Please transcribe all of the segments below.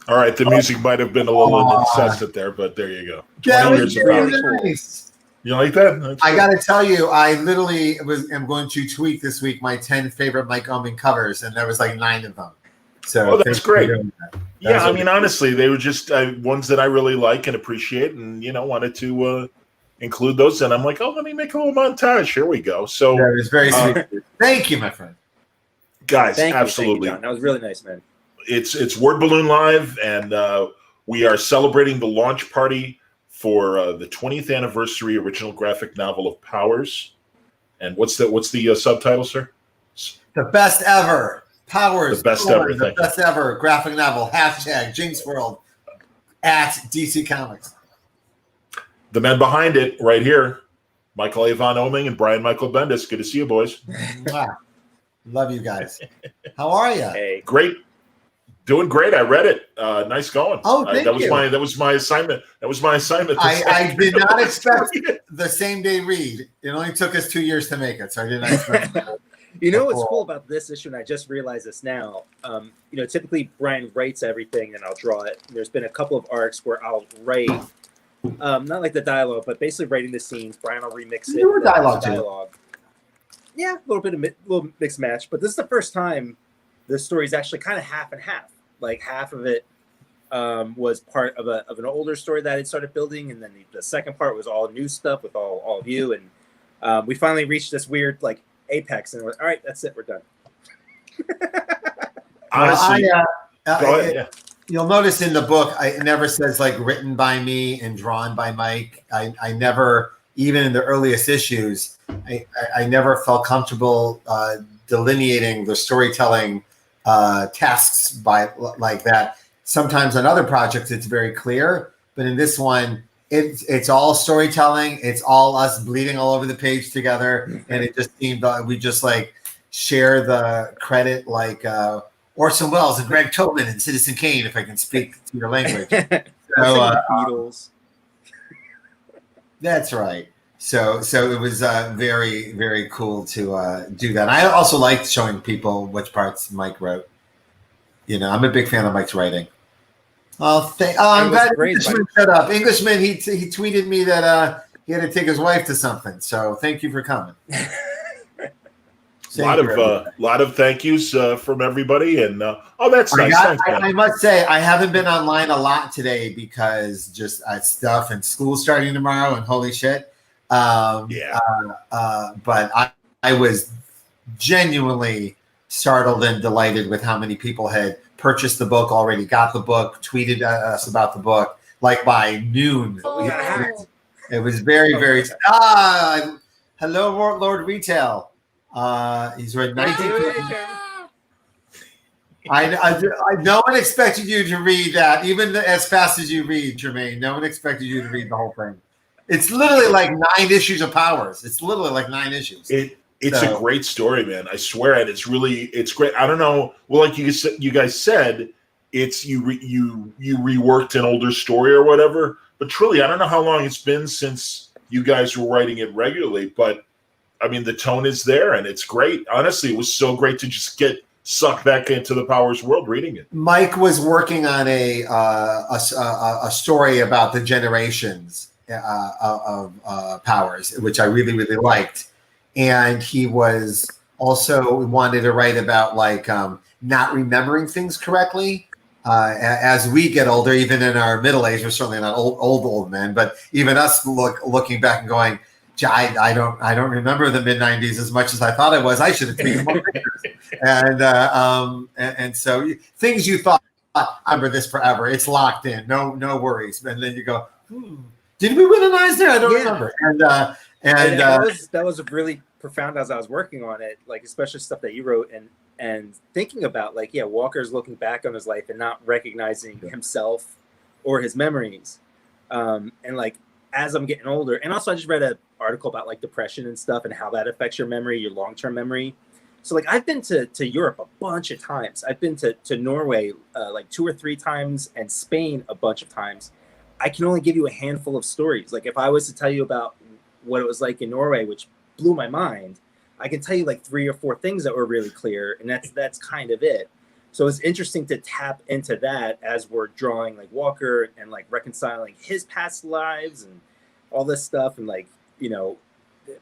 All right, the music might have been a little incessant there, but there you go. That 20 was years of really powers. nice. You like that? That's I good. got to tell you, I literally am going to tweet this week my 10 favorite Mike Oeming covers, and there was like 9 of them. So Oh, that's thanks great. for doing that. Yeah, I mean, honestly, they were just ones that I really like and appreciate, and wanted to include those. And I'm like, oh, let me make a little montage. Here we go. So that was very sweet. Thank you, my friend. Guys, Thank absolutely. you, John. That was really nice, man. It's Word Balloon Live, and we are celebrating the launch party for the 20th anniversary original graphic novel of Powers. And what's the subtitle, sir? The best ever. Powers. The best ever. The best ever graphic novel. Hashtag Jinxworld at DC Comics. The men behind it, right here, Michael Avon Oeming and Brian Michael Bendis. Good to see you, boys. Wow. Love you guys. How are you? Hey, great. Doing great. I read it. Nice going. Oh, thank that you. That was my assignment. I did not expect the same day read. It only took us 2 years to make it, so I did not expect. you know what's cool about this issue, and I just realized this now. Typically Brian writes everything, and I'll draw it. There's been a couple of arcs where I'll write, not like the dialogue, but basically writing the scenes. Brian will remix it. You were dialogue. Yeah, a little bit of little mixed match, but this is the first time the story is actually kind of half and half. Like half of it was part of an older story that I had started building, and then the second part was all new stuff with all of you, and we finally reached this weird like apex, and we're all right, that's it, we're done. Honestly, go ahead. Yeah. You'll notice in the book, it never says like written by me and drawn by Mike. I never, even in the earliest issues, I never felt comfortable delineating the storytelling tasks by like that. Sometimes on other projects it's very clear, but in this one it's all storytelling. It's all us bleeding all over the page together, and it just seemed we just like share the credit like Orson Welles and Greg Tobin and Citizen Kane, if I can speak to your language. So Beatles. That's right. So it was very, very cool to do that. I also liked showing people which parts Mike wrote. I'm a big fan of Mike's writing. I'm glad Englishman shut up. Englishman, he tweeted me that he had to take his wife to something. So thank you for coming. A lot of thank yous from everybody, and that's nice. I must say I haven't been online a lot today because just stuff and school starting tomorrow, and holy shit. But I was genuinely startled and delighted with how many people had purchased the book, already got the book, tweeted us about the book, like by noon. It was very, very. Hello, Lord Retail. He's read 19. No one expected you to read that, even as fast as you read, Jermaine. No one expected you to read the whole thing. It's literally like 9 issues of Powers. It's literally like 9 issues. It's a great story, man. I swear it. It's great. I don't know. Well, like you guys said, it's you reworked an older story or whatever. But truly, I don't know how long it's been since you guys were writing it regularly. But I mean, the tone is there, and it's great. Honestly, it was so great to just get sucked back into the Powers world reading it. Mike was working on a story about the generations of Powers, which I really, really liked. And he was also wanted to write about like not remembering things correctly. As we get older, even in our middle age, we're certainly not old men, but even us looking back and going, I don't remember the mid-90s as much as I thought I was. I should have taken more pictures. And so things you thought, I remember this forever. It's locked in. No worries. And then you go, did we win there? I don't remember. And that was really profound as I was working on it, like especially stuff that you wrote and thinking about like, Walker's looking back on his life and not recognizing himself or his memories. And like, as I'm getting older, and also I just read an article about like depression and stuff and how that affects your memory, your long-term memory. So like I've been to Europe a bunch of times. I've been to Norway like 2 or 3 times, and Spain a bunch of times. I can only give you a handful of stories. Like if I was to tell you about what it was like in Norway, which blew my mind, I can tell you like 3 or 4 things that were really clear, and that's kind of it. So it's interesting to tap into that as we're drawing like Walker and like reconciling his past lives and all this stuff. And like, you know,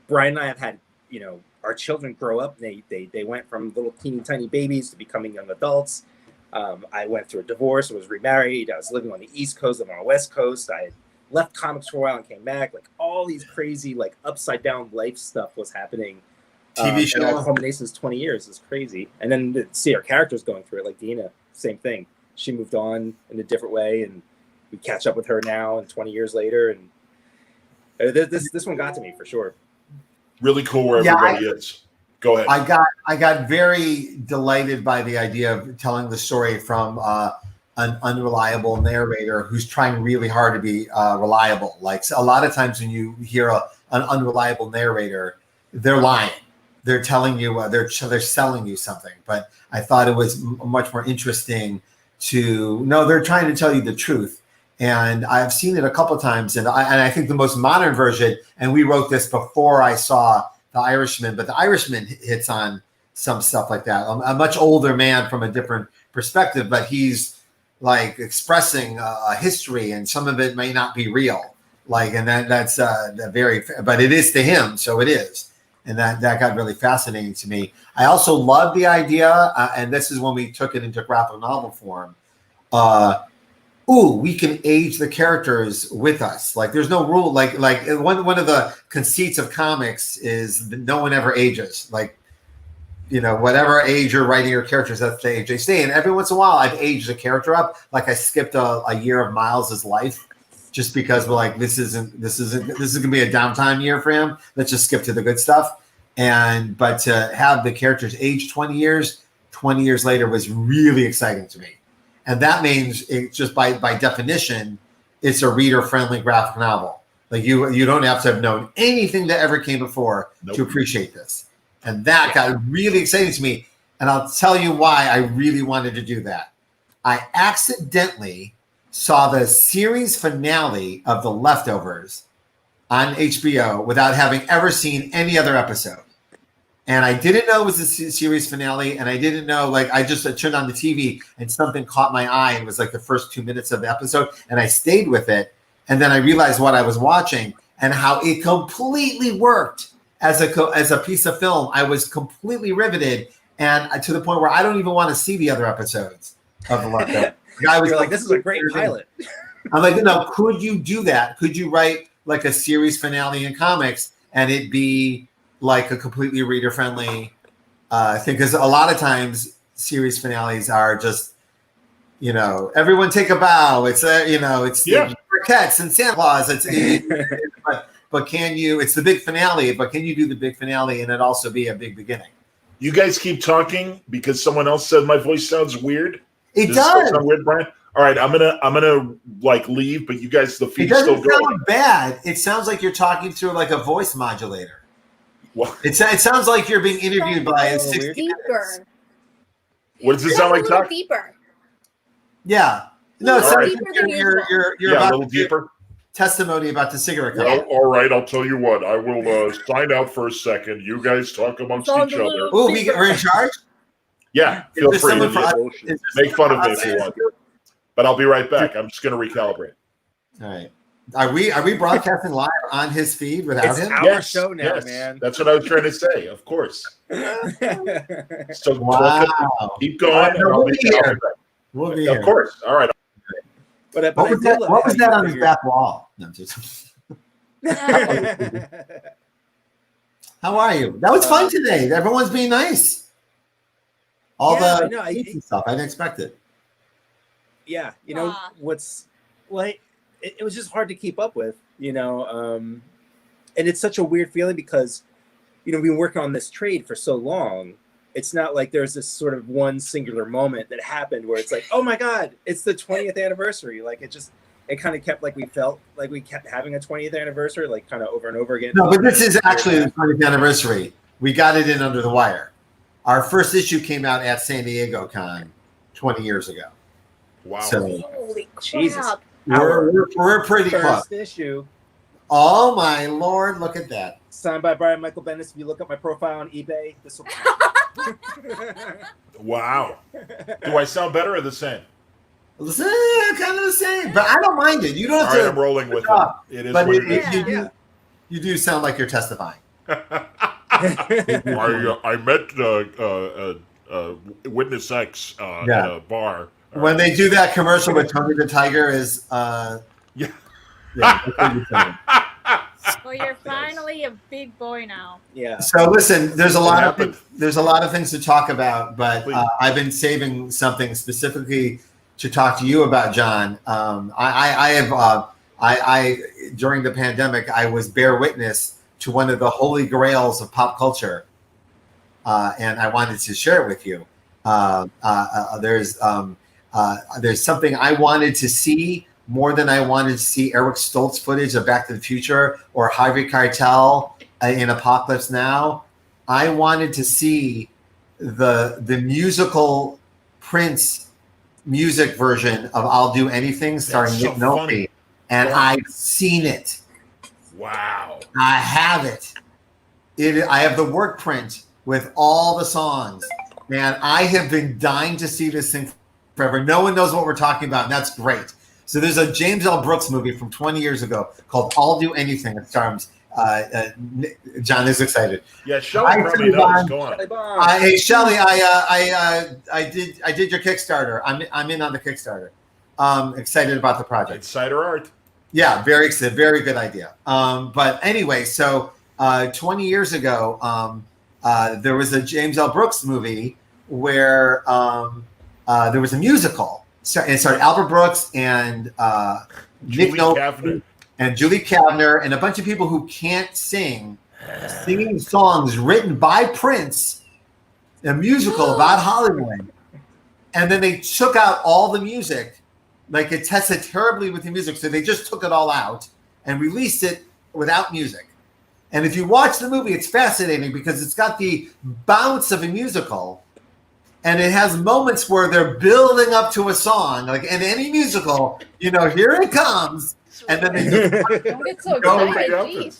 Brian and I have had, you know, our children grow up. They went from little teeny tiny babies to becoming young adults. I went through a divorce, was remarried. I was living on the East Coast, living on the West Coast. I had left comics for a while and came back. Like all these crazy, like upside down life stuff was happening. TV show. And our culmination is 20 years. It's crazy. And then to see our characters going through it, like Dina, same thing. She moved on in a different way, and we catch up with her now and 20 years later. And this one got to me for sure. Really cool where everybody is. Go ahead. I got very delighted by the idea of telling the story from an unreliable narrator who's trying really hard to be reliable. Like a lot of times when you hear an unreliable narrator, they're lying. They're telling you they're selling you something. But I thought it was much more interesting to know they're trying to tell you the truth. And I've seen it a couple of times, and I think the most modern version. And we wrote this before I saw The Irishman, but The Irishman hits on some stuff like that. A much older man from a different perspective, but he's like expressing a history, and some of it may not be real. Like, and that's but it is to him, so it is. And that got really fascinating to me. I also love the idea, and this is when we took it into graphic novel form. We can age the characters with us. Like, there's no rule. Like one of the conceits of comics is that no one ever ages. Like, you know, whatever age you're writing your characters, that's the age they stay. And every once in a while, I've aged a character up. Like, I skipped a year of Miles's life just because we're like, this is gonna be a downtime year for him. Let's just skip to the good stuff. But to have the characters age 20 years later was really exciting to me. And that means it just by definition, it's a reader-friendly graphic novel. Like you don't have to have known anything that ever came before to appreciate this. And that got really exciting to me. And I'll tell you why I really wanted to do that. I accidentally saw the series finale of The Leftovers on HBO without having ever seen any other episode. And I didn't know it was a series finale, and I didn't know, like, I just turned on the TV and something caught my eye, and it was like the first 2 minutes of the episode, and I stayed with it. And then I realized what I was watching and how it completely worked as a piece of film. I was completely riveted, and to the point where I don't even want to see the other episodes of The Leftovers. You're like, this is a great pilot. I'm like, no, could you do that? Could you write like a series finale in comics and it be like a completely reader-friendly thing? Because a lot of times series finales are just, you know, everyone take a bow. It's it's Crickets and Santa Claus. But can you? It's the big finale. But can you do the big finale and it also be a big beginning? You guys keep talking because someone else said my voice sounds weird. It does. Sound weird, Brian? All right, I'm gonna like leave, but you guys, the feed's still going. It doesn't sound bad. It sounds like you're talking through like a voice modulator. What? It sounds like you're being interviewed by a 60 deeper. minutes. What does it sound like? Talk Deeper. Yeah. No, it sounds deeper like than you're a about little deeper. Testimony about the cigarette Well, company. all right, I'll tell you what. I will sign out for a second. You guys talk amongst each other. Oh, we're in charge? Yeah, feel Is free there someone to make fun of me if you want. But I'll be right back. I'm just going to recalibrate. All right. Are we broadcasting live on his feed without It's him? our show now, man. That's what I was trying to say. Of course. So Wow. keep going. And I'll be here. We'll be here. Of course. All right. But What was that on his back wall? No, how are you? That was fun today. Everyone's being nice. All the stuff. I didn't expect it. Yeah, you know it was just hard to keep up with, and it's such a weird feeling because, we've been working on this trade for so long. It's not like there's this sort of one singular moment that happened where it's like, oh my God, it's the 20th anniversary. Like it kind of kept like we felt like we kept having a 20th anniversary, like kind of over and over again. No, but this is actually the 20th anniversary. We got it in under the wire. Our first issue came out at San Diego Con 20 years ago. Wow. So, holy crap. Jesus. We're pretty close. First issue. Oh my Lord, look at that. Signed by Brian Michael Bendis. If you look up my profile on eBay, this will Wow. Do I sound better or the same? Kind of the same, but I don't mind it. You don't have All right, to. I'm rolling with it. It is But what it is. you do sound like you're testifying. I met Witness X at a bar. When they do that commercial with Tony the Tiger is Yeah. that's what you're saying. Well, you're finally a big boy now. Yeah. So listen, there's a lot of happened. things to talk about, but I've been saving something specifically to talk to you about, John. I during the pandemic, I was bear witness to one of the holy grails of pop culture, and I wanted to share it with you. There's something I wanted to see more than I wanted to see Eric Stoltz footage of Back to the Future or Harvey Keitel in Apocalypse Now. I wanted to see the musical Prince music version of I'll Do Anything starring Nick Nolte, and I've seen it. Wow. I have it. I have the work print with all the songs, and I have been dying to see this thing forever. No one knows what we're talking about, and that's great. So there's a James L. Brooks movie from 20 years ago called I'll Do Anything. It stars John is excited. Yeah, Shelly probably knows. Go on. Hey Shelly, I did your Kickstarter. I'm in on the Kickstarter. Excited about the project. Insider art. Yeah, very excited. Very good idea. But anyway, so 20 years ago, there was a James L. Brooks movie where there was a musical. It started Albert Brooks and Nick Nolte and Julie Kavner and a bunch of people who can't sing, singing songs written by Prince, a musical about Hollywood. And then they took out all the music. Like, it tested terribly with the music, so they just took it all out and released it without music. And if you watch the movie, it's fascinating because it's got the bounce of a musical. And it has moments where they're building up to a song, like in any musical, here it comes, and then they Don't get so excited.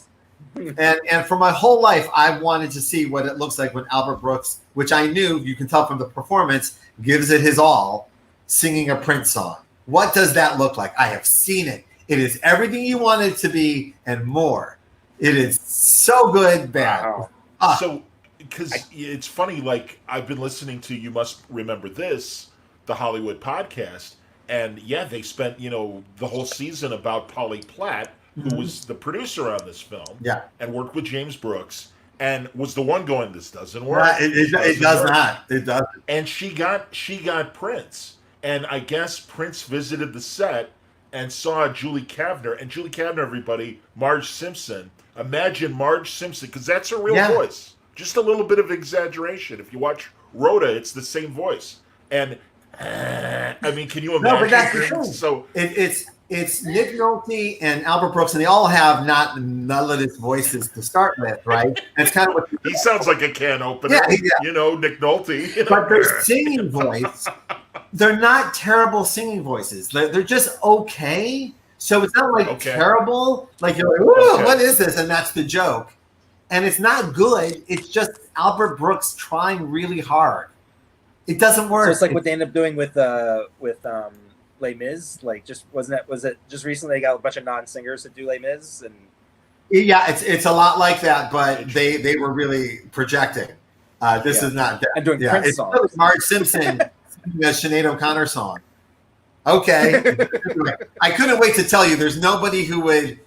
And for my whole life, I wanted to see what it looks like when Albert Brooks, which I knew, you can tell from the performance, gives it his all, singing a Prince song. What does that look like? I have seen it. It is everything you want it to be and more. It is so good, bad. Wow. So. Because it's funny, like, I've been listening to You Must Remember This, the Hollywood podcast, and yeah, they spent, the whole season about Polly Platt, who was the producer on this film, and worked with James Brooks, and was the one going, this doesn't work. It does not. It doesn't. And she got Prince, and I guess Prince visited the set and saw Julie Kavner, and Julie Kavner, everybody, Marge Simpson. Imagine Marge Simpson, because that's her real voice. Just a little bit of exaggeration. If you watch Rhoda, it's the same voice. And I mean, can you imagine? No, but that's the thing. So it's Nick Nolte and Albert Brooks, and they all have not melodious voices to start with, right? That's kind of what he sounds like a can opener. Yeah. Nick Nolte. But their singing voice, they're not terrible singing voices. They're just okay. So it's not like terrible. Like you're like, whoa, what is this? And that's the joke. And it's not good. It's just Albert Brooks trying really hard. It doesn't work. So it's like what they end up doing with Les Mis. Like, was it just recently they got a bunch of non-singers to do Les Mis? And yeah, it's a lot like that, but they were really projecting. This is not that. And doing Prince songs. Really Marge Simpson singing a Sinead O'Connor song. Okay. I couldn't wait to tell you there's nobody who would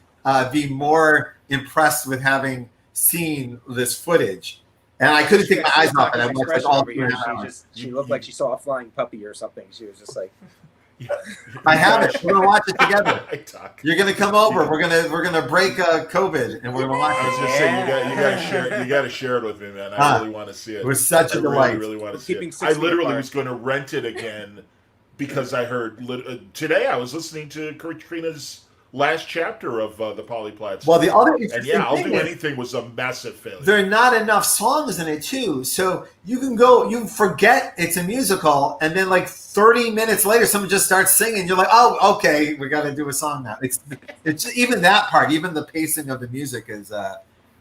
be more impressed with having seen this footage, and I couldn't take my eyes off it. I watched like all 3.5 hours. She looked like she saw a flying puppy or something. She was just like, I have it. We're gonna watch it together. You're gonna come over. We're gonna break COVID, and we're gonna watch it. I was gonna say you gotta share it with me, man. I really want to see it. It was such a delight. I really want to see it. I literally was going to rent it again because I heard today I was listening to Katrina's last chapter of the Polly Platt. Well, the other I'll Do Anything was a massive failure. There are not enough songs in it too, so you forget it's a musical, and then like 30 minutes later, someone just starts singing. You're like, oh, okay, we got to do a song now. It's even that part, even the pacing of the music is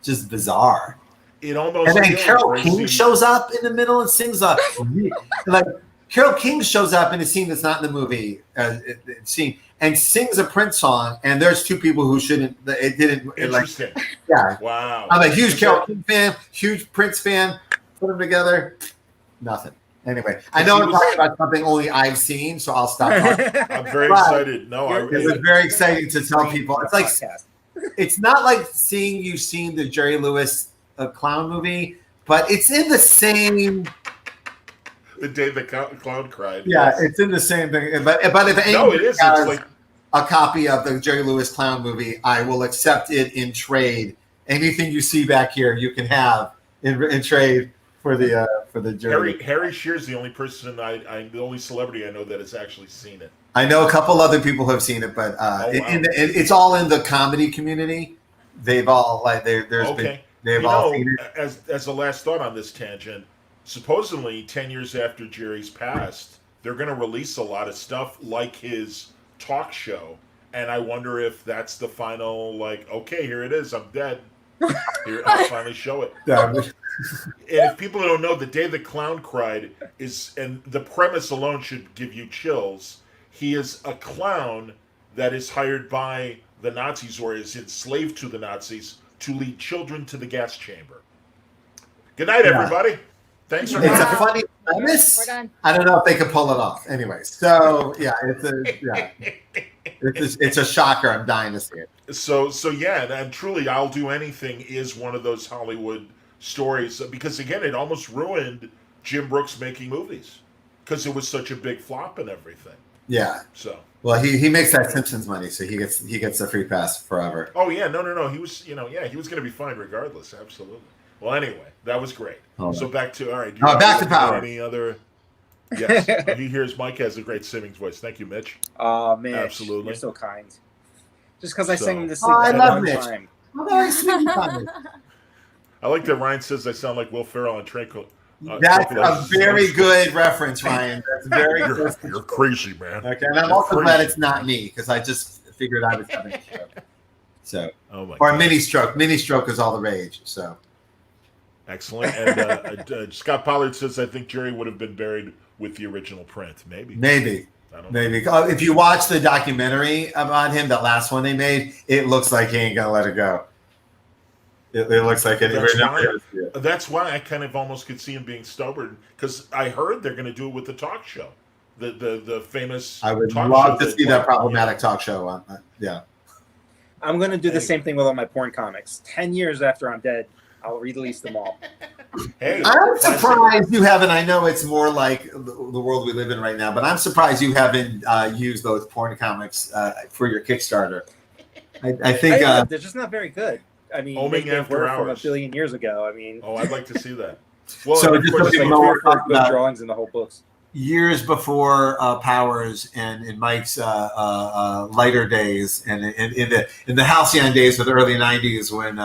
just bizarre. it almost. And then feels Carol like King seeing- shows up in the middle and sings a like Carol King shows up in a scene that's not in the movie scene and sings a Prince song. And there's two people who shouldn't. It didn't. Interesting. Yeah. Wow. I'm a huge Carol King fan, huge Prince fan. Put them together. Nothing. Anyway, I know I'm talking about something only I've seen, so I'll stop talking. I'm very excited. No, It was very exciting to tell people. It's like it's not like you've seen the Jerry Lewis clown movie, but it's in the same. The day the clown cried. Yeah, yes. it's in the same thing. But if anyone No, it is. has It's like a copy of the Jerry Lewis clown movie, I will accept it in trade. Anything you see back here, you can have in trade for the Jerry. Harry Shear's the only person the only celebrity I know that has actually seen it. I know a couple other people who have seen it, but wow. it's all in the comedy community. They've all Okay. they've all seen it. As a last thought on this tangent, supposedly 10 years after Jerry's passed, they're going to release a lot of stuff like his talk show, and I wonder if that's the final, like, okay, here it is, I'm dead. Here, I'll finally show it. Yeah. And if people don't know, the day the clown cried is, and the premise alone should give you chills. He is a clown that is hired by the Nazis or is enslaved to the Nazis to lead children to the gas chamber. Good night, everybody. Thanks for It's a coming. funny premise. We're done. I don't know if they could pull it off. Anyway, so yeah, it's a shocker. I'm dying to see it. So yeah, and truly, I'll Do Anything is one of those Hollywood stories because again, it almost ruined Jim Brooks making movies because it was such a big flop and everything. Yeah. So. Well, he makes that Simpsons money, so he gets a free pass forever. Oh yeah, no. He was, he was going to be fine regardless. Absolutely. Well, anyway, that was great. So back to all right. Back to Power. Any other? Yes. He hears Mike has a great Simmons voice. Thank you, Mitch. Oh man, Absolutely. you're so kind. Just because I So- sang this Oh, I thing love one Mitch. time. Oh, very sweet. I like that Ryan says I sound like Will Ferrell on Tranquil. That's a very good reference, Ryan. That's very good. You're crazy, man. Okay, and I'm also glad it's not me because I just figured I was having a stroke. So, Oh my or God. mini stroke. Mini stroke is all the rage. So, Excellent. And Scott Pollard says, I think Jerry would have been buried with the original print. Maybe. maybe. I don't know. Maybe if you watch the documentary about him, the last one they made, it looks like he ain't gonna let it go. It looks like it. That's why I kind of almost could see him being stubborn because I heard they're going to do it with the talk show, the famous. I would talk love show to see that problematic talk show on. Yeah. I'm gonna do the same thing with all my porn comics. 10 years after I'm dead, I'll release them all. Hey, I'm surprised you haven't. I know it's more like the world we live in right now, but I'm surprised you haven't used those porn comics for your Kickstarter. I think They're just not very good. I mean, Oeming they After were from Hours. $1 billion years ago. I mean, Oh, I'd like to see that. Well, So and of just course, so like people know three what or four we're talking good about. drawings in the whole books. Years before Powers and in Mike's lighter days and in the halcyon days of the early '90s when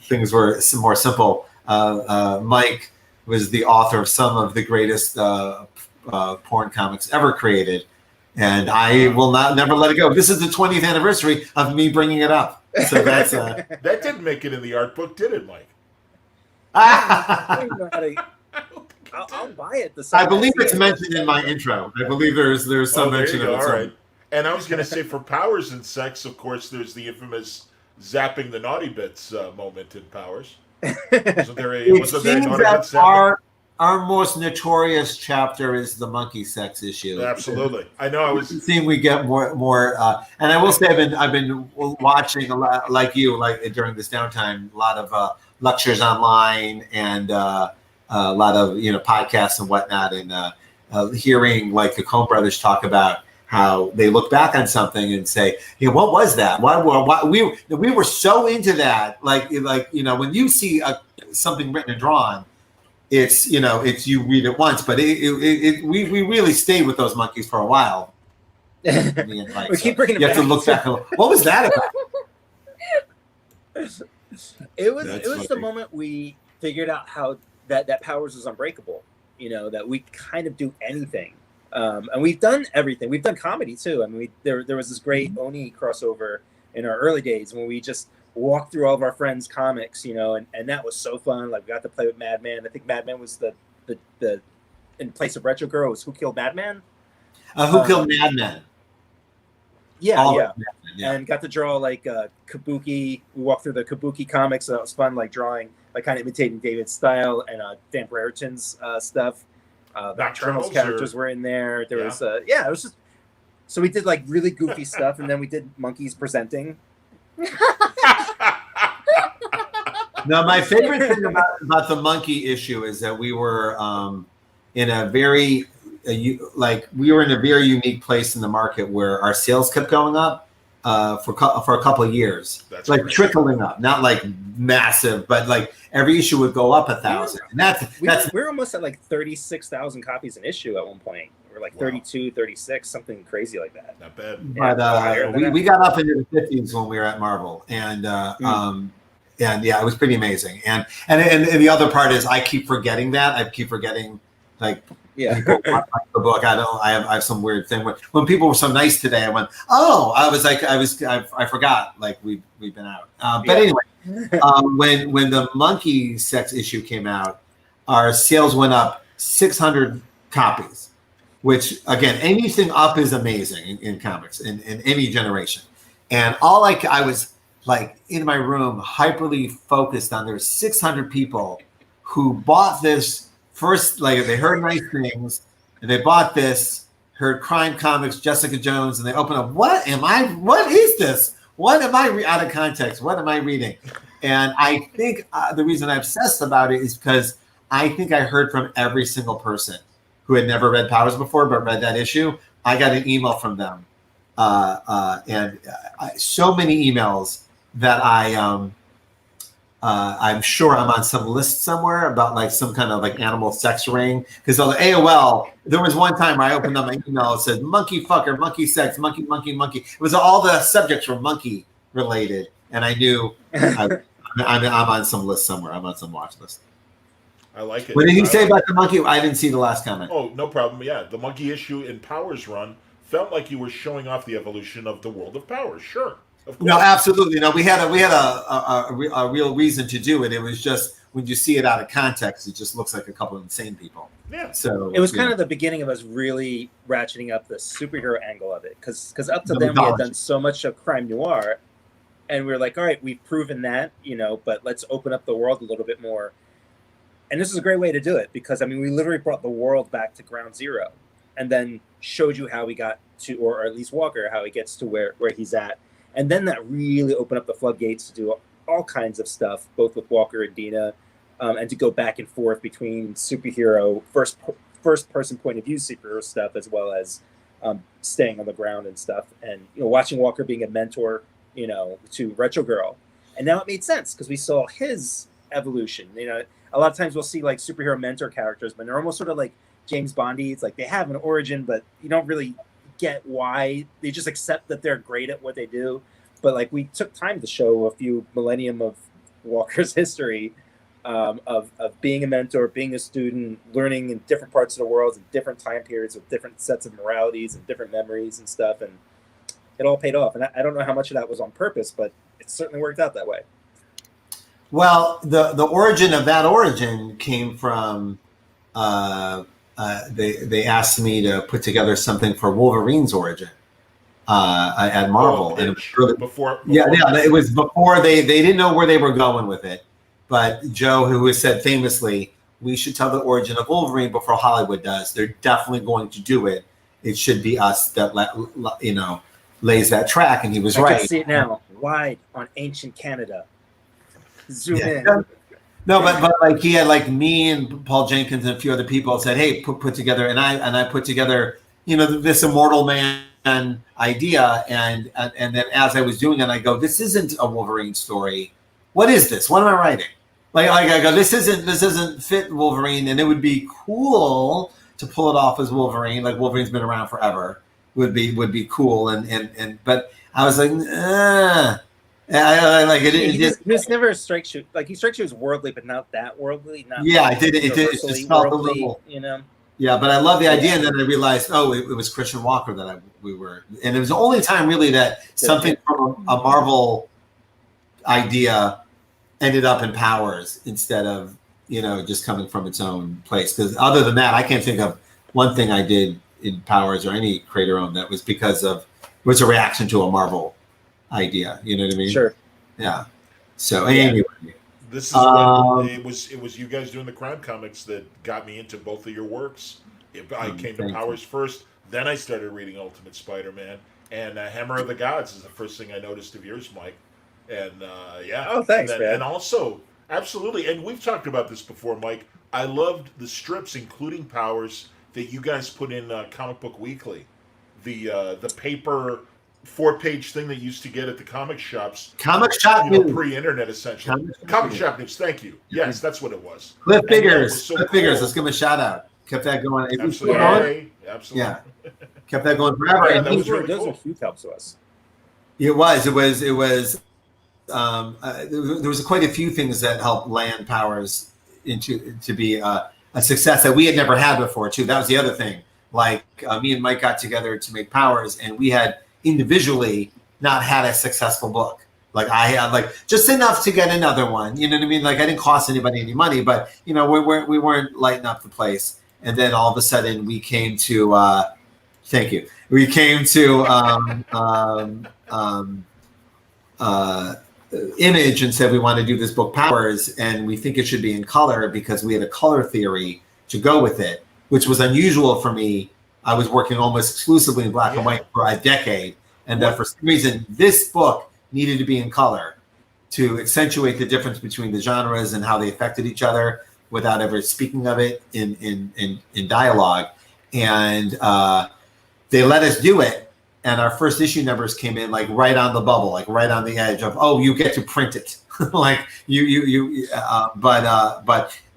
things were more simple, Mike was the author of some of the greatest porn comics ever created, and I will never let it go. This is the 20th anniversary of me bringing it up, so that's. that didn't make it in the art book, did it, Mike? I don't even know how to. I'll buy it. I believe it's mentioned in my intro. I believe there's some There mention you of go. it. All So- right. And I was going to say for Powers and Sex, of course, there's the infamous zapping the naughty bits moment in Powers. Wasn't there It a seems naughty that bit zapping? our most notorious chapter is the monkey sex issue. Absolutely. I know. I was. It seems we get more, and I will say I've been watching a lot, like you, during this downtime, a lot of lectures online and a lot of podcasts and whatnot, and hearing like the Coen brothers talk about how they look back on something and say, what was that? Why we were so into that, like when you see something written and drawn, it's you read it once, but we really stayed with those monkeys for a while. Me and Mike, We keep bringing it you have to back. look back and what was that about? It was That's the funny. moment we figured out how that Powers was unbreakable. That we kind of do anything, and we've done everything. We've done comedy too. I mean, there was this great Oni crossover in our early days when we just walk through all of our friends' comics, and that was so fun. Like we got to play with Madman. I think Madman was the in place of Retro Girl was Who Killed Madman? Who Killed Madman? Yeah. And got to draw like Kabuki. We walked through the Kabuki comics, so that was fun. Like drawing, like kind of imitating David's style and Dan Brereton's stuff. Nocturnal's characters were in there. There was it was just so we did like really goofy stuff, and then we did monkeys presenting. Now, my favorite thing about the monkey issue is that we were in a very unique place in the market where our sales kept going up for a couple of years. That's like trickling up, not like massive, but like every issue would go up 1,000. And we're almost at like 36,000 copies an issue at one point. We're like 32, 36, something crazy like that. Not bad. But we got up into the 50s when we were at Marvel, and it was pretty amazing. And the other part is I keep forgetting that. I keep forgetting like. Yeah, the book. I have some weird thing when people were so nice today. I went, oh, I forgot. Like we've been out. But anyway, when the monkey sex issue came out, our sales went up 600 copies. Which again, anything up is amazing in comics in any generation. And I was like in my room, hyperly focused on there's 600 people who bought this. First, like they heard nice things, and they bought this, heard crime comics, Jessica Jones, and they open up. What is this? What am I out of context? What am I reading? And I think the reason I obsessed about it is because I think I heard from every single person who had never read Powers before, but read that issue. I got an email from them, and so many emails that I'm sure I'm on some list somewhere about like some kind of like animal sex ring. Because on the AOL, there was one time I opened up my email, it said monkey fucker, monkey sex, monkey, monkey, monkey. It was all the subjects were monkey related. And I knew I'm on some list somewhere. I'm on some watch list. I like it. What did he say about the monkey? I didn't see the last comment. Oh, no problem. Yeah, the monkey issue in Powers run felt like you were showing off the evolution of the world of Powers. Sure. No, absolutely. No, we had a real reason to do it. It was just when you see it out of context, it just looks like a couple of insane people. Yeah. So it was kind of the beginning of us really ratcheting up the superhero angle of it, because up to then we had done so much of crime noir, and we were like, all right, we've proven that, but let's open up the world a little bit more. And this is a great way to do it because we literally brought the world back to ground zero, and then showed you how we got to, or at least Walker, how he gets to where he's at. And then that really opened up the floodgates to do all kinds of stuff, both with Walker and Dina, and to go back and forth between superhero, first person point of view superhero stuff, as well as staying on the ground and stuff. And watching Walker being a mentor, to Retro Girl, and now it made sense because we saw his evolution. A lot of times we'll see like superhero mentor characters, but they're almost sort of like James Bondy. It's like they have an origin, but you don't really get why. They just accept that they're great at what they do. But like we took time to show a few millennium of Walker's history of being a mentor, being a student, learning in different parts of the world, in different time periods with different sets of moralities and different memories and stuff. And it all paid off. And I don't know how much of that was on purpose, but it certainly worked out that way. Well, the origin of that origin came from they asked me to put together something for Wolverine's origin at Marvel. And before it was before they didn't know where they were going with it. But Joe, who has said famously, we should tell the origin of Wolverine before Hollywood does. They're definitely going to do it. It should be us that lays that track. And he was right. I can see it now, wide on ancient Canada. Zoom in. No, but like he had like me and Paul Jenkins and a few other people said, hey, put together, and I put together, this Immortal Man idea, and then as I was doing it, I go, this isn't a Wolverine story. What is this? What am I writing? Like I go, this isn't fit Wolverine, and it would be cool to pull it off as Wolverine. Like Wolverine's been around forever. Would be cool, and but I was like, I like it. It was never a strike shoot. Like he strikes you as worldly, but not that worldly. Not it did. It just felt a little, Yeah, but I love the idea, and then I realized, it was Christian Walker that we were, and it was the only time really that something from a Marvel idea ended up in Powers instead of, just coming from its own place. Because other than that, I can't think of one thing I did in Powers or any creator owned that was was a reaction to a Marvel idea. You know what I mean? Sure. Yeah. So anyway. This is when it was you guys doing the crime comics that got me into both of your works. I came to Powers first, then I started reading Ultimate Spider-Man, and Hammer of the Gods is the first thing I noticed of yours, Mike. And yeah. Oh, thanks, man. And also, absolutely, and we've talked about this before, Mike. I loved the strips, including Powers, that you guys put in Comic Book Weekly. The paper 4-page thing that you used to get at the comic shops. Comic shop news. Pre-internet, essentially. Comic shop news. Thank you. Yes, that's what it was. Cliff Biggers. Cliff Biggers. Let's give him a shout out. Kept that going. Absolutely. Absolutely. Yeah. Kept that going forever. Yeah, and that was really those cool. are huge helps to us. It was. There was quite a few things that helped land Powers to be a success that we had never had before too. That was the other thing. Like me and Mike got together to make Powers, and we had individually not had a successful book. Like I had just enough to get another one. You know what I mean? Like I didn't cost anybody any money, but we weren't lighting up the place. And then all of a sudden we came to thank you. We came to Image and said we want to do this book Powers, and we think it should be in color because we had a color theory to go with it, which was unusual for me. I was working almost exclusively in black and white for a decade, and that for some reason this book needed to be in color to accentuate the difference between the genres and how they affected each other without ever speaking of it in dialogue. And they let us do it, and our first issue numbers came in right on the bubble, right on the edge of, oh, you get to print it. But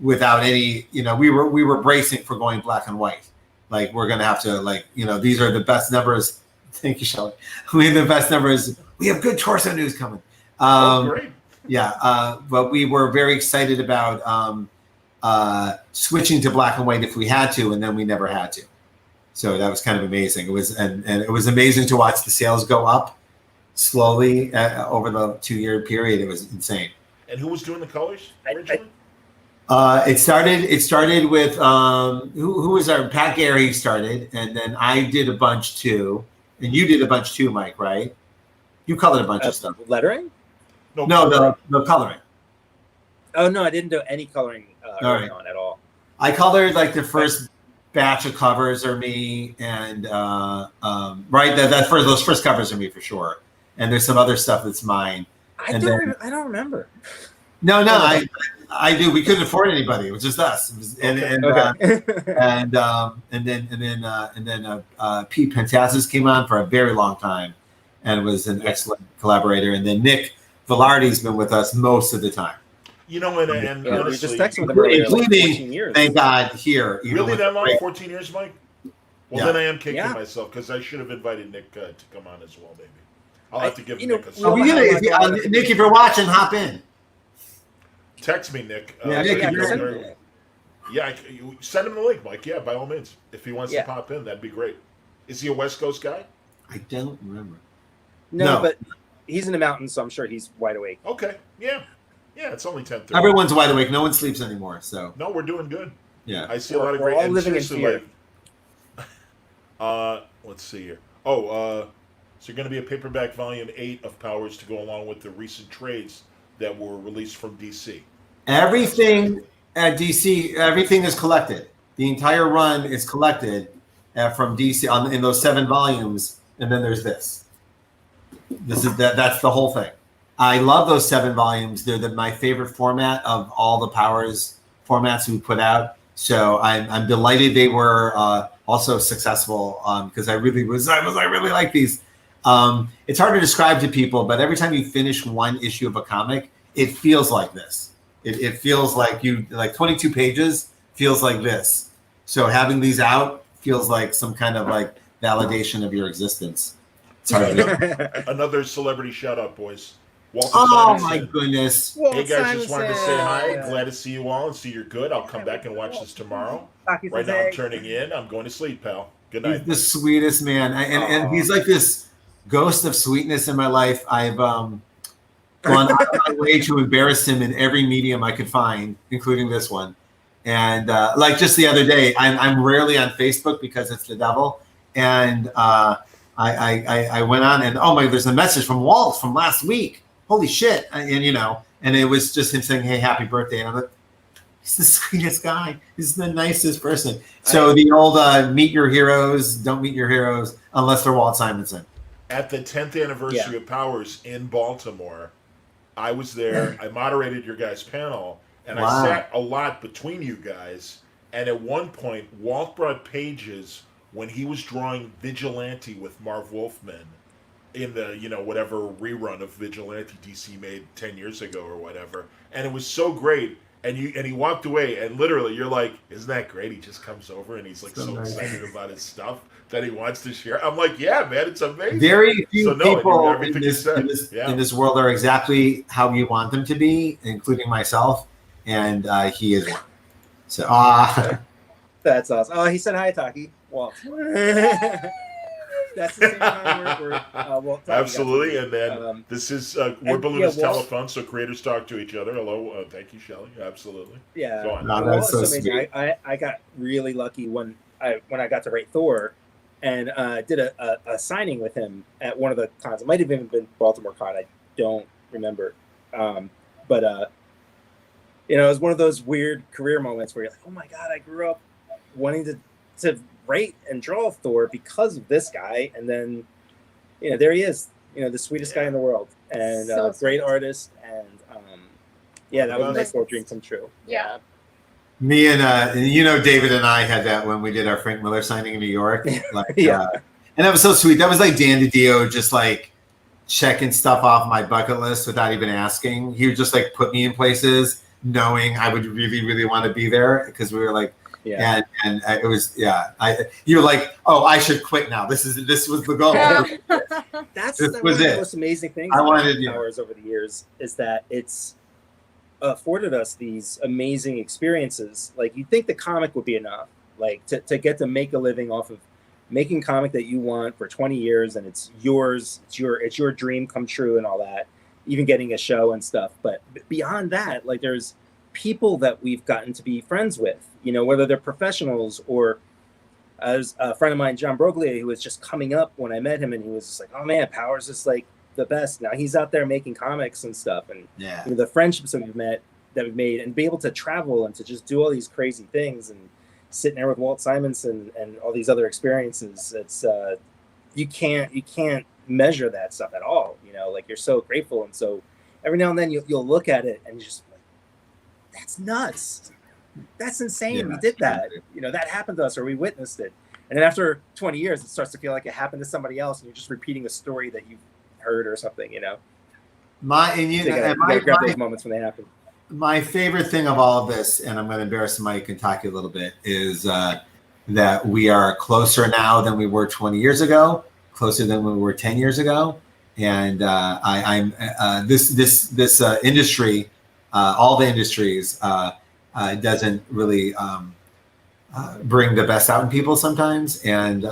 without any, we were bracing for going black and white. We're gonna have to these are the best numbers. Thank you, Shelley. We have the best numbers. We have good torso news coming. Great. Yeah, but we were very excited about switching to black and white if we had to, and then we never had to. So that was kind of amazing. It was and it was amazing to watch the sales go up slowly over the 2-year period. It was insane. And who was doing the colors originally? It started with who was our Pat Gary started, and then I did a bunch too, and you did a bunch too, Mike, right? You colored a bunch of stuff. Lettering? No, the coloring. Oh no, I didn't do any coloring early on at all. I colored the first batch of covers are me, and those first covers are me for sure. And there's some other stuff that's mine. I don't remember. No, I do. We couldn't afford anybody. It was just us. And then Pete Pentazis came on for a very long time, and was an excellent collaborator. And then Nick Velarde's been with us most of the time. And we honestly, just texted with him earlier, including 14 years. Thank God here. Really that long? 14 years, Mike? Well, Yeah. then I am kicking Yeah. myself because I should have invited Nick to come on as well. Maybe I'll have to give Nick a Oh, Nick, if you're watching, hop in. text me, Nick. You send him the link, Mike. Yeah, by all means. If he wants to pop in, that'd be great. Is he a West Coast guy? I don't remember. No, but he's in the mountains, so I'm sure he's wide awake. Okay. Yeah. Yeah, it's only 10:30. Everyone's wide awake. No one sleeps anymore. So no, we're doing good. Yeah, I see a lot of we're great. all living in fear. Let's see here. So going to be a paperback volume 8 of Powers to go along with the recent trades that were released from DC. Everything at DC, everything is collected. The entire run is collected from DC in those 7 volumes, and then there's this. That's the whole thing. I love those 7 volumes. They're my favorite format of all the Powers formats we put out. So I'm delighted they were also successful because I really like these. It's hard to describe to people, but every time you finish one issue of a comic, it feels like this. It feels like 22 pages feels like this. So having these out feels like some kind of validation of your existence. It's hard to Another celebrity shout out, boys. Walter Oh Simonson. my goodness. Hey guys, just wanted to say hi. Glad to see you all and see you're good. I'll come back and watch this tomorrow. Right now I'm turning in. I'm going to sleep, pal. Good night. He's the sweetest man. And he's like this ghost of sweetness in my life. gone out of my way to embarrass him in every medium I could find, including this one. And like just the other day, I'm rarely on Facebook because it's the devil. And I went on and oh my, there's a message from Walt from last week. Holy shit! And you know, and it was just him saying, "Hey, happy birthday!" And I'm like, he's the sweetest guy. He's the nicest person. So the old meet your heroes, don't meet your heroes unless they're Walt Simonson. At the 10th anniversary of Powers in Baltimore, I was there. I moderated your guys' panel, and I sat a lot between you guys. And at one point, Walt brought pages when he was drawing Vigilante with Marv Wolfman in the, you know, whatever rerun of Vigilante DC made 10 years ago or whatever. And it was so great. And he walked away, and literally you're like, isn't that great? He just comes over and he's like so excited about his stuff that he wants to share. I'm like, yeah, man, it's amazing. Very few people in in this world are exactly how you want them to be, including myself, and he is one. So that's awesome. Oh, he said hi, Taki. Walt. That's the same time we're Walt. Absolutely, and then this is wordballoon is telephone, so creators talk to each other. Hello, thank you, Shelley. Absolutely. Yeah, go on. No, that's so amazing. sweet. I got really lucky when I got to write Thor, and did a signing with him at one of the cons. It might have even been Baltimore Con. I don't remember, but you know, it was one of those weird career moments where you're like, oh my god, I grew up wanting to write and draw Thor because of this guy, and then you know there he is, you know, the sweetest guy in the world, and So great artist, and that was a nice little dream come true. Yeah. Me and you know, David and I had that when we did our Frank Miller signing in New York. Like, and that was so sweet. That was like Dan DiDio just like checking stuff off my bucket list without even asking. He would just like put me in places knowing I would really, really want to be there because we were like, and it was you're like, oh, I should quit now. This was the goal. That's one of it. the most amazing things I about wanted Powers over the years is that it's afforded us these amazing experiences. Like you'd think the comic would be enough, like to get to make a living off of making comic that you want for 20 years and it's yours, it's your dream come true and all that, even getting a show and stuff. But beyond that, like there's people that we've gotten to be friends with, you know, whether they're professionals or as a friend of mine, John Broglia, who was just coming up when I met him, and he was just like, oh man, Powers is like the best. Now he's out there making comics and stuff, and you know, the friendships that we've made, and be able to travel and to just do all these crazy things and sitting there with Walt Simonson and all these other experiences. It's you can't measure that stuff at all. You know, like you're so grateful, and so every now and then you'll look at it and you're just like, that's nuts. That's insane. We did that. You know, that happened to us, or we witnessed it. And then after 20 years, it starts to feel like it happened to somebody else, and you're just repeating a story that you've heard or something. You know, you gotta grab those moments when they happen. My favorite thing of all of this, and I'm going to embarrass Mike and Taki a little bit, is that we are closer now than we were 20 years ago, closer than we were 10 years ago, and I'm this industry, all the industries. Doesn't really bring the best out in people sometimes, and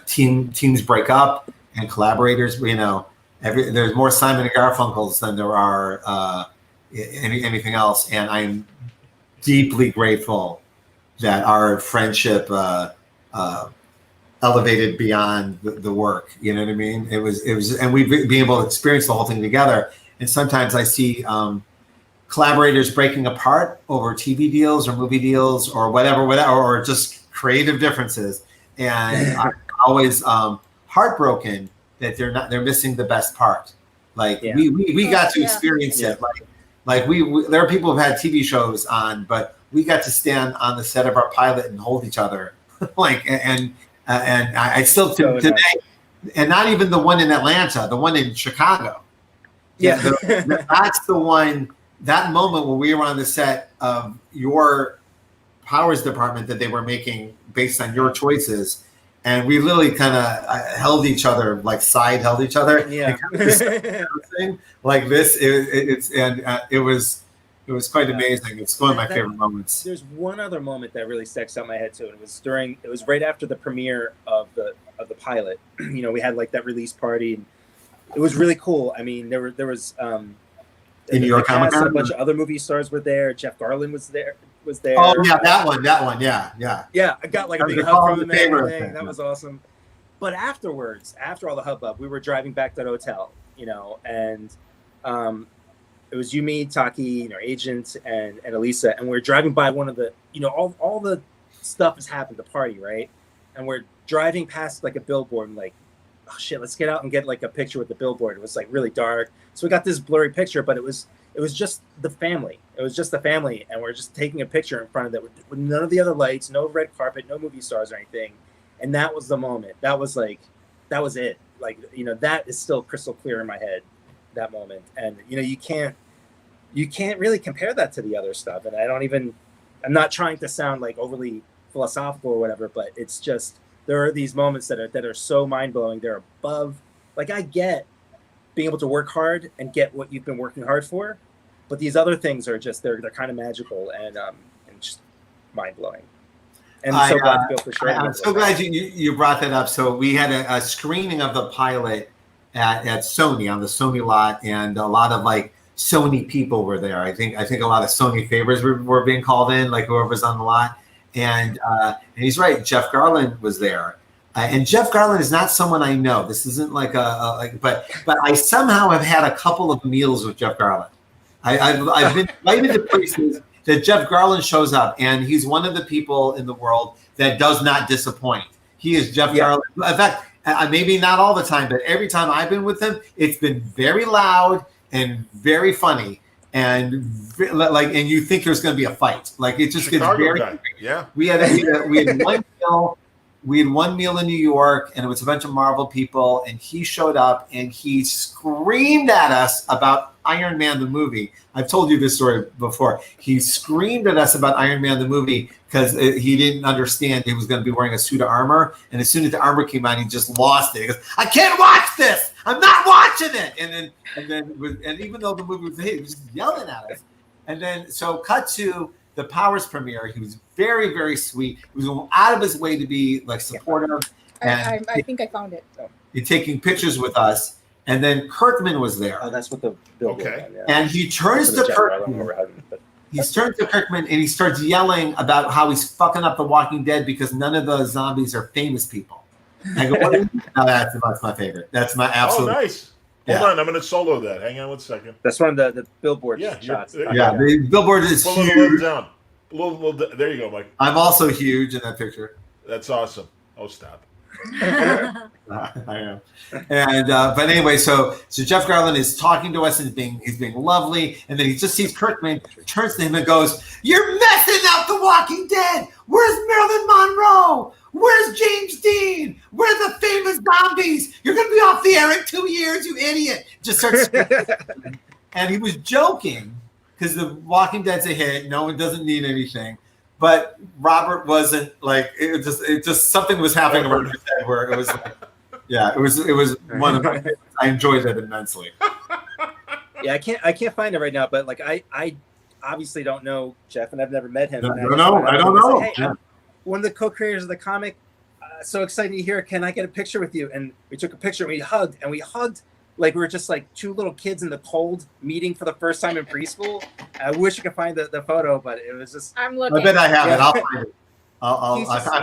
teams break up and collaborators. You know, there's more Simon and Garfunkels than there are anything else, and I'm deeply grateful that our friendship elevated beyond the work. You know what I mean? It was, and we've been able to experience the whole thing together. And sometimes I see collaborators breaking apart over TV deals or movie deals or whatever, or just creative differences. And I'm always heartbroken that they're missing the best part. Like we got to experience it. Like we there are people who've had TV shows on, but we got to stand on the set of our pilot and hold each other. and I still today, and not even the one in Atlanta, the one in Chicago. That's the one. That moment when we were on the set of your Powers department that they were making based on your choices, and we literally kind of held each other, like held each other, like this. It was quite amazing. It's one of my favorite moments. There's one other moment that really sticks out in my head too, and it was right after the premiere of the pilot. You know, we had like that release party, and it was really cool. I mean, there was In New York Comic Con? a bunch of other movie stars were there. Jeff Garlin was there. Oh yeah, that one. Yeah. Yeah, I got like a big hug from him and everything. That was awesome. But afterwards, after all the hubbub, we were driving back to the hotel, and it was you, me, Taki, our agent, and Elisa, and we were driving by one of the, all the stuff has happened, the party, right? And we're driving past like a billboard, and like, oh shit, let's get out and get like a picture with the billboard. It was like really dark, so we got this blurry picture, but it was just the family. It was just the family, and we're just taking a picture in front of it with none of the other lights, no red carpet, no movie stars or anything. And that was the moment. That was it. Like, that is still crystal clear in my head, that moment. And you can't really compare that to the other stuff. And I'm not trying to sound like overly philosophical or whatever, but it's just, there are these moments that are so mind-blowing. They're above, like, I get being able to work hard and get what you've been working hard for, but these other things are just, they're kind of magical and just mind-blowing. And so glad to go for sure. I'm so glad you brought that up. So we had a screening of the pilot at Sony, on the Sony lot, and a lot of like Sony people were there. I think a lot of Sony favors were being called in, like whoever's on the lot. And he's right, Jeff Garlin was there. And Jeff Garlin is not someone I know. This isn't like but I somehow have had a couple of meals with Jeff Garlin. I've been invited to places that Jeff Garlin shows up, and he's one of the people in the world that does not disappoint. He is Jeff Garlin. In fact, maybe not all the time, but every time I've been with him, it's been very loud and very funny, and and you think there's going to be a fight. Like, it just Chicago gets very. guy. Yeah. We had one meal. We had one meal in New York, and it was a bunch of Marvel people, and he showed up and he screamed at us about Iron Man the movie. I've told you this story before. He screamed at us about Iron Man the movie because he didn't understand he was going to be wearing a suit of armor, and as soon as the armor came out, he just lost it. He goes, "I can't watch this. I'm not watching it." And even though the movie was a hit, he was just yelling at us. And then so cut to the Powers premiere. He was very, very sweet. He was going out of his way to be like supportive. I think I found it. He's taking pictures with us. And then Kirkman was there. Oh, that's what the billboard. Okay. Yeah. And he turns to Kirkman. He turns to Kirkman and he starts yelling about how he's fucking up The Walking Dead because none of the zombies are famous people. I go, what do you mean? No, that's my favorite. That's my absolute. Oh, nice. Hold on, I'm going to solo that. Hang on 1 second. That's one of the billboard shots. The billboard is huge. A little down. There you go, Mike. I'm also huge in that picture. That's awesome. Oh, stop. I am. And but anyway, so Jeff Garlin is talking to us and he's being lovely, and then he just sees Kirkman, turns to him and goes, "You're messing up The Walking Dead. Where's Marilyn Monroe? Where's James Dean? Where's the famous zombies? You're gonna be off the air in 2 years, you idiot!" Just starts screaming. And he was joking because The Walking Dead's a hit. No one doesn't need anything. But Robert wasn't like it just something was happening around his head where it was like, it was one of my favorites. I enjoyed it immensely. Yeah, I can't find it right now, but like I obviously don't know Jeff, and I've never met him. I don't know. Like, hey, I'm one of the co-creators of the comic. So excited to hear. Can I get a picture with you? And we took a picture and we hugged. Like we were just like two little kids in the cold meeting for the first time in preschool. I wish I could find the photo, but it was just. I'm looking. I bet I have it. I'll find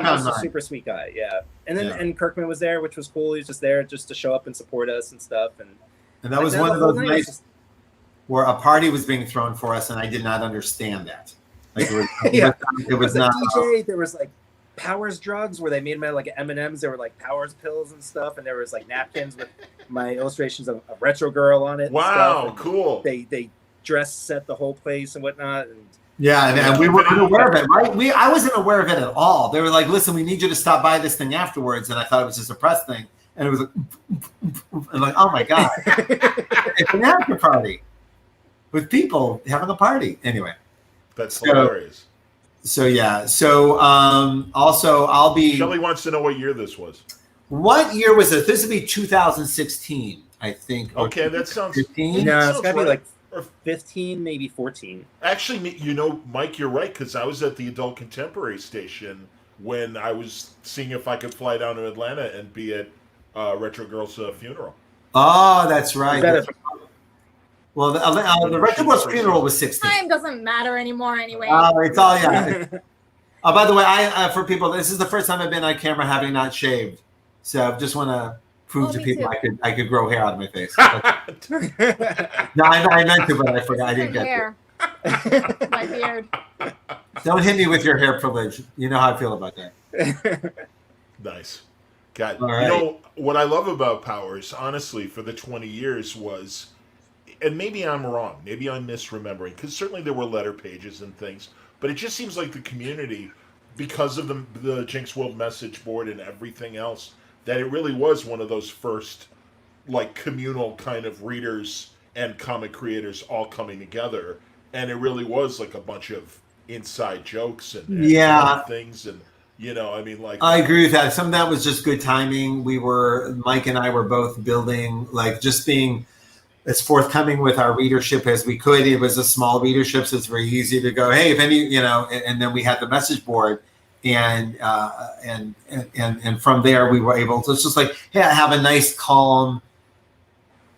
it. He's a super sweet guy, yeah. And then and Kirkman was there, which was cool. He was just there just to show up and support us and stuff. And that was one of those nights where a party was being thrown for us, and I did not understand that. Like it was not. DJ, there was like Powers drugs where they made them out of like M&Ms. There were like Powers pills and stuff, and there was like napkins with my illustrations of a retro girl on it. Wow, and cool. They set the whole place and whatnot. And and we were unaware of it, right? I wasn't aware of it at all. They were like, "Listen, we need you to stop by this thing afterwards," and I thought it was just a press thing, and it was like, "Oh my god, it's an after party with people having a party." Anyway, that's hilarious. So also I'll be. Shelley wants to know what year this was. What year was it? This would be 2016, I think. Okay, that sounds. 15? No, it's gotta be like or 15, maybe 14. Actually, Mike, you're right, because I was at the Adult Contemporary station when I was seeing if I could fly down to Atlanta and be at Retro Girl's funeral. Oh, that's right. Is that Well, the Wrecking Ball's funeral was 16. Time doesn't matter anymore anyway. It's all, yeah. By the way, for people, this is the first time I've been on camera having not shaved. So I just want to prove to me people too. I could grow hair out of my face. No, I meant to, but I forgot. I didn't get hair. My beard. it. Don't hit me with your hair privilege. You know how I feel about that. Nice. God, All right. you know what I love about Powers, honestly, for the 20 years was, and maybe I'm wrong, maybe I'm misremembering, because certainly there were letter pages and things, but it just seems like the community, because of the Jinxworld message board and everything else, that it really was one of those first, like, communal kind of readers and comic creators all coming together, and it really was like a bunch of inside jokes and funny things, and you know, I mean, like, I agree with that. Some of that was just good timing. Mike and I were both building, like, just being as forthcoming with our readership as we could. It was a small readership, so it's very easy to go, hey, if any, you know, and then we had the message board, and from there we were able to, it's just like, hey, I have a nice, calm,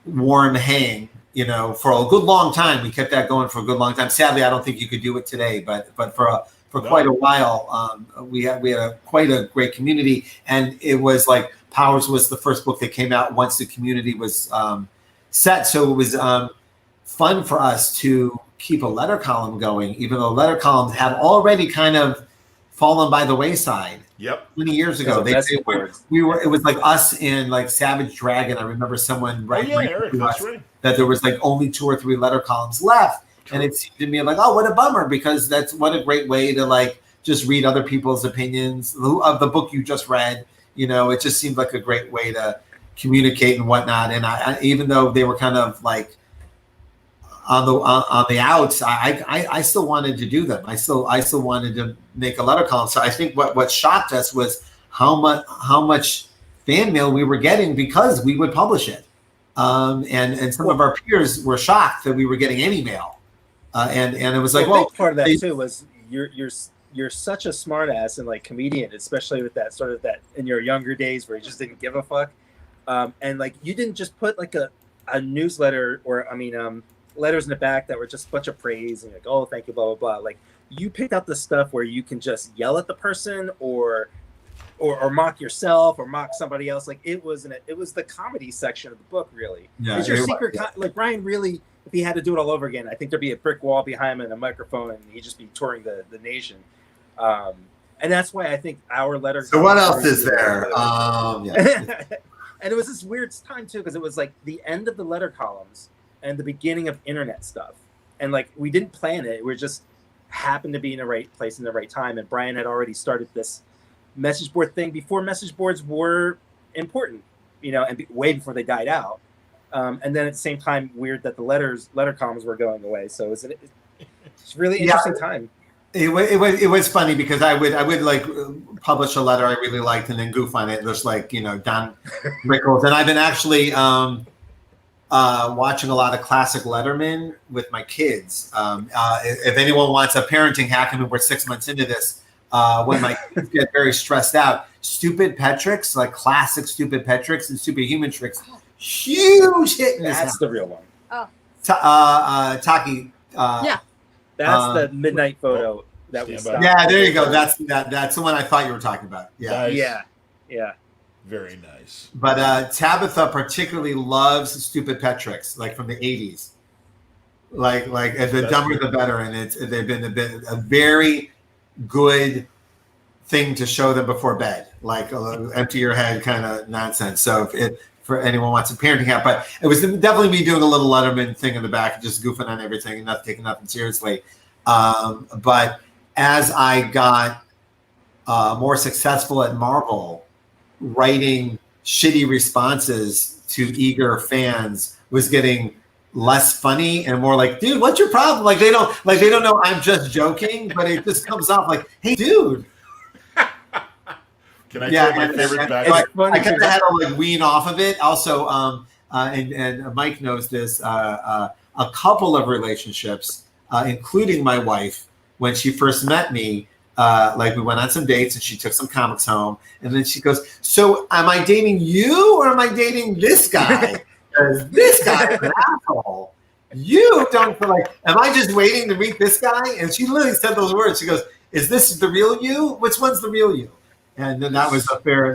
warm hang, you know, for a good long time. We kept that going for a good long time. Sadly, I don't think you could do it today, but for quite a while, we had quite a great community, and it was like Powers was the first book that came out once the community was set. So it was fun for us to keep a letter column going, even though letter columns had already kind of fallen by the wayside. Yep. 20 years ago, it was like us in like Savage Dragon. I remember someone writing that there was like only 2 or 3 letter columns left. True. And it seemed to me like, oh, what a bummer, because that's what a great way to like just read other people's opinions of the book you just read. You know, it just seemed like a great way to communicate and whatnot. And I even though they were kind of like on the outs, I still wanted to do them. I still wanted to make a letter column. So I think what shocked us was how much fan mail we were getting because we would publish it. And some of our peers were shocked that we were getting any mail. And it was like, well, part of that too was you're such a smart ass and like comedian, especially with that sort of that in your younger days where you just didn't give a fuck. And like you didn't just put like a newsletter or letters in the back that were just a bunch of praise and like, oh, thank you, blah blah blah. Like you picked out the stuff where you can just yell at the person or mock yourself or mock somebody else. Like it was the comedy section of the book, really. Yeah, it's your secret. Like Brian really, if he had to do it all over again, I think there'd be a brick wall behind him and a microphone, and he'd just be touring the nation. And that's why I think our letter. So what else is there? Yeah. And it was this weird time too, because it was like the end of the letter columns and the beginning of internet stuff, and like we didn't plan it. We just happened to be in the right place in the right time. And Brian had already started this message board thing before message boards were important, you know, and way before they died out. And then at the same time, weird that the letter columns were going away. So it's a really interesting time. It was funny because I would like publish a letter I really liked and then goof on it, just like, you know, Don Rickles. And I've been actually watching a lot of classic Letterman with my kids. If anyone wants a parenting hack, I mean, we're 6 months into this. When my kids get very stressed out, Stupid Pet Tricks, like classic Stupid Pet Tricks and Stupid Human Tricks, huge hit in this house. That's the real one. Oh. Taki. Yeah. That's the midnight photo that we stopped. Yeah, there you go. That's the one I thought you were talking about. Yeah. Nice. Yeah. Very nice. But Tabitha particularly loves Stupid Pet Tricks, like from the 80s. Like the dumber the better, and they've been a very good thing to show them before bed, like empty your head kind of nonsense. So for anyone wants a parenting app, but it was definitely me doing a little Letterman thing in the back, just goofing on everything and not taking nothing seriously. But as I got more successful at Marvel, writing shitty responses to eager fans was getting less funny and more like, dude, what's your problem? Like they don't know I'm just joking, but it just comes off like, hey, dude. Can I tell my favorite back? I kind of had to like wean off of it. Also, and Mike knows this. A couple of relationships, including my wife, when she first met me, like we went on some dates and she took some comics home, and then she goes, "So, am I dating you or am I dating this guy?" because this guy is an asshole. You don't feel like, am I just waiting to meet this guy? And she literally said those words. She goes, "Is this the real you? Which one's the real you?" And then that was a fair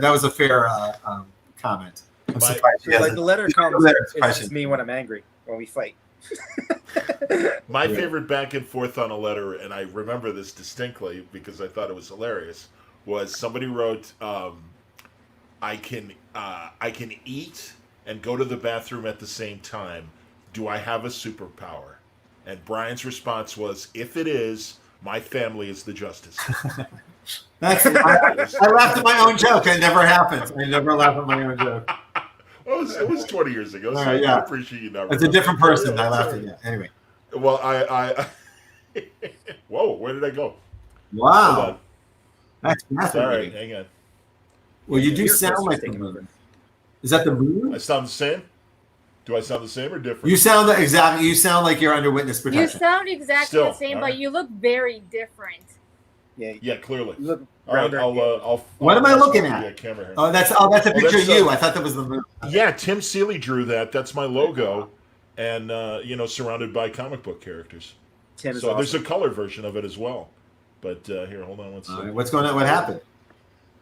comment. I'm surprised. Like the letter comes, it's just me when I'm angry, when we fight. My favorite back and forth on a letter, and I remember this distinctly because I thought it was hilarious, was somebody wrote, I can eat and go to the bathroom at the same time. Do I have a superpower? And Brian's response was, if it is, my family is the justice. I laughed at my own joke. It never happens. I never laugh at my own joke. It was 20 years ago, so yeah. I appreciate you never. It's a different person. I laughed at you. Anyway. Well, I whoa, where did I go? Wow. That's all right, fascinating. hang on. Well, you do sound like the moon. Is that the moon? I sound the same? Do I sound the same or different? You sound exactly. You sound like you're under witness protection. You sound exactly Still, the same, but you look very different. Yeah, clearly. You look all right, I'll what am I looking at? Camera here. Oh, that's a picture of you. I thought that was the moon. Yeah, Tim Seeley drew that. That's my logo, and surrounded by comic book characters. Tim is so awesome. There's a color version of it as well. But here, hold on one second. Right, what's going on? What happened?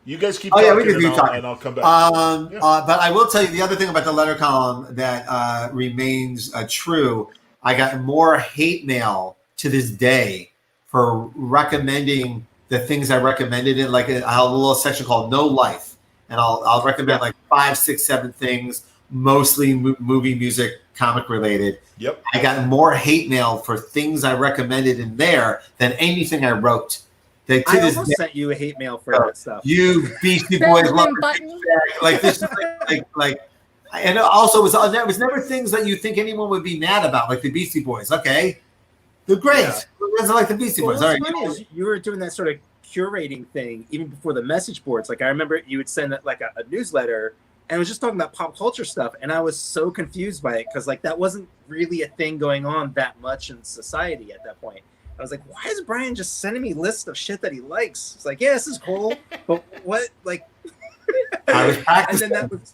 You guys keep talking, we can keep talking, and I'll come back. But I will tell you the other thing about the letter column that remains true. I got more hate mail to this day for recommending the things I recommended in, like I have a little section called No Life, and I'll recommend like 5, 6, 7 things, mostly movie, music, comic related. Yep. I got more hate mail for things I recommended in there than anything I wrote. I almost sent you a hate mail for that stuff. You Beastie Boys love like this, and also it was never things that you think anyone would be mad about, like the Beastie Boys. Okay, they're great. Yeah. It like the Beastie Boys. What's funny is you were doing that sort of curating thing even before the message boards. Like I remember you would send like a newsletter, and it was just talking about pop culture stuff, and I was so confused by it because like that wasn't really a thing going on that much in society at that point. I was like, why is Brian just sending me lists of shit that he likes? It's like, yeah, this is cool, but what? Like, I was practicing. And then that was,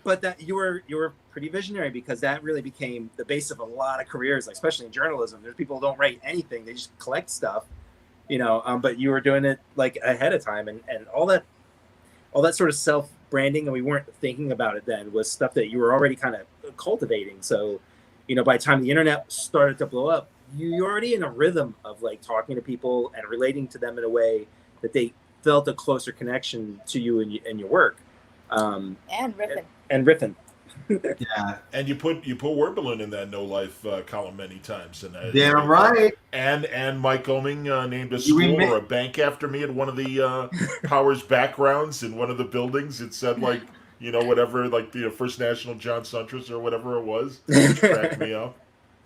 but that you were pretty visionary because that really became the base of a lot of careers, like, especially in journalism. There's people who don't write anything; they just collect stuff, But you were doing it like ahead of time, and all that sort of self-branding, and we weren't thinking about it then, was stuff that you were already kind of cultivating. So, by the time the internet started to blow up, you're already in a rhythm of like talking to people and relating to them in a way that they felt a closer connection to you and your work. And riffing. Yeah. And you put wordballoon in that No Life column many times. And damn right. And Mike Oeming named a school or a bank after me at one of the Powers backgrounds in one of the buildings. It said like, whatever, like the First National John Suntress or whatever it was. Cracked me up.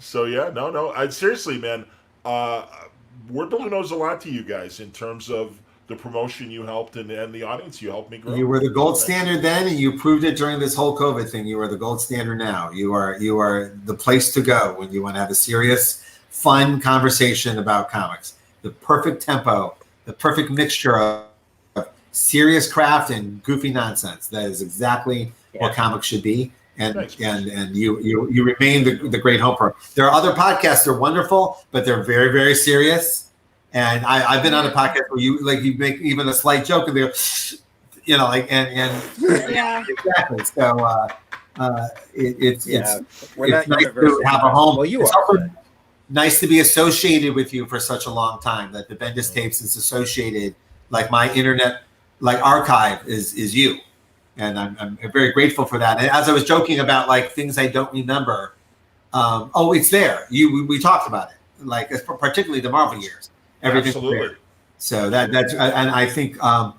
So yeah, no. Seriously, man, Wordballoon owes a lot to you guys in terms of the promotion you helped and the audience you helped me grow. You were the gold standard then, and you proved it during this whole COVID thing. You are the gold standard now. You are the place to go when you want to have a serious, fun conversation about comics. The perfect tempo, the perfect mixture of serious craft and goofy nonsense. That is exactly what comics should be. And you remain the great home for. There are other podcasts. They're wonderful, but they're very, very serious. And I've been on a podcast where you make even a slight joke and they're, yeah, exactly. So it's nice to have a home. Well, you it's are. Also nice to be associated with you for such a long time. That the Bendis tapes is associated, like my internet archive is you. And I'm very grateful for that. And as I was joking about like things I don't remember, it's there. We talked about it, particularly the Marvel years. Everything's there. So that's and I think a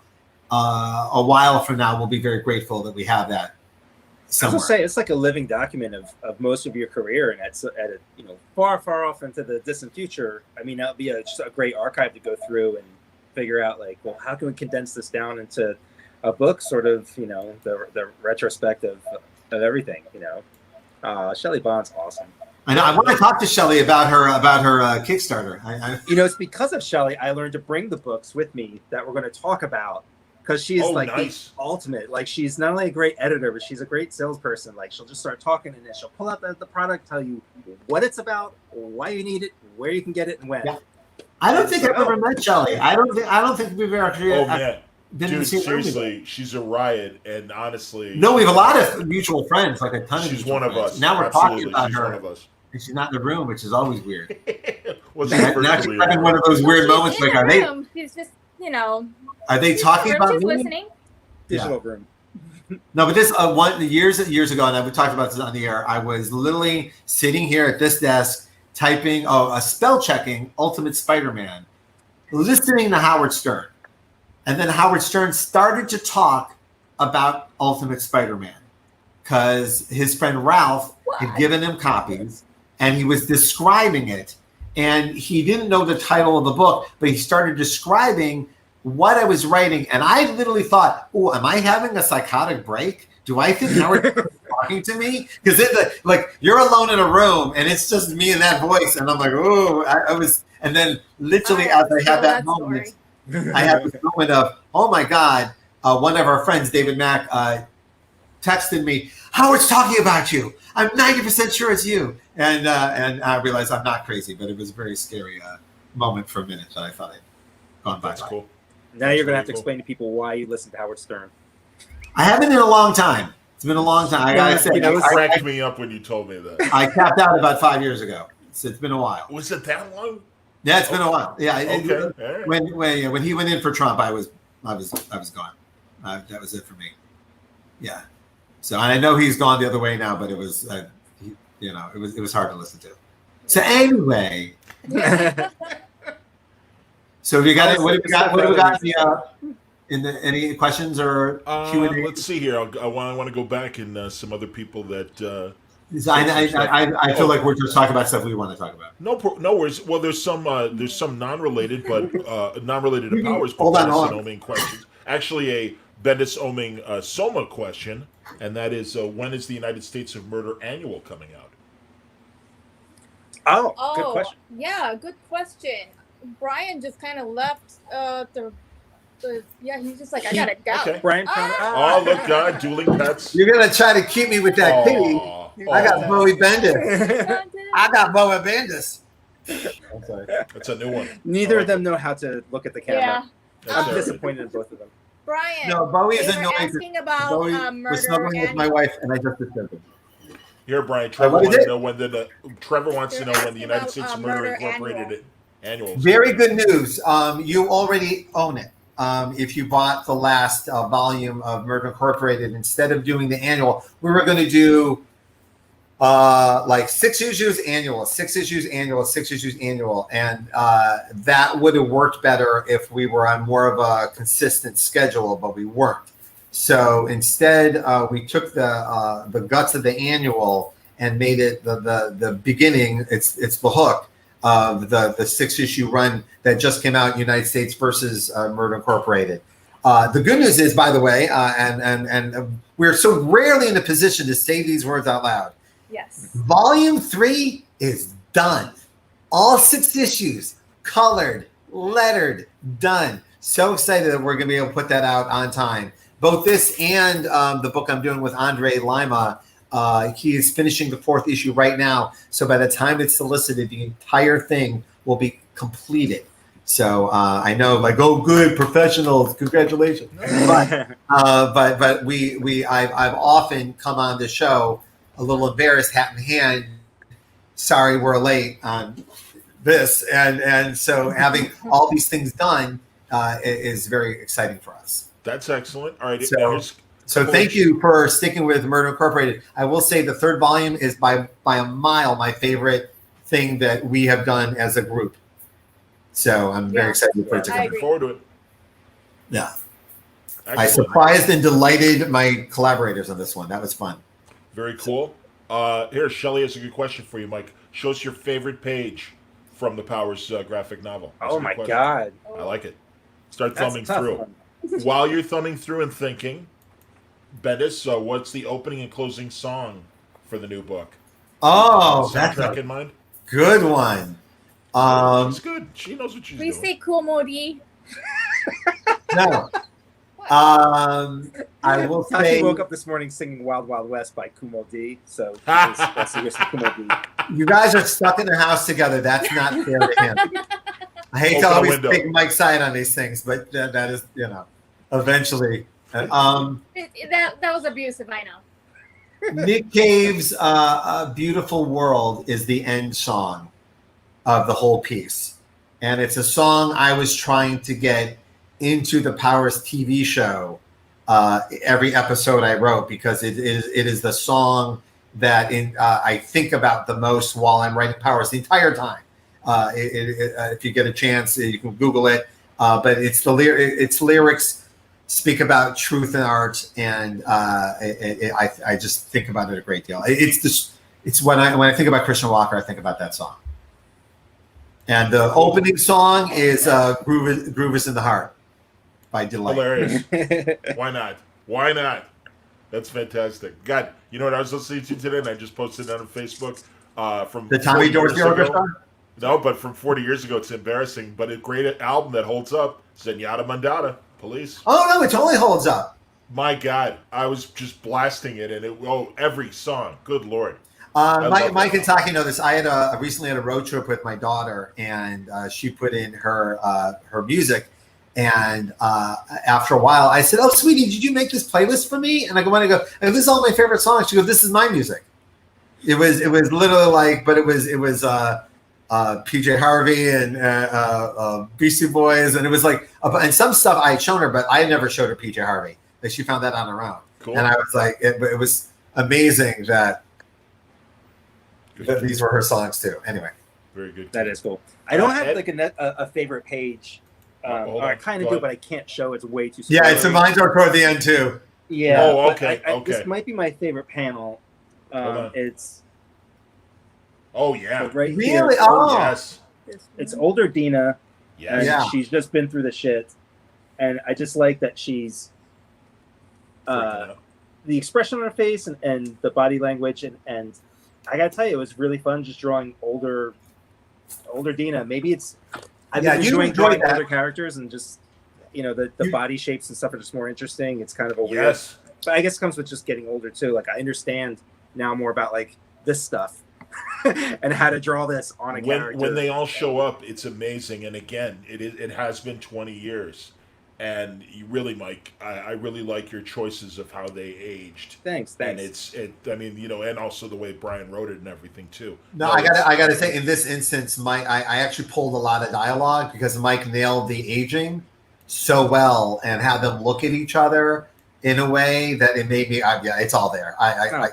while from now we'll be very grateful that we have that somewhere. I was gonna say it's like a living document of most of your career, and at a far off into the distant future. I mean, that'll be just a great archive to go through and figure out how can we condense this down into a book, sort of, the retrospective of everything, Shelley Bond's awesome. I know. I want to talk to Shelley about her Kickstarter. It's because of Shelley I learned to bring the books with me that we're going to talk about because she's like nice. the ultimate. Like she's not only a great editor, but she's a great salesperson. Like she'll just start talking and then she'll pull out the product, tell you what it's about, why you need it, where you can get it, and when. Yeah. I don't think I've ever met Shelley. I don't think we've ever actually. Oh man, Dude, seriously, she's a riot, and honestly, no, we have a lot of mutual friends, like a ton of. She's one of us. Now we're Absolutely, talking about she's her, one of us. and she's not in the room, which is always weird. Now she's having one of those weird moments. In Like, the are they? room, she's just, Are they talking about she's me? listening. Digital room. No, but this years ago, and we talked about this on the air. I was literally sitting here at this desk typing a spell checking Ultimate Spider-Man, listening to Howard Stern, and then Howard Stern started to talk about Ultimate Spider-Man because his friend Ralph had given him copies, and he was describing it, and he didn't know the title of the book, but he started describing what I was writing, and I literally thought, "Oh, am I having a psychotic break? Do I think Howard is talking to me?" Because like you're alone in a room, and it's just me and that voice, and I'm like, "Oh," I was, and then literally as I had that moment, I had this moment of, "Oh my God!" One of our friends, David Mack, texted me, "Howard's talking about you. I'm 90% sure it's you," and I realized I'm not crazy, but it was a very scary moment for a minute that I thought I'd gone by. That's cool. Now you're going to have to explain to people why you listen to Howard Stern. I haven't in a long time. It's been a long time. I gotta say, It cracked me up when you told me that. I tapped out about 5 years ago. So it's been a while. Was it that long? Yeah, it's been a while. Yeah. Okay. Right. When he went in for Trump, I was gone. That was it for me. Yeah. So I know he's gone the other way now, but it was it was hard to listen to. So anyway. So have you got it? What have we got any questions or Q&A? Let's see here. I want to go back and some other people that. I feel like we're just talking about stuff we want to talk about. No worries. Well, there's some non-related, but non-related to Powers. Hold on. Oeming questions. Actually, a Bendis Oeming Soma question, and that is, when is the United States of Murder Annual coming out? Oh, good question. Yeah, good question. Brian just kind of left he's just like, I gotta go. Okay. Brian Oh, look, God, dueling pets. You're gonna try to keep me with that kitty. I got Bowie Bendis. I got Bowie Bendis. I'm sorry. That's a new one. Neither of them know how to look at the camera. Yeah. I'm disappointed in both of them. Brian. No, Bowie is they were annoying. asking about Bowie murder was snuggling with my wife, and I just disturbed him. Here, Brian. Trevor what is wants it? to know when Trevor wants to know when the United about, States of Murder Murder Incorporated annual. Very good news. You already own it. If you bought the last volume of Murder Incorporated, instead of doing the annual, we were going to do like 6 issues annual, 6 issues annual, 6 issues annual. And that would have worked better if we were on more of a consistent schedule, but we weren't. So instead, we took the guts of the annual and made it the beginning. It's the hook of the 6-issue run that just came out, United States versus Murder Incorporated. The good news is, by the way, and we're so rarely in a position to say these words out loud. Yes. Volume 3 is done. All 6 issues, colored, lettered, done. So excited that we're going to be able to put that out on time. Both this and the book I'm doing with Andre Lima, he is finishing the 4th issue right now. So by the time it's solicited, the entire thing will be completed. So I know, like, oh, good, professionals, congratulations. But I've often come on the show a little embarrassed, hat in hand. Sorry, we're late on this, and so having all these things done is very exciting for us. That's excellent. All right. So thank you for sticking with Murder Incorporated. I will say the 3rd volume is by a mile my favorite thing that we have done as a group. So I'm very excited for it to come. Looking forward to it. Yeah. Excellent. I surprised and delighted my collaborators on this one. That was fun. Very cool. Here, Shelley has a good question for you, Mike. Show us your favorite page from the Powers graphic novel. That's Oh a good my question. God. I like it. Start That's thumbing a tough through. one. While you're thumbing through and thinking, Bendis, what's the opening and closing song for the new book? Oh, Soundtrack that's a in mind? good one. It's good. She knows what she's Please doing. say Kumori. No. I will Taki say woke up this morning singing "Wild Wild West" by Kumo D. So that's the Kumo D. you guys are stuck in the house together. That's not fair to him. I hate to Open a always window. take Mike's side on these things, but that is, eventually. That was abusive, I know. Nick Cave's Beautiful World is the end song of the whole piece. And it's a song I was trying to get into the Powers TV show every episode I wrote, because it is the song that I think about the most while I'm writing Powers the entire time. If you get a chance, you can Google it. But its lyrics speak about truth in art, and I just think about it a great deal. It's when I think about Christian Walker, I think about that song. And the opening song is "Groove Is in the Heart" by Delight. Hilarious. Why not? Why not? That's fantastic. God, you know what I was listening to today, and I just posted it on Facebook from The Tommy 40 years Dorsey ago. Orchestra? No, but from 40 years ago, it's embarrassing, but a great album that holds up. Zenyatta Mandata, Police. Oh, no, it totally holds up. My God, I was just blasting it, and every song. Good Lord. Mike and Taki know this. I recently had a road trip with my daughter, and she put in her music. And after a while, I said, "Oh, sweetie, did you make this playlist for me?" And I go, "This is all my favorite songs." She goes, "This is my music." It was literally like, but it was PJ Harvey and Beastie Boys, and it was like, and some stuff I had shown her, but I had never showed her PJ Harvey. Like, she found that on her own. Cool. And I was like, it was amazing that these were her songs too. Anyway, very good. That is cool. I don't have Ed? like a favorite page. Hold Or I on. kind of Go do, ahead. but I can't show. It's way too. yeah, it's spoilery. mine's are toward the end too. Yeah. Oh, but okay, okay. This might be my favorite panel. on. It's Oh, yeah. right here. Really? Oh, Yes. It's older Dina, Yes. and Yeah. she's just been through the shit, and I just like that she's Freaking out. the expression on her face and the body language, and I gotta tell you, it was really fun just drawing older Dina. Maybe I've Yeah, been you enjoying enjoyed drawing that. older characters, and just the body shapes and stuff are just more interesting. It's kind of a weird, Yes. but I guess it comes with just getting older too. Like, I understand now more about like this stuff and how to draw this on a character. When they all show up, it's amazing. And again, it has been 20 years. And you really, Mike, I really like your choices of how they aged. Thanks. And and also the way Brian wrote it and everything too. No, I gotta say, in this instance, Mike, I actually pulled a lot of dialogue because Mike nailed the aging so well and had them look at each other in a way that it made me. It's all there.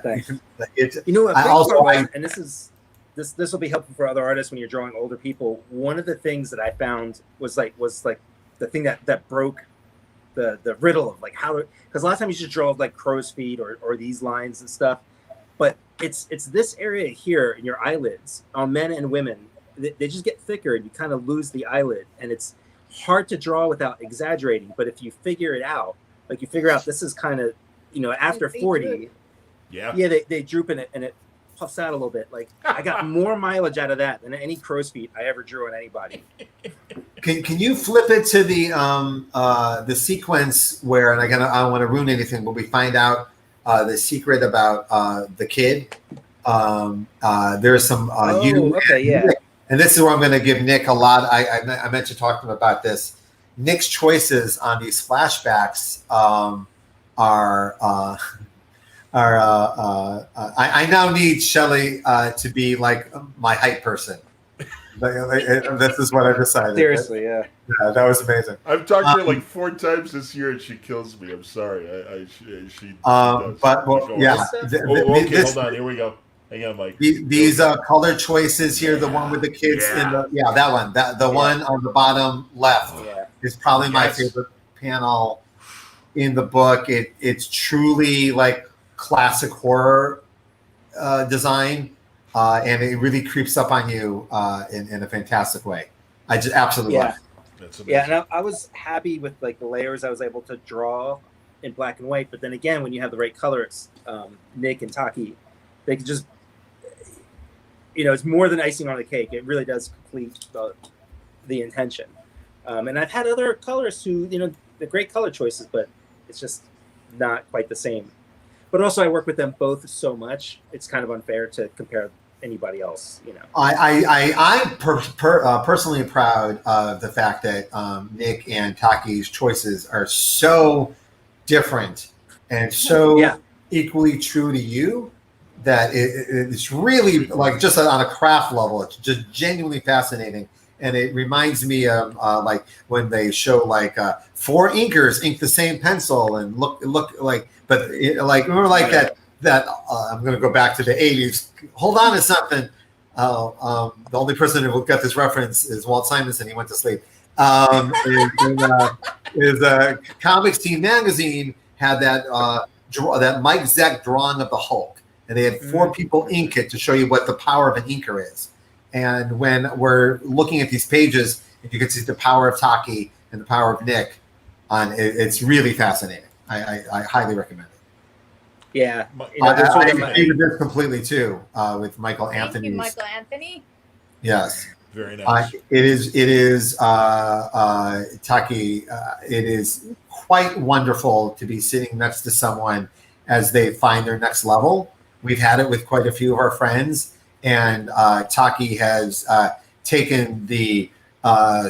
Thanks. It's You know what? I also- And this will be helpful for other artists when you're drawing older people. One of the things that I found was like the thing that broke the riddle of like how, because a lot of times you just draw like crow's feet or these lines and stuff, but it's this area here in your eyelids on men and women. They just get thicker and you kind of lose the eyelid, and it's hard to draw without exaggerating. But if you figure it out, like you figure out this is kind of after They 40. droop. Yeah. They droop in it and it puffs out a little bit. Like, I got more mileage out of that than any crow's feet I ever drew on anybody. Can you flip it to the sequence where, and I don't want to ruin anything, but we find out the secret about the kid. There's some okay, yeah. and this is where I'm going to give Nick a lot. I meant to talk to him about this. Nick's choices on these flashbacks are. I now need Shelley to be like my hype person. This is what I decided. Seriously, yeah. Yeah, that was amazing. I've talked to her like 4 times this year, and she kills me. I'm sorry. She does. But well, yeah. Okay, This- hold on. Here we go. Hang on, Mike. these color choices here, the one with the kids in the that one, the one on the bottom left Yeah. is probably my Yes. favorite panel in the book. It's truly like classic horror design, and it really creeps up on you in a fantastic way. I just absolutely love it. That's amazing. Yeah, and I was happy with like the layers I was able to draw in black and white. But then again, when you have the right colors, Nick and Taki, they can just, it's more than icing on the cake. It really does complete the intention. And I've had other colorists who, they're great color choices, but It's just not quite the same. But also, I work with them both so much; it's kind of unfair to compare anybody else. I'm personally proud of the fact that Nick and Taki's choices are so different and so equally true to you that it's really like just on a craft level, it's just genuinely fascinating. And it reminds me of like when they show like 4 inkers ink the same pencil and look like, but remember like that I'm going to go back to the 80s. Hold on to something. The only person who got this reference is Walt Simonson. He went to sleep. Comics Team magazine had that that Mike Zeck drawing of the Hulk, and they had 4 people ink it to show you what the power of an inker is. And when we're looking at these pages, if you can see the power of Taki and the power of Nick, it's really fascinating. I highly recommend it. Yeah, I agree with this completely too. With Michael Anthony. Thank you, Michael Anthony. Yes, very nice. It is Taki. It is quite wonderful to be sitting next to someone as they find their next level. We've had it with quite a few of our friends, and Taki has taken the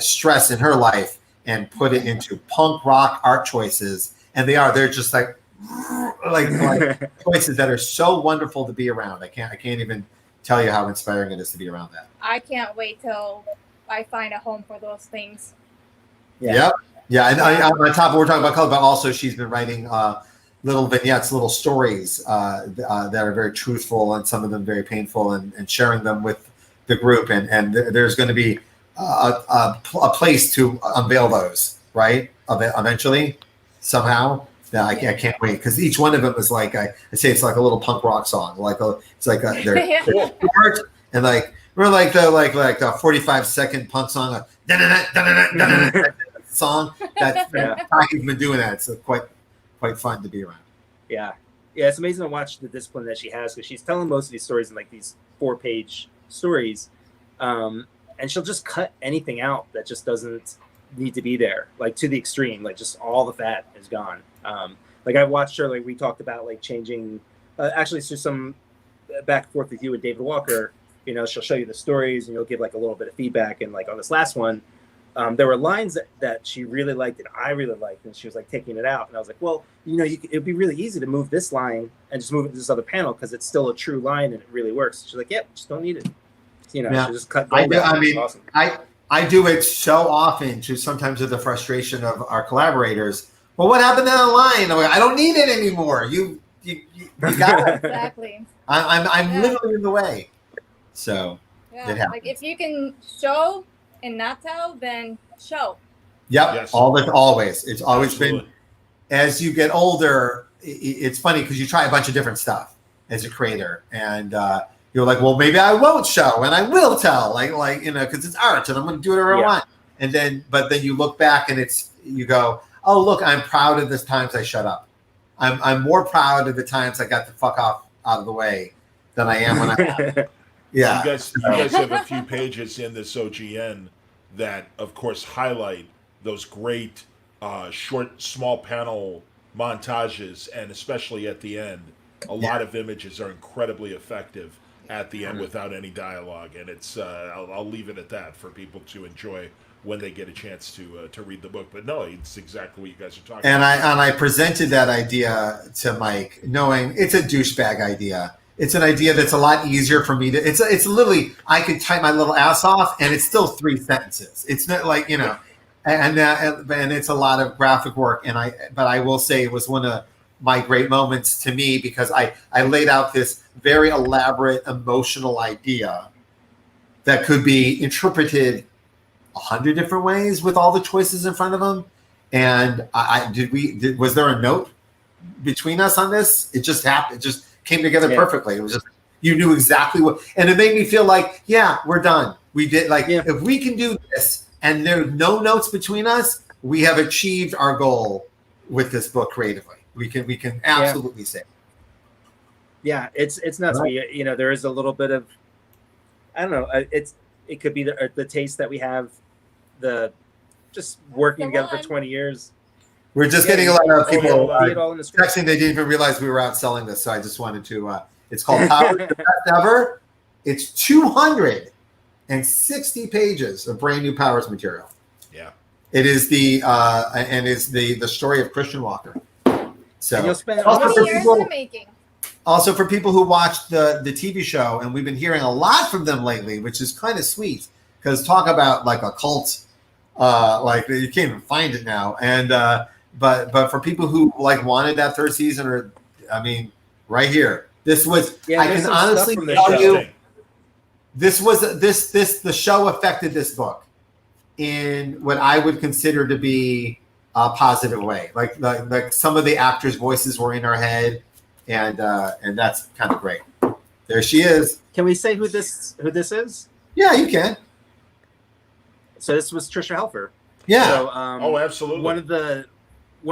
stress in her life and put it into punk rock art choices, and they're just like choices that are so wonderful to be around. I can't even tell you how inspiring it is to be around that. I can't wait till I find a home for those things. Yeah. And on top of we're talking about color, but also she's been writing little vignettes, little stories that are very truthful and some of them very painful, and sharing them with the group. And there's going to be a place to unveil those, right? Eventually, somehow. Yeah, I can't wait because each one of them is like I say it's like a little punk rock song. They're short and like we're like the 45-second punk song, song that Taki's been doing that. It's quite fun to be around. Yeah, it's amazing to watch the discipline that she has because she's telling most of these stories in like these 4-page stories, and she'll just cut anything out that just doesn't need to be there, like to the extreme, like just all the fat is gone. Like I watched her, like we talked about like changing, actually through some back and forth with you and David Walker, she'll show you the stories and you'll give like a little bit of feedback. And like on this last one, there were lines that she really liked and I really liked, and she was like taking it out. And I was like, well, it'd be really easy to move this line and just move it to this other panel because it's still a true line and it really works. She's like, yep, just don't need it. She just cut. I mean, awesome. I do it so often, to sometimes with the frustration of our collaborators. Well, what happened to that line? I'm like, I don't need it anymore. You got it. Exactly. I'm literally in the way. So like if you can show and not tell, then show. Yep. Yes. Always. It's always Absolutely. been. As you get older, it's funny because you try a bunch of different stuff as a creator, and you're like, well, maybe I won't show and I will tell, because it's art and I'm going to do whatever I want. And then, but then you look back and you go, oh, look, I'm proud of the times I shut up. I'm more proud of the times I got the fuck off out of the way than I am when I. Yeah. You guys have a few pages in this OGN that, of course, highlight those great short, small panel montages, and especially at the end, a lot of images are incredibly effective at the end without any dialogue, and it's I'll leave it at that for people to enjoy when they get a chance to read the book. But no, it's exactly what you guys are talking about. I presented that idea to Mike, knowing it's a douchebag idea. It's an idea that's a lot easier for me to. It's literally I could type my little ass off, and it's still 3 sentences. It's not like and it's a lot of graphic work. But I will say it was one of my great moments to me because I laid out this very elaborate emotional idea that could be interpreted 100 different ways with all the choices in front of them. And was there a note between us on this? It just happened. It just came together perfectly. It was just, you knew exactly what, and it made me feel like, we're done. We did if we can do this and there's no notes between us, we have achieved our goal with this book creatively. We can absolutely say. Yeah, it's nuts. Right. There is a little bit of, I don't know. It could be the taste that we have, the just working together for 20 years. We're just getting a lot of people see it all in the script. texting. They didn't even realize we were out selling this, so I just wanted to. It's called Powers, the Best Ever. It's 260 pages of brand new Powers material. Yeah, it is the story of Christian Walker. So And you'll spend Also How for many years people- in the making? Also, for people who watched the TV show, and we've been hearing a lot from them lately, which is kind of sweet, because talk about like a cult, like you can't even find it now. And but for people who like wanted that third season, or I mean, right here, this was. Yeah, I there's can some stuff honestly from the tell show. you, this was the show affected this book in what I would consider to be a positive way. Like some of the actors' voices were in our head. And that's kind of great. There she is. Can we say who this is? Yeah, you can. So this was Trisha Helfer. Yeah. So, absolutely. One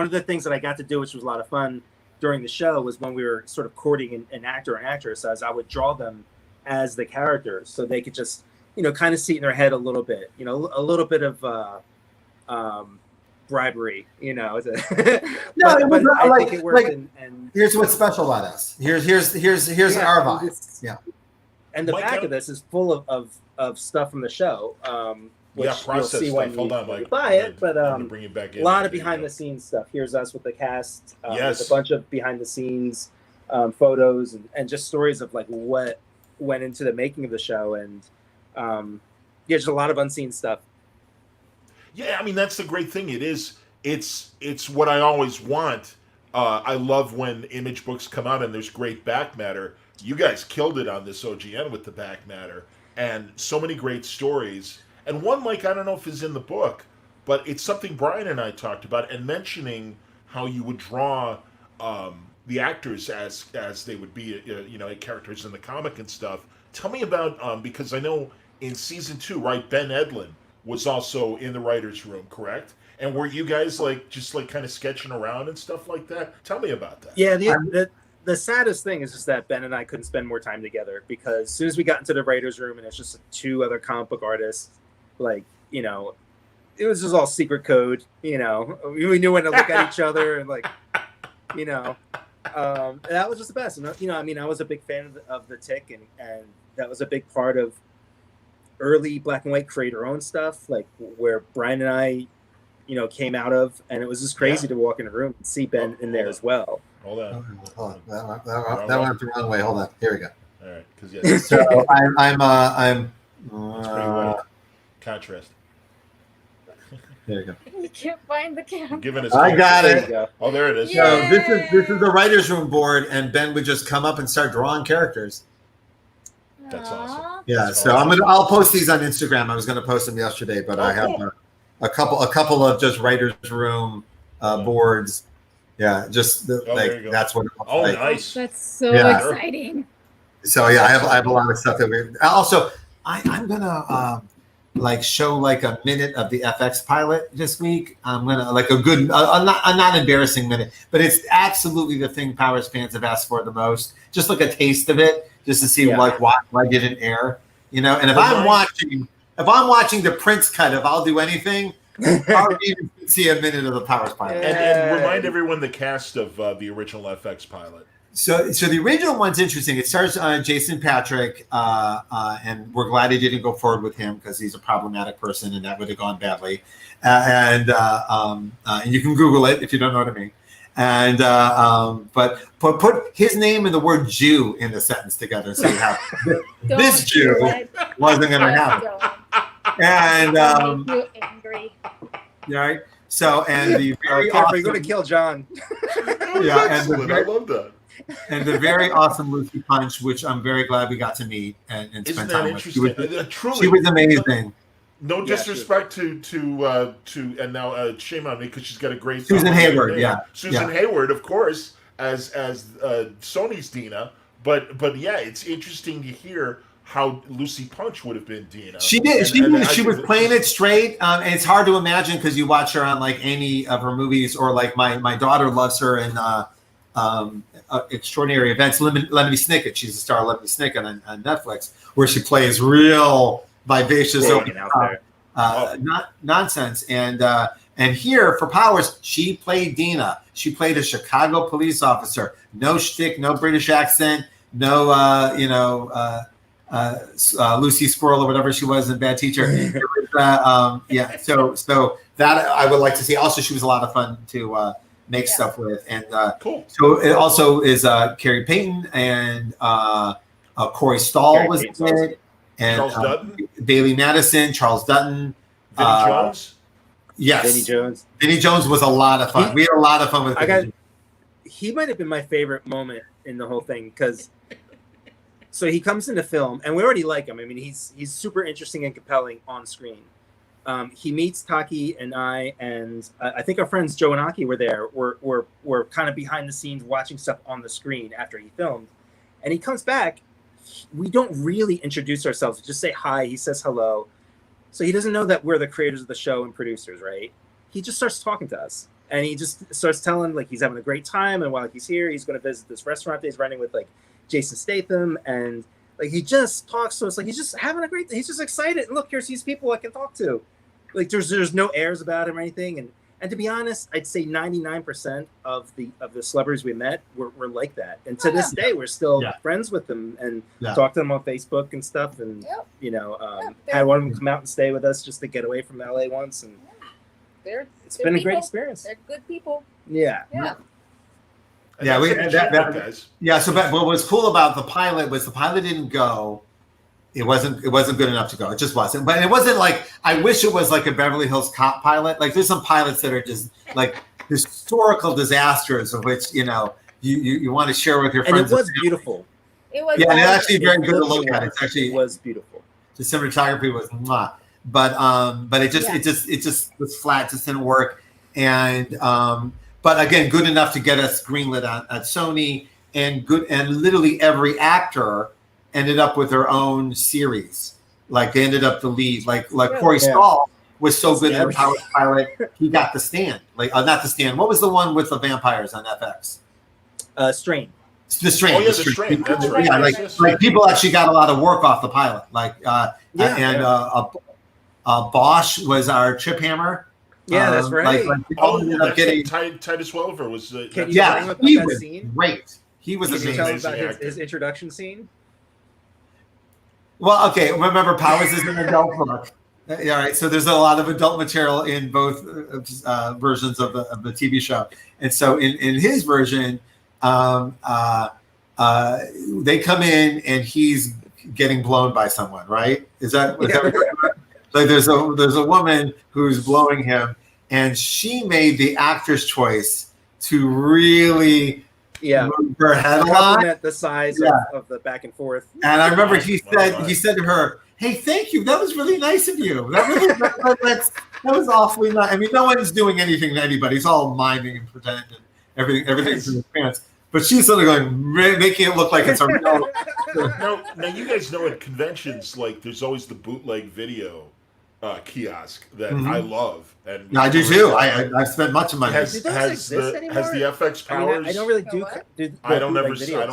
of the things that I got to do, which was a lot of fun during the show, was when we were sort of courting an actor or an actress, as I would draw them as the characters, so they could just kind of see it in their head a little bit, a little bit of bribery, No, but it was I like- think it worked. like- and Here's what's special about us. Here's our vibe. Yeah. And the Mike, back of this is full of stuff from the show, which you'll process see stuff. when Hold you, on, when you Mike. buy it. But I'm gonna bring it back in. a lot of There you behind go. the scenes stuff. Here's us with the cast. Yes. There's a bunch of behind the scenes photos and just stories of like what went into the making of the show, and just a lot of unseen stuff. Yeah, I mean that's the great thing. It's what I always want. I love when image books come out and there's great back matter. You guys killed it on this OGN with the back matter, and so many great stories. And one, like, I don't know if it's in the book, but it's something Brian and I talked about, and mentioning how you would draw the actors as they would be, characters in the comic and stuff. Tell me about because I know in season 2, right, Ben Edlund was also in the writer's room, correct? And were you guys just kind of sketching around and stuff like that? Tell me about that. Yeah, the saddest thing is just that Ben and I couldn't spend more time together, because as soon as we got into the writer's room and it's just 2 other comic book artists, it was just all secret code. We knew when to look at each other, and that was just the best. And I was a big fan of the Tick, and that was a big part of early black and white create our own stuff, like where Brian and I came out of, and it was just crazy to walk in a room and see Ben in there as well. Hold on. Hold on. That went the wrong way. Hold on. Here we go. All right, because So I'm it's pretty white. Contrast. there you go. You can't find the camera. Giving us. I got There it. you go. Oh, there it is. Yeah. So this is the writer's room board, and Ben would just come up and start drawing characters. That's awesome. Aw. Yeah, That's so awesome. I'll post these on Instagram. I was going to post them yesterday, but I have a couple of just writers' room boards. Yeah, just there you go. that's what it looks Oh, like. nice. That's so Yeah. exciting. So yeah, I have a lot of stuff that we also. I'm gonna show like a minute of the FX pilot this week. I'm gonna like a good, a not embarrassing minute, but it's absolutely the thing Powers fans have asked for the most. Just like a taste of it, just to see why didn't air, And if I'm watching the Prince cut of I'll Do Anything, I'll even see a minute of the Powers pilot. And remind everyone the cast of the original FX pilot. So the original one's interesting. It stars Jason Patrick, and we're glad he didn't go forward with him because he's a problematic person, and that would have gone badly. And you can Google it if you don't know what I mean. And but put his name and the word Jew in the sentence together, so you have this Don't Jew do it. wasn't going to happen. Don't. And Make you angry. right. So and the very You're awesome, going to kill John. yeah, Excellent. I love that. and the very awesome Lucy Punch, which I'm very glad we got to meet and Isn't spend that time with. interesting? Truly, She was amazing. No Yeah, disrespect to and now shame on me because she's got a great Susan Hayward, name. yeah. Susan Hayward, of course, as Sony's Dina. But yeah, it's interesting to hear how Lucy Punch would have been Dina. She did. And She was playing it straight, and it's hard to imagine because you watch her on like any of her movies, or like my daughter loves her in Extraordinary Events. Lemony Snicket. She's a star of Lemony Snicket on Netflix, where she plays real vivacious, Walking out there. not nonsense. And And here for Powers, she played Dina. She played a Chicago police officer. No shtick, no British accent, no, Lucy Squirrel or whatever she was in Bad Teacher. So that I would like to see. Also, she was a lot of fun to make stuff with. And Cool. so it also is Carrie Payton and Corey Stahl was in it. And Charles Dutton? Bailey Madison, Charles Dutton. Vinnie Jones? Yes. Vinnie Jones was a lot of fun. We had a lot of fun with he might have been my favorite moment in the whole thing because so he comes into film and we already like him. I mean, he's super interesting and compelling on screen. He meets Taki and I think our friends Joe and Aki were there. We're kind of behind the scenes watching stuff on the screen after he filmed. And he comes back. We don't really introduce ourselves. We just say hi. He says hello. So he doesn't know that we're the creators of the show and producers, right? He just starts talking to us. And he just starts telling, like, he's having a great time. And while he's here, he's going to visit this restaurant that he's running with, like, Jason Statham. And, like, he just talks to us. Like, he's just having a great – he's just excited. And look, here's these people I can talk to. Like, there's no airs about him or anything. And to be honest, I'd say 99% of the celebrities we met were like that. And to this day, we're still friends with them and talk to them on Facebook and stuff. And, had one of them come out and stay with us just to get away from LA once. And it's been a great experience. They're good people. Yeah. Yeah, guys. Yeah, so but what was cool about the pilot was the pilot didn't go. It wasn't good enough to go. It just wasn't. But it wasn't like I wish it was like a Beverly Hills Cop pilot. Like there's some pilots that are just like historical disasters of which you want to share with your friends. And it was beautiful. It was. Yeah, and it's actually very good to look at. It's actually it was beautiful. The cinematography was mwah. But it just was flat. Just didn't work. And but again, good enough to get us greenlit at Sony and literally every actor ended up with their own series. Like they ended up the lead. Like Corey Stahl was so good in the Powers pilot, he got The Stand. Like not The Stand. What was the one with the vampires on FX? Strain. The Strain. Oh yeah, The Strain. That's right. Yeah, like people actually got a lot of work off the pilot. Bosch was our Chip Hammer. Yeah, that's right. Titus Welliver was. Can you tell him about that scene? Great. He was amazing. Can you tell him about his introduction scene? Well, okay. Remember, Powers is an adult book. All right. So there's a lot of adult material in both versions of the TV show, and so in his version, they come in and he's getting blown by someone. Right? Is that like there's a woman who's blowing him, and she made the actor's choice to really. Move her head a lot. The size of the back and forth. And I remember he said to her, "Hey, thank you. That was really nice of you. That was awfully nice. I mean, no one's doing anything to anybody. It's all miming and pretending and everything's in his pants. But she's sort of going, making it look like it's a real. Now you guys know at conventions, like there's always the bootleg video kiosk that I love, and I do too. I've spent much of my has the FX Powers. I don't really do. I don't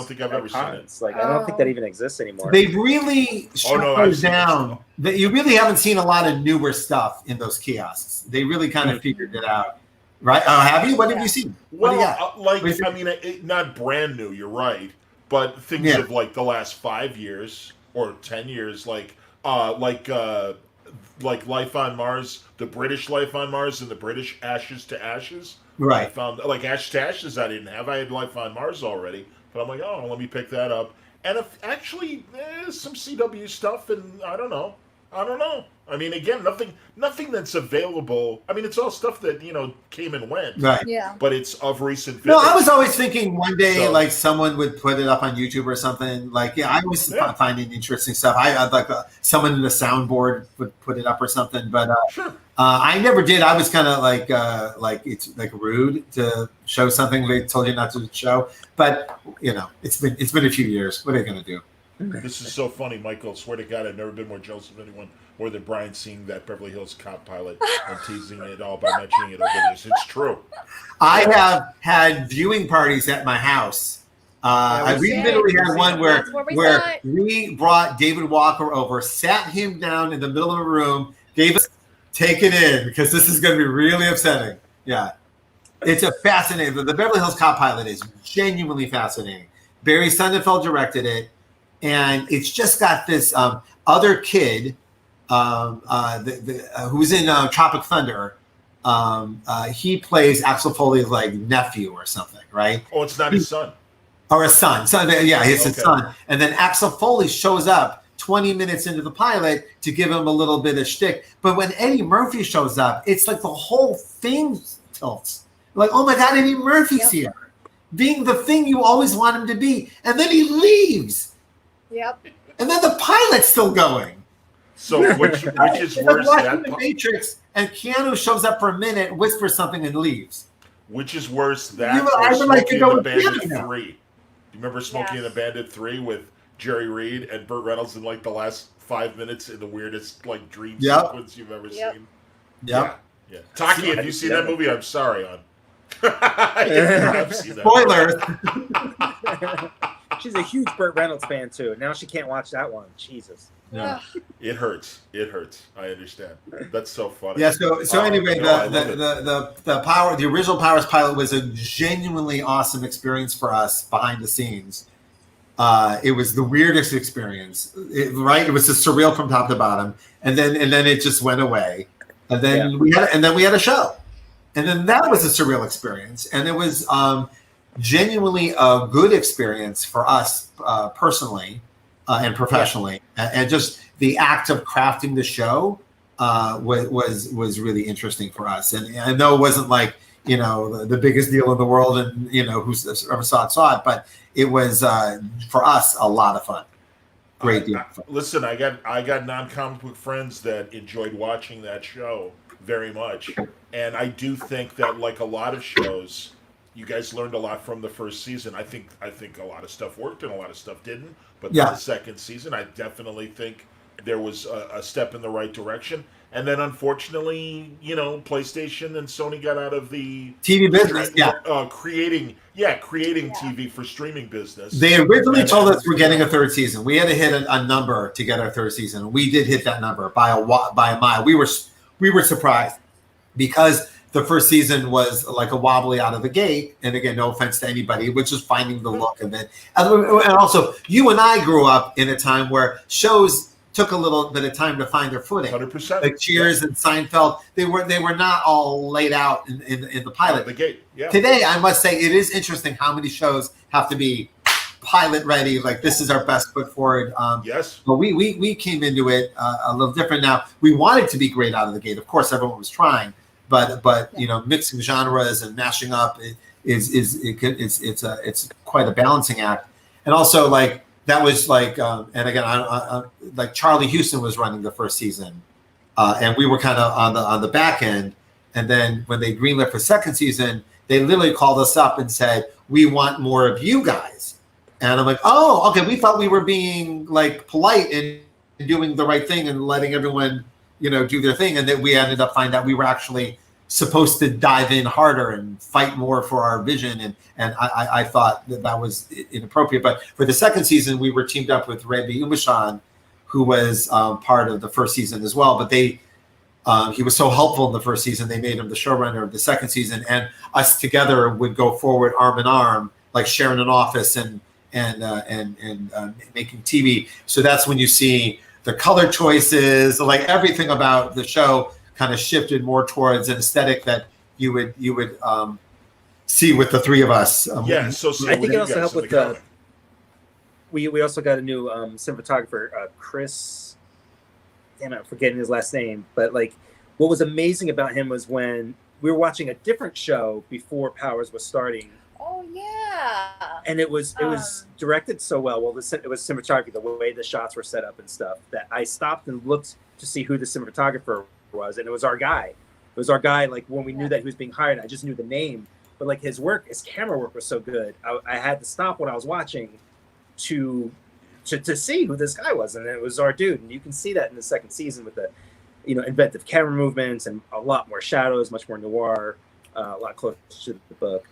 think I've ever seen it. Like I don't think that even exists anymore. They really shut those down. You really haven't seen a lot of newer stuff in those kiosks. They really kind of figured it out, right? Have you? What have you seen? Well, not brand new. You're right, but things of like the last 5 years or 10 years, like Life on Mars, the British Life on Mars, and the British Ashes to Ashes. Right. I found like Ashes to Ashes. I didn't have. I had Life on Mars already, but I'm like, oh, let me pick that up. And actually, some CW stuff, and I don't know. I mean, again, nothing that's available. I mean, it's all stuff that came and went. Right. Yeah. But it's of recent. No, I was always thinking one day, like someone would put it up on YouTube or something. Like, I was finding interesting stuff. I'd like someone in the soundboard would put it up or something. But I never did. I was kind of like it's like rude to show something they told you not to show. But it's been a few years. What are they going to do? This is so funny, Michael. I swear to God, I've never been more jealous of anyone more than Brian seeing that Beverly Hills Cop pilot and teasing it all by mentioning it over this. It's true. I have had viewing parties at my house. We literally had one where we brought David Walker over, sat him down in the middle of a room, gave us Take it in because this is going to be really upsetting. Yeah. It's a fascinating. The Beverly Hills Cop pilot is genuinely fascinating. Barry Sonnenfeld directed it, and it's just got this other kid who's in Tropic Thunder. He plays Axel Foley's like nephew or something, right? Oh, it's not his son. Or a son. So, yeah, it's his son. And then Axel Foley shows up 20 minutes into the pilot to give him a little bit of shtick. But when Eddie Murphy shows up, it's like the whole thing tilts. Like, oh my God, Eddie Murphy's here, being the thing you always want him to be. And then he leaves. Yep. And then the pilot's still going. So which is worse? The Matrix, and Keanu shows up for a minute, whispers something, and leaves. Which is worse, that I or would like Smokey to go and the with Bandit Keanu. 3? Do you remember Smokey and the Bandit 3 with Jerry Reed and Burt Reynolds in like the last 5 minutes in the weirdest like dream sequence you've ever seen? Yep. Yeah. Taki, have you seen that movie? I'm sorry, on. I've seen that. Spoilers. She's a huge Burt Reynolds fan too. Now she can't watch that one. Jesus. Yeah. It hurts. It hurts. I understand. That's so funny. Yeah. So anyway, no, the original Powers pilot was a genuinely awesome experience for us behind the scenes. It was the weirdest experience, right? It was just surreal from top to bottom, and then it just went away, and then we had a show, and then that was a surreal experience, and it was genuinely a good experience for us personally and professionally, and just the act of crafting the show was really interesting for us, and I know it wasn't like the biggest deal in the world, and who's ever saw it, but it was for us a lot of fun. Great deal. Listen, I got non-comic book friends that enjoyed watching that show very much, and I do think that like a lot of shows, you guys learned a lot from the first season. I think a lot of stuff worked and a lot of stuff didn't, but the second season, I definitely think there was a step in the right direction. And then, unfortunately, PlayStation and Sony got out of the TV business. Creating TV for streaming business. They originally told us we're getting a third season. We had to hit a number to get our third season. We did hit that number by a mile. We were surprised because the first season was like a wobbly out of the gate. And again, no offense to anybody, which is finding the look of it. And also, you and I grew up in a time where shows took a little bit of time to find their footing. 100%. Like Cheers and Seinfeld, they were not all laid out in the pilot. The gate. Yeah. Today, I must say, it is interesting how many shows have to be pilot ready. Like this is our best foot forward. Yes. But we came into it a little different. Now we wanted to be great out of the gate. Of course, everyone was trying, but mixing genres and mashing up it's quite a balancing act. And also like. That was like, and again, like Charlie Houston was running the first season, and we were kind of on the back end. And then when they greenlit for second season, they literally called us up and said, "We want more of you guys." And I'm like, "Oh, okay." We thought we were being like polite and doing the right thing and letting everyone, do their thing, and then we ended up finding out we were actually supposed to dive in harder and fight more for our vision, and I thought that was inappropriate. But for the second season, we were teamed up with Rabbi Umashon, who was part of the first season as well. But he was so helpful in the first season, they made him the showrunner of the second season, and us together would go forward arm in arm, like sharing an office and making TV. So that's when you see the color choices, like everything about the show kind of shifted more towards an aesthetic that you would see with the three of us. So I think it also helped with the. We also got a new cinematographer, Chris. Damn it, I'm forgetting his last name. But like, what was amazing about him was when we were watching a different show before Powers was starting. Oh yeah. And it was directed so well. Well, it was cinematography, the way the shots were set up and stuff, that I stopped and looked to see who the cinematographer was, and it was our guy. Like when we knew that he was being hired, I just knew the name, but like his camera work was so good. I had to stop what I was watching to see who this guy was, and it was our dude. And you can see that in the second season with the inventive camera movements and a lot more shadows, much more noir, a lot closer to the book.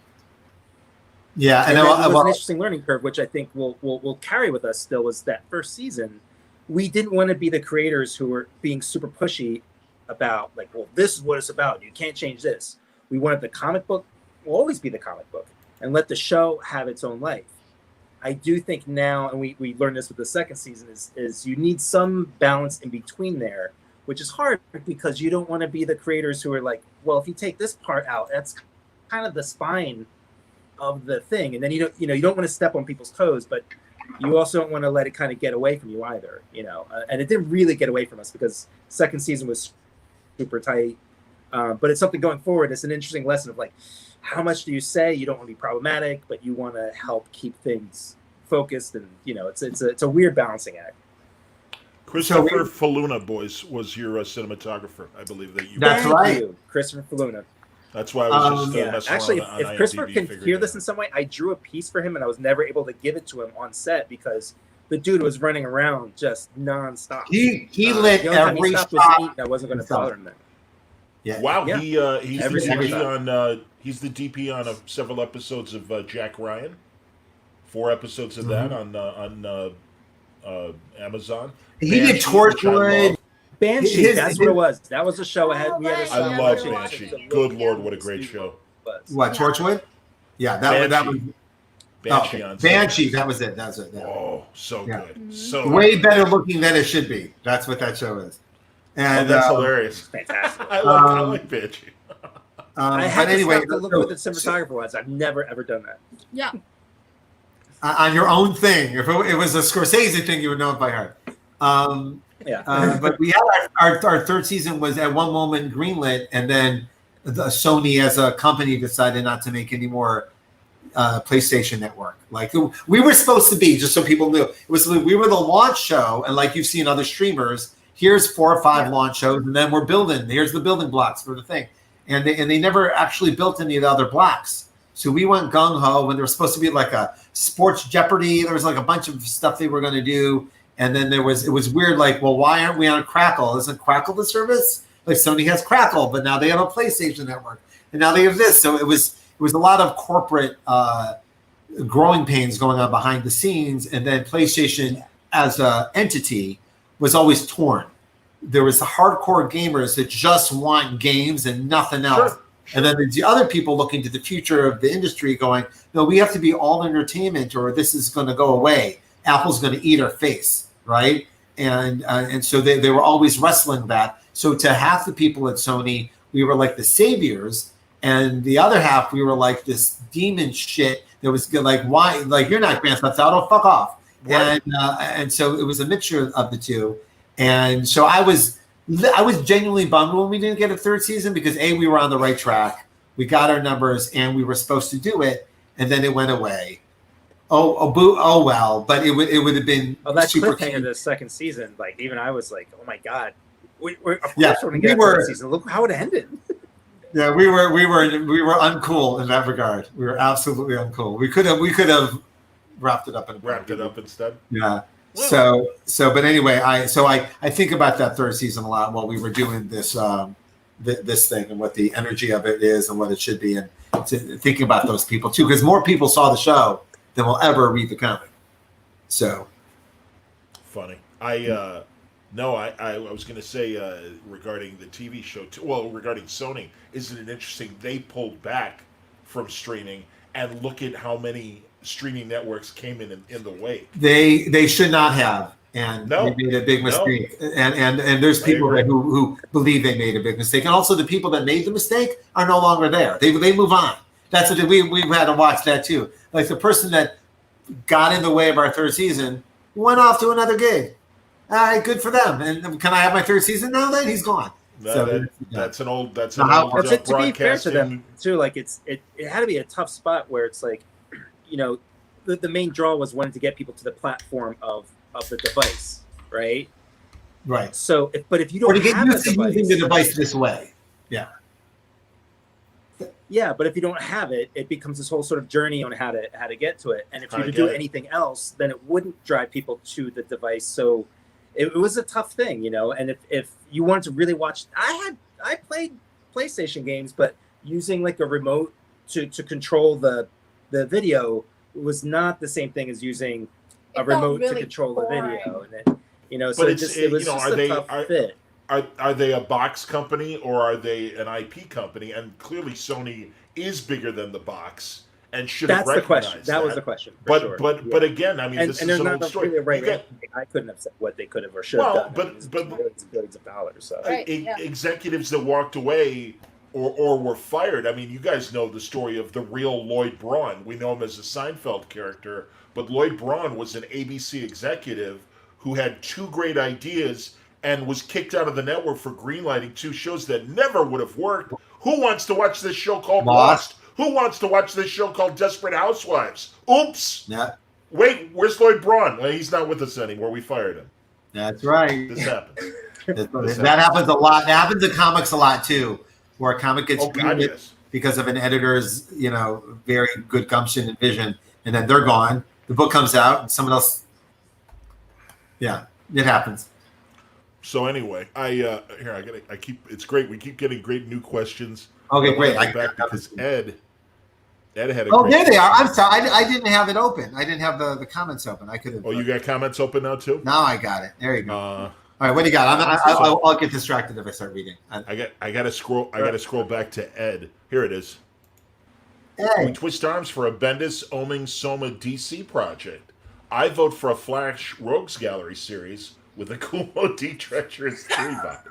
Yeah, and it was an interesting learning curve, which I think will carry with us still. Was that first season, we didn't want to be the creators who were being super pushy about like, well, this is what it's about. You can't change this. We wanted the comic book will always be the comic book and let the show have its own life. I do think now, and we learned this with the second season, is you need some balance in between there, which is hard because you don't want to be the creators who are like, well, if you take this part out, that's kind of the spine of the thing, and then you don't want to step on people's toes, but you also don't want to let it kind of get away from you either, and it didn't really get away from us because second season was super tight, but it's something going forward. It's an interesting lesson of like, how much do you say? You don't want to be problematic, but you want to help keep things focused, and it's a weird balancing act. Christopher Faluna, boys, was your cinematographer, I believe that you. That's Thank right. you, Christopher Faluna. That's why I was just messing Actually, around if on Christopher IMDb, can figured hear it this out. in some way, I drew a piece for him, and I was never able to give it to him on set because the dude was running around just nonstop. He lit the only time he every stopped was shot. to eat, and I wasn't going to bother him then. Yeah. Wow, Yeah. he's Every the single DP time. on he's the DP on several episodes of Jack Ryan. 4 episodes of that on Amazon. He did Banshee, which I Torchwood. love. Banshee, that's what it was. That was the show I had. We had a I show I Yeah, love we were Banshee. watching. Good Lord, what a great show. What, Torchwood? Yeah, that was Banshee okay. on Banshee. That was it. That's it. Yeah. Oh, so Yeah. good. So Way good. better looking than it should be. That's what that show is. And That's hilarious. Fantastic. I like Banshee. I had but anyway, to look who the cinematographer was. I've never ever done that. Yeah. on your own thing. If it was a Scorsese thing, you would know it by heart. But we had our third season was at one moment greenlit, and then Sony as a company decided not to make any more PlayStation Network. Like we were supposed to be, just so people knew, we were the launch show, and like you've seen other streamers, here's 4 or 5 launch shows, and then we're building. Here's the building blocks for the thing, and they never actually built any of the other blocks. So we went gung ho when there was supposed to be like a sports Jeopardy. There was like a bunch of stuff they were going to do. And then it was weird, like, well, why aren't we on Crackle? Isn't Crackle the service? Like Sony has Crackle, but now they have a PlayStation Network, and now they have this. So it was a lot of corporate growing pains going on behind the scenes, and then PlayStation as an entity was always torn. There was the hardcore gamers that just want games and nothing else. Sure. And then there's the other people looking to the future of the industry going, no, we have to be all entertainment or this is going to go away. Apple's going to eat our face, right? And so they were always wrestling that. So to half the people at Sony, we were like the saviors, and the other half, we were like this demon shit that was like, why? Like, you're not Grand Theft Auto, fuck off. Right. And so it was a mixture of the two. And so I was genuinely bummed when we didn't get a third season because A, we were on the right track, we got our numbers, and we were supposed to do it, and then it went away. Oh well, but it would have been that super cliffhanger cute. the second season, like even I was like, oh my god, we're of course Yeah, we're gonna get a third season. Look how it ended. Yeah, we were uncool in that regard. We were absolutely uncool. We could have wrapped it up instead. Yeah. Well, but anyway, I think about that third season a lot while we were doing this this thing and what the energy of it is and what it should be, and thinking about those people too, because more people saw the show than will ever read the comic. So funny. I was going to say regarding the TV show too. Well, regarding Sony, isn't it interesting? They pulled back from streaming, and look at how many streaming networks came in the way. They should not have, and they made a big mistake. And there's people who believe they made a big mistake, and also the people that made the mistake are no longer there. They move on. That's what we've had to watch that too. Like the person that got in the way of our third season went off to another gig. All right, good for them. And can I have my third season now? Then he's gone. That's an old to be fair to them too, like it had to be a tough spot where it's like, the main draw was wanting to get people to the platform of the device, right? Right. So, if you don't have a device, using the device this way, but if you don't have it, it becomes this whole sort of journey on how to get to it. And if you were to do anything else, then it wouldn't drive people to the device. So it was a tough thing, And if you wanted to really watch, I played PlayStation games, but using like a remote to control the video was not the same thing as using a remote to control the video. And then, so it was just a tough fit. are they a box company or are they an IP company? And clearly Sony is bigger than the box and should have That's the question. recognized That was the question. For sure. But again, I mean, and this and is there's an not old story. really a right You get- answer. I couldn't have said what they could have or should have Well, done. but- I mean, it's but- billions of dollars. So Right. Yeah. executives that walked away or were fired. I mean, you guys know the story of the real Lloyd Braun. We know him as a Seinfeld character, but Lloyd Braun was an ABC executive who had two great ideas and was kicked out of the network for greenlighting two shows that never would have worked. Who wants to watch this show called Lost? Who wants to watch this show called Desperate Housewives? Oops. Yeah, Wait, where's Lloyd Braun? Well, he's not with us anymore. We fired him. that's right. This happens. That happens a lot. That happens in comics a lot too, where a comic gets Oh, God, greenlit yes. because of an editor's, very good gumption and vision, and then they're gone. The book comes out, and someone else. Yeah, it happens. So anyway, it's great. We keep getting great new questions. Okay, I great. wanna go back because Ed had a Oh, great there they are. question. I'm sorry. I didn't have it open. I didn't have the comments open. I could have. Oh, you got comments open now too? Now I got it. There you go. All Uh, right, what do you got? I'll get distracted if I start reading. I got to scroll. I got to scroll back to Ed. Here it is. We Hey, twist arms for a Bendis Oeming Soma DC project. I vote for a Flash Rogues Gallery series with a Kumo D Treacherous 3 box.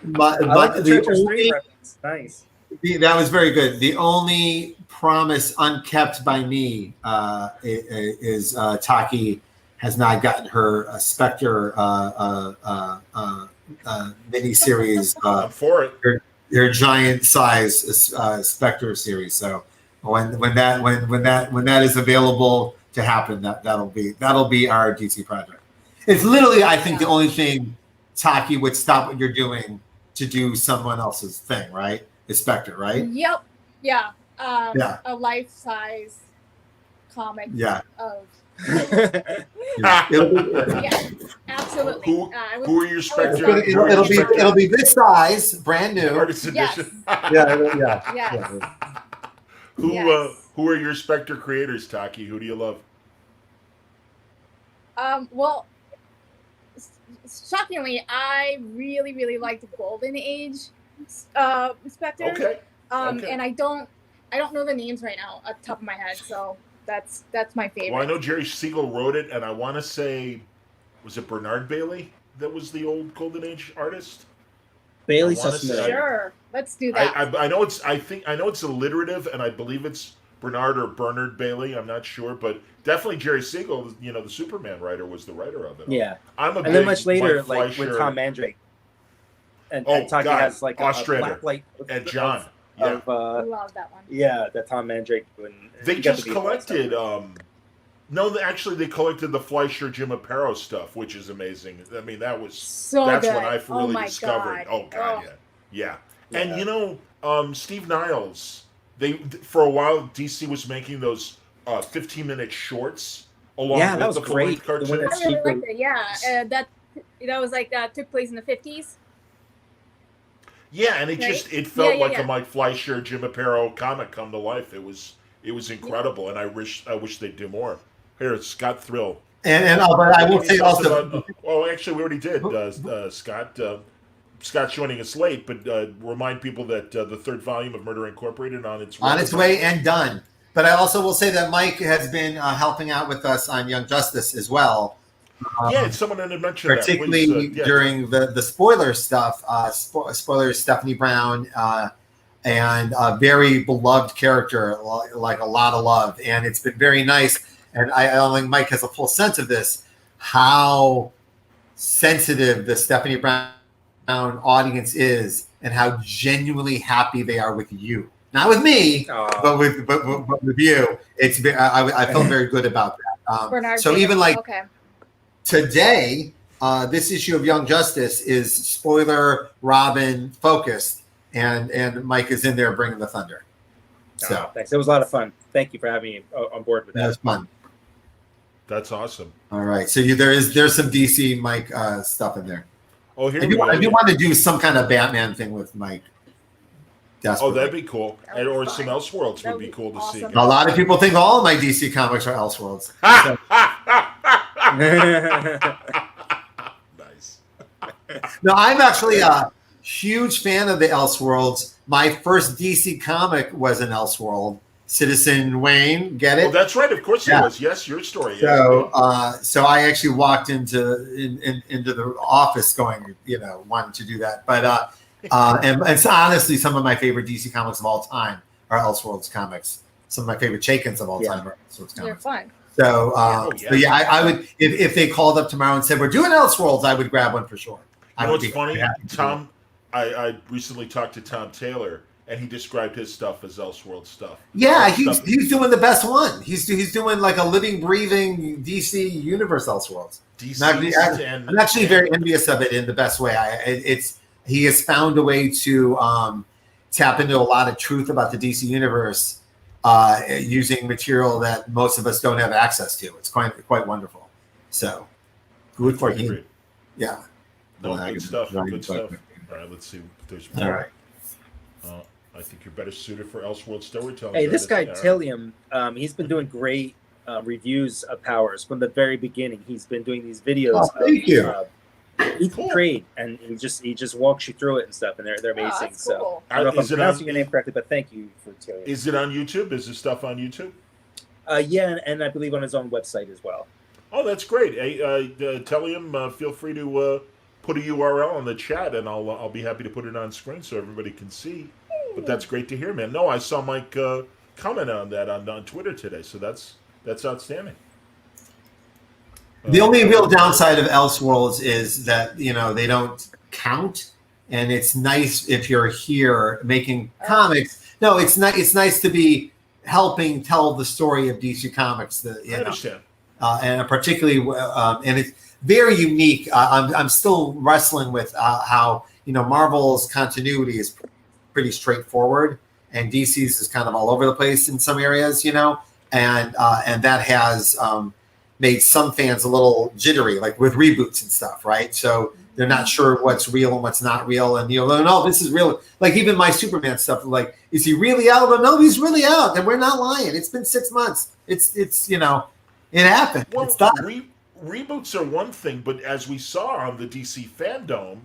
but I like the Treacherous only, 3 reference. Nice. that was very good. The only promise unkept by me is Taki has not gotten her Spectre miniseries, I'm for it. their giant size Spectre series. So when that is available to happen, that'll be our DC project. It's literally, I think, the only thing Taki would stop what you're doing to do someone else's thing, right? Is Spectre, right? Yep. Yeah. Yeah. A life-size comic Yeah. of. Yeah. Yeah. Absolutely. Who are your Spectre? It'll be this size, brand new. Artist Yes. edition. Yeah. Yes. Who are your Spectre creators, Taki? Who do you love? Well, shockingly, I really, really like the Golden Age Spectre. Okay. Okay. And I don't know the names right now at the top of my head, so that's my favorite. Well, I know Jerry Siegel wrote it, and I want to say, was it Bernard Bailey that was the old Golden Age artist? Bailey I wanna Sussman. say- Sure, let's do that. I know it's. I know it's alliterative, and I believe it's Bernard or Bernard Bailey. I'm not sure, but definitely Jerry Siegel, the Superman writer, was the writer of it. Yeah. I'm a And big then much later, Mike like with Fleischer Tom Mandrake. And Oh, Taki God. has like a Ostrander. blacklight and John. of, Yeah, I of love that one. yeah, that Tom Mandrake. they just collected. Actually, they collected the Fleischer Jim Aparo stuff, which is amazing. I mean, that's So when good. I Oh really my discovered. God. Oh God, Oh. yeah. Yeah. And Steve Niles. For a while DC was making those 15-minute shorts along Yeah, with that was the great. full-length The one cartoons. I really Super- liked it. Yeah, that was like took place in the 50s. Yeah, and it Right? it felt Yeah, like yeah. a Mike Fleischer, Jim Aparo comic come to life. It was incredible, and I wish they'd do more. Here, Scott Thrill. And but I will say also, Actually, we already did. Scott's joining us late, but remind people that the third volume of Murder Incorporated on its way and done. But I also will say that Mike has been helping out with us on Young Justice as well. Yeah, someone had mentioned Particularly that. Please, during the spoiler stuff. Spoilers, Stephanie Brown, and a very beloved character, like a lot of love. And it's been very nice. And I don't think Mike has a full sense of this, how sensitive the Stephanie Brown audience is and how genuinely happy they are with you. Not with me, but with you. I felt very good about that. Bernard So Bailey. even like Okay. today, this issue of Young Justice is spoiler Robin focused, and Mike is in there bringing the thunder. So thanks. It was a lot of fun. Thank you for having me on board with that that. was fun. That's awesome. All right, so there's some DC Mike stuff in there. Oh, here I we do, go. I do want to do some kind of Batman thing with Mike. Oh, Desperately. that'd be cool. That would Or be some fun. Elseworlds That would be would be cool to see. awesome. A lot of people think all of my DC comics are Elseworlds. So, Nice. No, I'm actually a huge fan of the Elseworlds. My first DC comic was an Elseworld. Citizen Wayne, get it? Oh, that's right. Of course it was. Yes, your story. So, Yes. so I actually walked into the office going, wanting to do that. But and it's honestly some of my favorite DC comics of all time are Elseworlds comics. Some of my favorite Chaykins of all time are Elseworlds They're comics. fun. So, I would if they called up tomorrow and said we're doing Elseworlds, I would grab one for sure. You know what's funny, Tom? I recently talked to Tom Taylor, and he described his stuff as Elseworld stuff. Yeah, he's doing the best one. He's doing like a living, breathing DC universe Elseworlds. I'm actually very envious of it in the best way. He has found a way to tap into a lot of truth about the DC universe using material that most of us don't have access to. It's quite wonderful. So good for him. Yeah. No, good stuff. Good stuff. All right, let's see if there's more. All right. I think you're better suited for Elseworld storytelling. Hey, this guy Tillium, he's been doing great reviews of Powers from the very beginning. He's been doing these videos. Thank you. Each trade, and he just walks you through it and stuff, and they're amazing. That's So cool. I don't know if I'm pronouncing your name correctly, but thank you for Tillium. Is it on YouTube? Is this stuff on YouTube? Yeah, and I believe on his own website as well. Oh, that's great. Hey, tell him. Feel free to put a URL in the chat, and I'll be happy to put it on screen so everybody can see. But that's great to hear, man. No, I saw Mike comment on that on Twitter today, so that's outstanding. The only real downside of Elseworlds is that they don't count, and it's nice if you're here making comics. No, it's not. It's nice to be helping tell the story of DC Comics. I understand. And particularly, and it's very unique. I'm still wrestling with how Marvel's continuity is pretty straightforward, and DC's is kind of all over the place in some areas, and that has made some fans a little jittery, like with reboots and stuff, right? So they're not sure what's real and what's not real, and no, this is real. Like even my Superman stuff, like, is he really out? But no, he's really out, and we're not lying. It's been 6 months. It's it happened. Well, it's done. Reboots are one thing, but as we saw on the DC Fandom,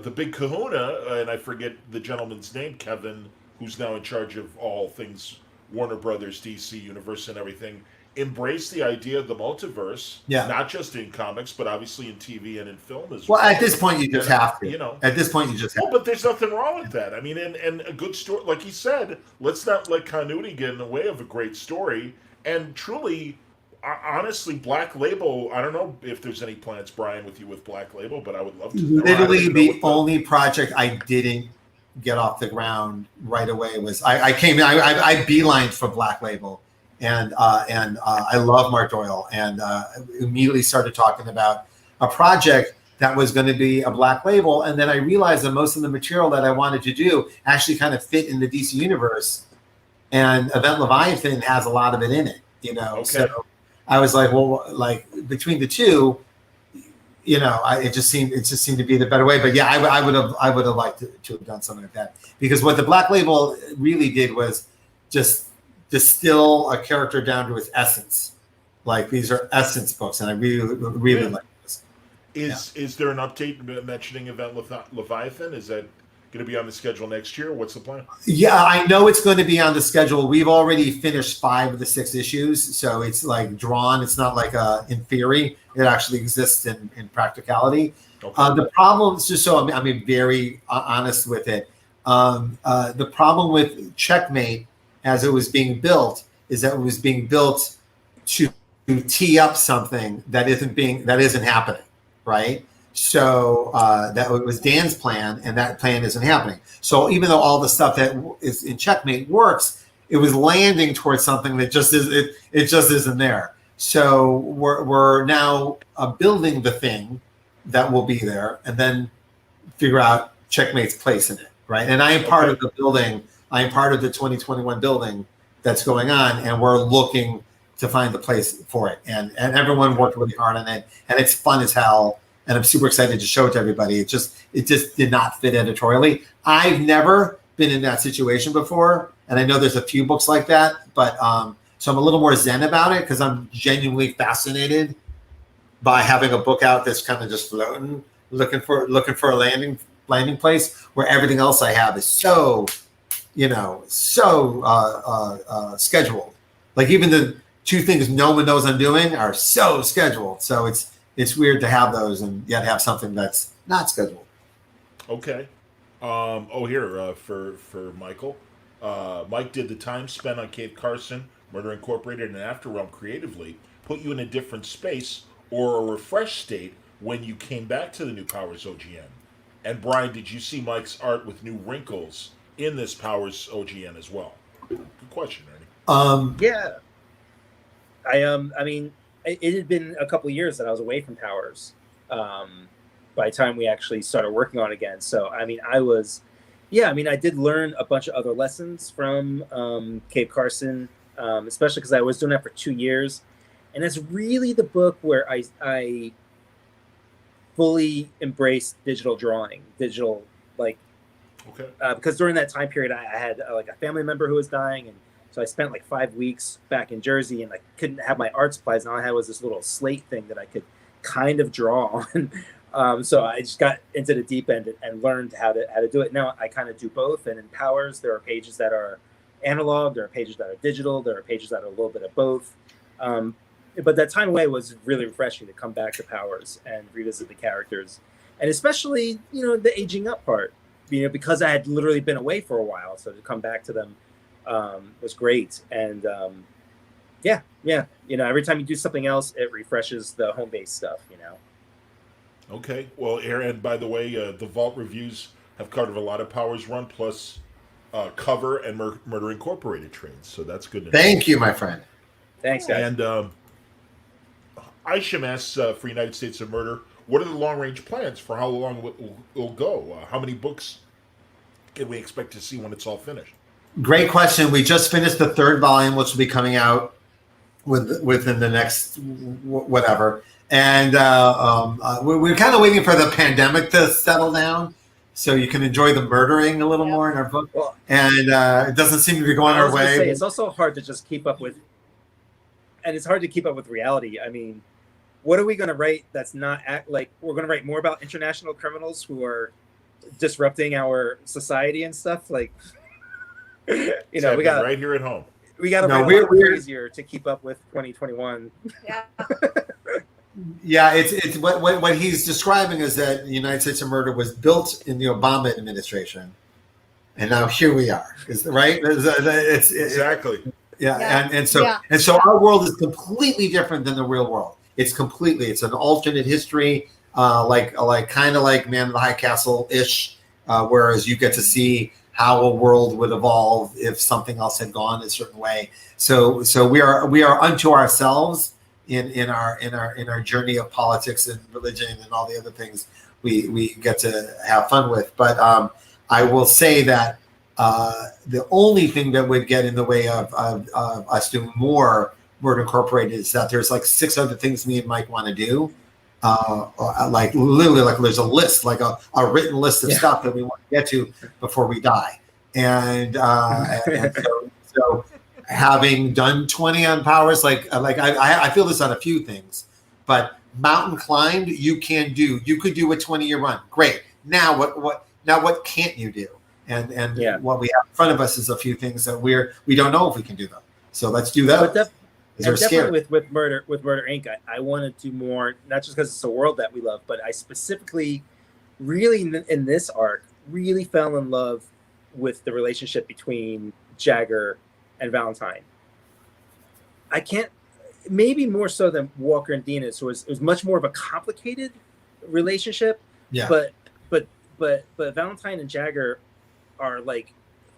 the big kahuna, and I forget the gentleman's name, Kevin, who's now in charge of all things Warner Brothers, DC Universe, and everything, embraced the idea of the multiverse, not just in comics, but obviously in TV and in film as well. Well, at this point, you just have to. At this point, you just have to. But there's nothing wrong with that. I mean, and a good story, like he said, let's not let continuity get in the way of a great story. And truly, honestly, Black Label, I don't know if there's any plans, Brian, with you with Black Label, but I would love to know. Literally, the only project I didn't get off the ground right away was I came in, I beelined for Black Label. And I love Mark Doyle, and immediately started talking about a project that was going to be a Black Label. And then I realized that most of the material that I wanted to do actually kind of fit in the DC universe, and Event Leviathan has a lot of it in it, Okay. So I was like, well, like between the two, it just seemed to be the better way. But yeah, I would have liked to have done something like that, because what the Black Label really did was just distill a character down to its essence. Like, these are essence books, and I really like this. Is there an update mentioning Event Leviathan? Is that going to be on the schedule next year? What's the plan? Yeah, I know it's going to be on the schedule. We've already finished 5 of the 6 issues, so it's like drawn. It's not like in theory. It actually exists in practicality. Okay. The problem, just so I'm being very honest with it, the problem with Checkmate as it was being built is that it was being built to tee up something that isn't happening, right? So that was Dan's plan, and that plan isn't happening. So even though all the stuff that is in Checkmate works, it was landing towards something that just isn't there. So we're now building the thing that will be there, and then figure out Checkmate's place in it, right? And I am part of the building. I am part of the 2021 building that's going on, and we're looking to find the place for it. And everyone worked really hard on it, and it's fun as hell. And I'm super excited to show it to everybody. It just did not fit editorially. I've never been in that situation before, and I know there's a few books like that, but so I'm a little more zen about it, because I'm genuinely fascinated by having a book out that's kind of just floating looking for a landing place where everything else I have is so scheduled. Like even the two things no one knows I'm doing are so scheduled. So it's weird to have those and yet have something that's not scheduled. Okay. Here for Michael. Mike, did the time spent on Kate Carson, Murder Incorporated, and Afterrealm creatively put you in a different space or a refreshed state when you came back to the new Powers OGN? And Brian, did you see Mike's art with new wrinkles in this Powers OGN as well? Good question, Ernie. Yeah. I mean, it had been a couple of years that I was away from Powers by the time we actually started working on it again. So, I mean, I did learn a bunch of other lessons from Cape Carson, especially because I was doing that for 2 years. And it's really the book where I fully embraced digital drawing, because during that time period, I had like a family member who was dying, and so I spent like 5 weeks back in Jersey, and I couldn't have my art supplies. And all I had was this little slate thing that I could kind of draw on. So I just got into the deep end and learned how to do it. Now I kind of do both. And in Powers, there are pages that are analog, there are pages that are digital, there are pages that are a little bit of both. But that time away was really refreshing to come back to Powers and revisit the characters, and especially the aging up part. Because I had literally been away for a while, so to come back to them was great. And every time you do something else, it refreshes the home base stuff. Okay. Well, Aaron, by the way, the Vault reviews have covered a lot of Powers run plus cover and Murder Incorporated trades, so that's good. Thank you, my friend. Thanks, guys. And Isham asks for United States of Murder, what are the long-range plans for how long it'll go? How many books can we expect to see when it's all finished? Great question. We just finished the 3rd volume, which will be coming out within the next whatever. And we're kind of waiting for the pandemic to settle down so you can enjoy the murdering a little more in our book. Well, and it doesn't seem to be going our way. It's also hard to just keep up with, and it's hard to keep up with reality. I mean, what are we going to write that's not like we're going to write more about international criminals who are disrupting our society and stuff? Like, we got right here at home. We got to write a lot easier to keep up with 2021. Yeah. Yeah, it's what he's describing is that the United States of Murder was built in the Obama administration, and now here we are. Right? Exactly. Yeah. And so our world is completely different than the real world. It's an alternate history, like kind of like Man in the High Castle ish, whereas you get to see how a world would evolve if something else had gone a certain way. So we are unto ourselves in our journey of politics and religion and all the other things we get to have fun with. But I will say that the only thing that would get in the way of us doing more Murder Incorporated is that there's like 6 other things me and Mike want to do. Like literally, like there's a list, like a written list of stuff that we want to get to before we die. And so having done 20 on Powers, I feel this on a few things, but mountain climbed you could do a 20-year run. Great. Now what can't you do? And what we have in front of us is a few things that we don't know if we can do them. So let's do that. Definitely with Murder Inc. I want to do more, not just because it's a world that we love, but I specifically really in this arc really fell in love with the relationship between Jagger and Valentine. I can't, maybe more so than Walker and Dina. So it was much more of a complicated relationship. Yeah. But Valentine and Jagger are like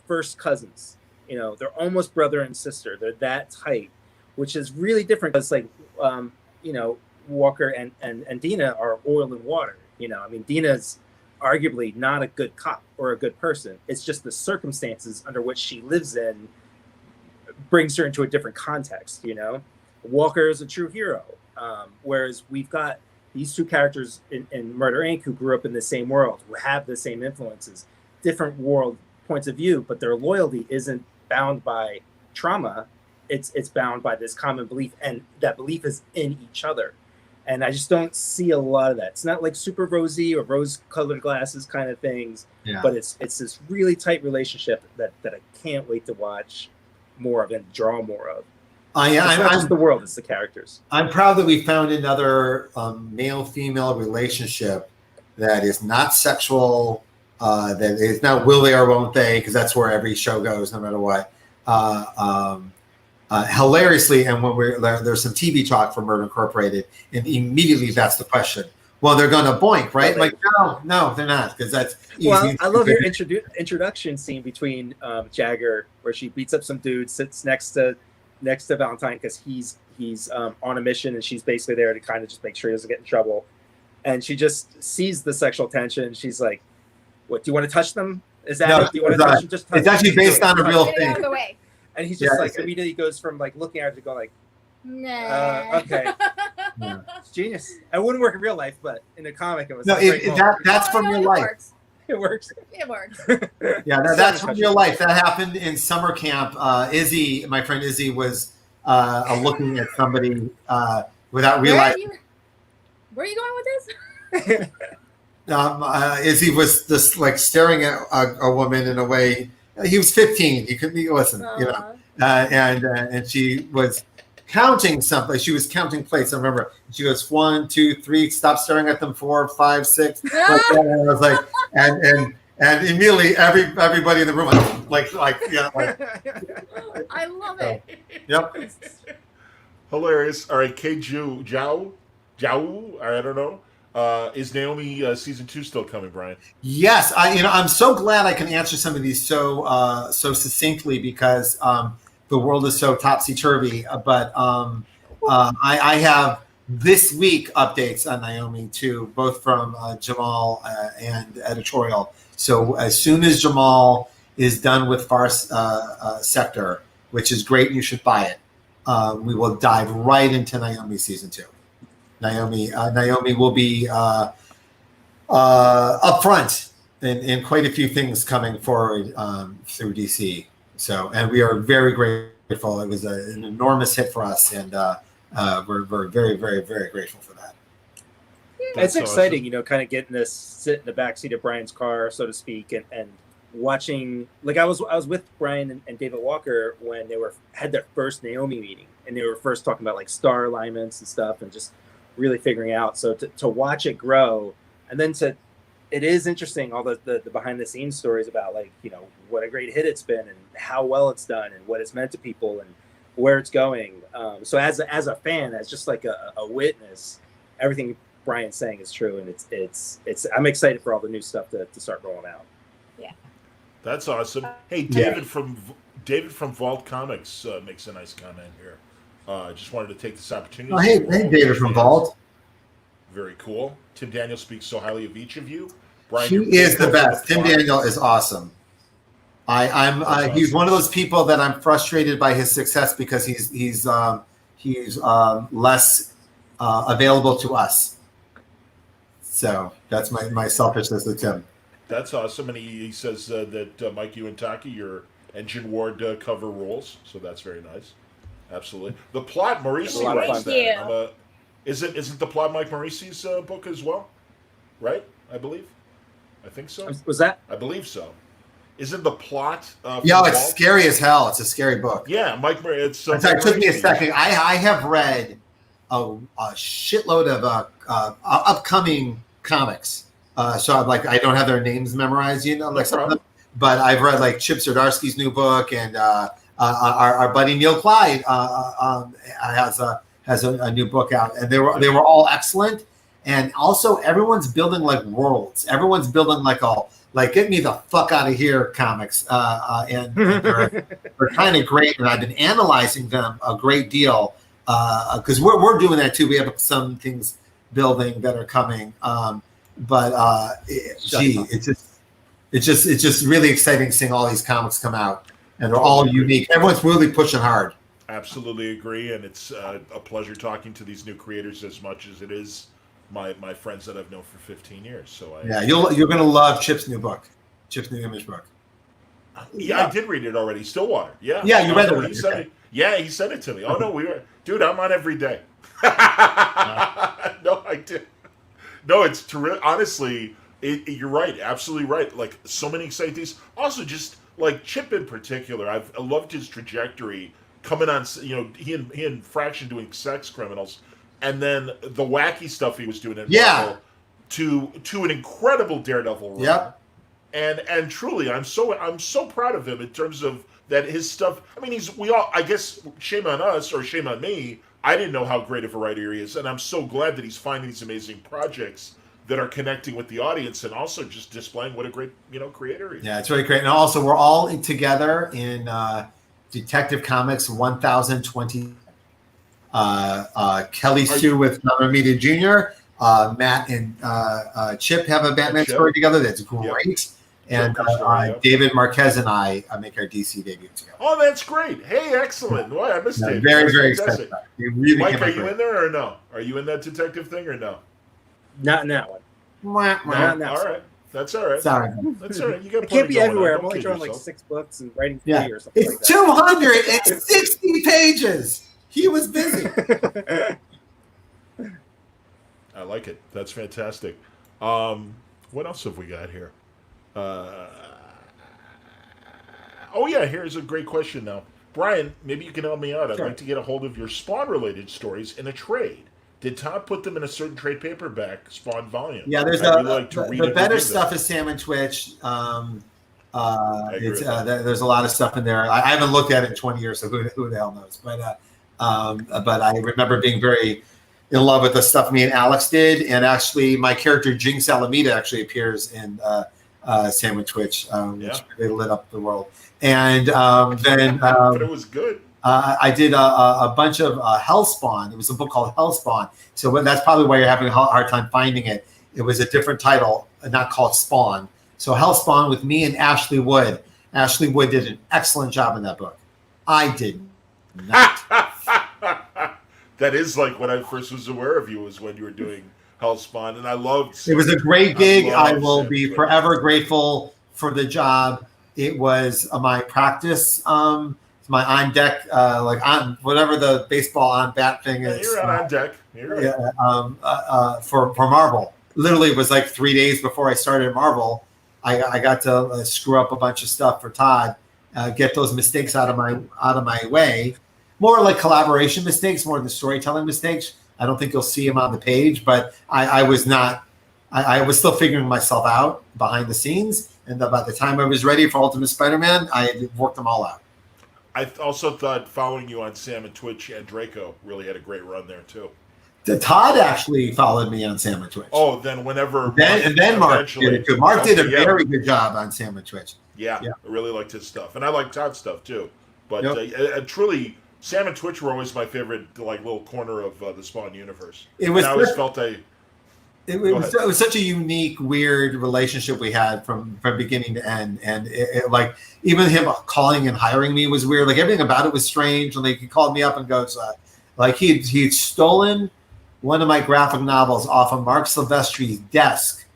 first cousins. They're almost brother and sister. They're that tight, which is really different because Walker and Dina are oil and water. I mean, Dina's arguably not a good cop or a good person. It's just the circumstances under which she lives in brings her into a different context. Walker is a true hero, whereas we've got these two characters in Murder Inc. who grew up in the same world, who have the same influences, different world points of view, but their loyalty isn't bound by trauma. It's bound by this common belief, and that belief is in each other. And I just don't see a lot of that. It's not like super rosy or rose-colored glasses kind of things, but it's this really tight relationship that I can't wait to watch more of and draw more of. It's not just the world; it's the characters. I'm proud that we found another male-female relationship that is not sexual, that is not will they or won't they, because that's where every show goes, no matter what. Hilariously, and when there's some TV talk for Murder Incorporated, and immediately that's the question. Well, they're going to boink, right? Like, no, they're not, because that's easy. Well, I love your introduction scene between Jagger, where she beats up some dude, sits next to Valentine because he's on a mission, and she's basically there to kind of just make sure he doesn't get in trouble. And she just sees the sexual tension. She's like, "What? Do you want to touch them? Is that it? Do you want to touch them? Just touch it's actually based on a real thing." Out of the way. And he's just like immediately goes from like looking at her to go like, Nah. okay, it's genius. It wouldn't work in real life, but in a comic it was. No, that's from real life. It works. It works. Yeah, that's from real life. That happened in summer camp. Izzy, my friend Izzy, was looking at somebody without realizing. Where are you going with this? Izzy was just like staring at a woman in a way. He was 15. He couldn't listen, you know. And she was counting something. She was counting plates. I remember. She goes 1, 2, 3. Stop staring at them. 4, 5, 6. Like that. And I was like, and immediately everybody in the room like yeah. Like, I love it. Yep. Hilarious. All right, Jiao. I don't know. Is Naomi season 2 still coming, Brian? Yes, I'm so glad I can answer some of these so succinctly because the world is so topsy turvy. But I have this week updates on Naomi too, both from Jamal and editorial. So as soon as Jamal is done with Far Sector, which is great, you should buy it. We will dive right into Naomi season 2. Naomi will be up front in quite a few things coming forward through DC. So, and we are very grateful. It was an enormous hit for us, and we're very, very, very grateful for that. It's exciting, kind of getting to sit in the backseat of Brian's car, so to speak, and watching. Like I was with Brian and David Walker when they had their first Naomi meeting, and they were first talking about like star alignments and stuff, and just really figuring out. So to watch it grow, and then it is interesting, all the behind the scenes stories about like, what a great hit it's been and how well it's done and what it's meant to people and where it's going. So as a fan, as just like a witness, everything Brian's saying is true. And it's I'm excited for all the new stuff to start rolling out. Yeah. That's awesome. Hey, David from Vault Comics makes a nice comment here. Just wanted to take this opportunity. Oh, hey, David from Vault. Very cool. Tim Daniel speaks so highly of each of you. Brian, he is the best. Tim Daniel is awesome. He's one of those people that I'm frustrated by his success because he's less available to us. So that's my selfishness with Tim. That's awesome, and he says that Mike Uintaki, your Engine Ward cover rules. So that's very nice. Absolutely. The plot, Maurice writes that. Isn't the plot Mike Maurice's book as well? Right? I think so. Was that? I believe so. Isn't the plot? It's scary as hell. It's a scary book. Yeah, Mike. It took me a second. I have read a shitload of upcoming comics. So I'm like, I don't have their names memorized, like some of them. But I've read like Chip Zdarsky's new book, and our buddy Neil Clyde has a new book out, and they were all excellent. And also, everyone's building like worlds. Everyone's building like get me the fuck out of here comics, and they're kind of great. And I've been analyzing them a great deal because we're doing that too. We have some things building that are coming, it's just really exciting seeing all these comics come out, and they're all unique. Everyone's really pushing hard. Absolutely agree, and it's a pleasure talking to these new creators as much as it is my friends that I've known for 15 years. So you're gonna love Chip's new book, Chip's new image book. Yeah, I did read it already. Stillwater. Yeah. Yeah, you read it. He said it to me. Oh no, dude, I'm on every day. No, I did. No, it's terrific. Honestly, you're right. Absolutely right. Like so many exciting things. Also, just like Chip in particular, I loved his trajectory coming on. You know, he and Fraction doing Sex Criminals, and then the wacky stuff he was doing in Marvel to an incredible Daredevil run. Yep. And truly, I'm so proud of him in terms of that his stuff. I mean, I guess shame on us or shame on me. I didn't know how great of a writer he is, and I'm so glad that he's finding these amazing projects that are connecting with the audience and also just displaying what a great creator he is. Yeah, it's really great. And also, we're all together in Detective Comics 1020. Kelly Sue with Romita Jr., Matt and Chip have a Batman story together that's great. Yep. And David Marquez and I make our DC debut together. Oh, that's great. Hey, excellent. Boy, I missed it. Very, very excited. Really Mike, are you in there or no? Are you in that detective thing or no? Not in that one. No? All right. That's all right. Sorry. That's all right. You got it can't be everywhere. I'm only drawing like 6 books and writing 3 or something like that. It's 260 pages. He was busy. I like it. That's fantastic. What else have we got here? Oh yeah, here's a great question now. Brian, maybe you can help me out. I'd like to get a hold of your Spawn-related stories in a trade. Did Todd put them in a certain trade paperback Spawn volume? Yeah, there's the better stuff is Sam and Twitch. There's a lot of stuff in there. I haven't looked at it in 20 years, so who the hell knows? But I remember being very in love with the stuff me and Alex did, and actually my character Jinx Alameda actually appears in Sam and Twitch, which they lit up the world. And then but it was good. I did a bunch of Hellspawn. It was a book called Hellspawn. So that's probably why you're having a hard time finding it. It was a different title, not called Spawn. So Hellspawn with me and Ashley Wood. Ashley Wood did an excellent job in that book. I did not. That is like when I first was aware of you was when you were doing Hellspawn, and I loved. It was a great gig. I will be forever grateful for the job. It was my practice. My on deck, on whatever the baseball on bat thing is. You're on deck. For Marvel. Literally, it was like 3 days before I started Marvel. I got to screw up a bunch of stuff for Todd, get those mistakes out of my way. More like collaboration mistakes, more than storytelling mistakes. I don't think you'll see them on the page, but I was not. I was still figuring myself out behind the scenes, and by the time I was ready for Ultimate Spider-Man, I had worked them all out. I also thought following you on Sam and Twitch and Draco really had a great run there too. Todd actually followed me on Sam and Twitch. Oh, then whenever then Mark did it too. Mark did a very good job on Sam and Twitch. Yeah, I really liked his stuff, and I like Todd's stuff too. But truly, Sam and Twitch were always my favorite, little corner of the Spawn universe. It was. And I always felt it was such a unique, weird relationship we had from beginning to end, and even him calling and hiring me was weird. Like everything about it was strange. And he called me up and goes, he'd stolen one of my graphic novels off of Mark Silvestri's desk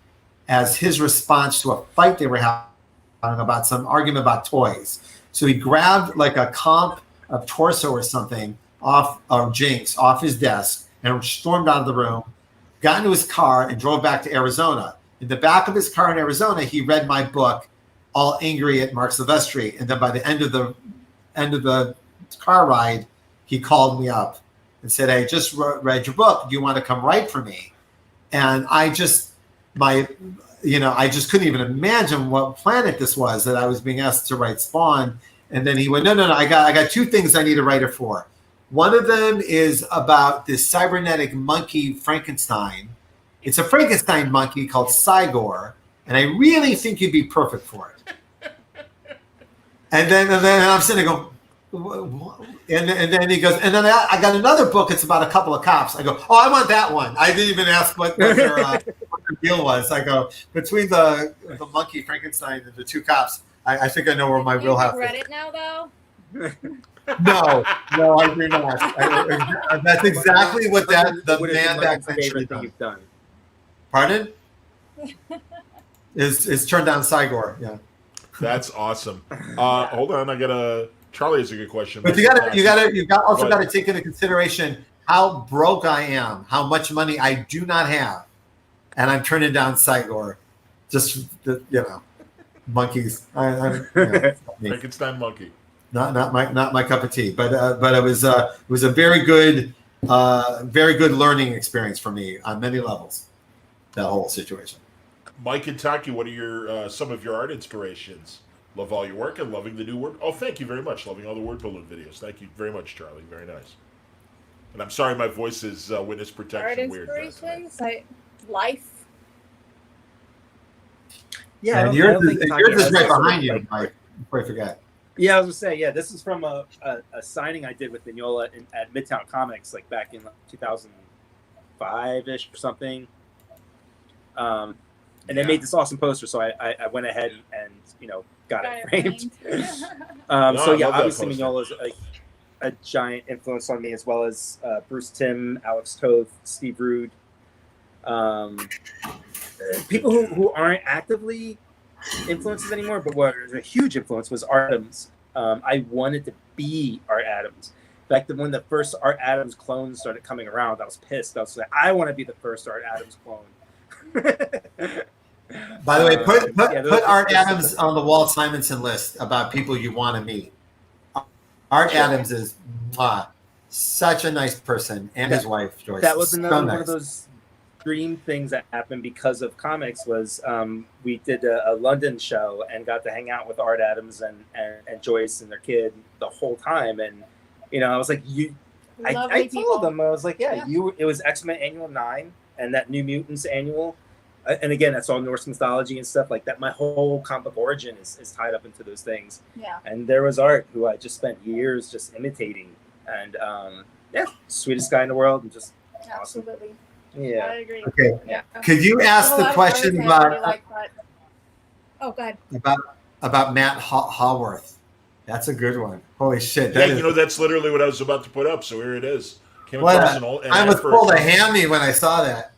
as his response to a fight they were having about some argument about toys. So he grabbed like a comp of Torso or something off Jinx off his desk and stormed out of the room. Got into his car and drove back to Arizona. In the back of his car in Arizona, he read my book, all angry at Mark Silvestri. And then by the end of the car ride, he called me up and said, "Hey, just read your book. Do you want to come write for me?" And I just couldn't even imagine what planet this was that I was being asked to write Spawn. And then he went, "No, I got 2 things I need a writer for. One of them is about this cybernetic monkey Frankenstein. It's a Frankenstein monkey called Cygor, and I really think you'd be perfect for it." And then I'm sitting there going, and then he goes, and then I got another book. It's about a couple of cops. I go, "Oh, I want that one." I didn't even ask what their deal was. I go, between the monkey Frankenstein and the 2 cops, I think I know where my wheelhouse is. You regret it now, though? No, I do not. That's exactly what the man back then should have done. Done. Pardon? Is turned down Cygor. Yeah. That's awesome. Hold on, Charlie has a good question. But you also got to take into consideration how broke I am, how much money I do not have, and I'm turning down Sigor. Just monkeys. Frankenstein monkey. Not my cup of tea. But it was a very good learning experience for me on many levels. That whole situation. Mike and Taki, what are your some of your art inspirations? Love all your work and loving the new work. Oh, thank you very much. Loving all the word balloon videos. Thank you very much, Charlie. Very nice. And I'm sorry my voice is witness protection Art weird. inspirations, like life. Yeah, And yours is right behind you, Mike. Before I forget. Yeah, I was gonna say, yeah, this is from a signing I did with Vignola at Midtown Comics, like back in 2005-ish or something. And they made this awesome poster, so I went ahead and got it framed. So yeah, obviously Vignola is a giant influence on me, as well as Bruce Timm, Alex Toth, Steve Rude. People who aren't actively influences anymore, but what was a huge influence was Art Adams. I wanted to be Art Adams. In fact, when the first Art Adams clones started coming around, I was pissed. I was like, I want to be the first Art Adams clone. By the way, put Art Adams on the Walt Simonson list about people you want to meet. Art Adams is such a nice person, and his wife Joyce. That was another one of those dream things that happened because of comics. Was we did a London show and got to hang out with Art Adams and Joyce and their kid the whole time, and I was like, I told them, I was like, it was X-Men Annual 9 and that New Mutants Annual. And again, that's all Norse mythology and stuff like that. My whole comic origin is tied up into those things. Yeah. And there was Art, who I just spent years just imitating. And sweetest guy in the world, and just absolutely. Awesome. Yeah. I agree. Okay. Yeah. Could you ask the question about? Oh, go ahead. About Matt Haworth. That's a good one. Holy shit! That's literally what I was about to put up. So here it is. I was pulled a hammy when I saw that.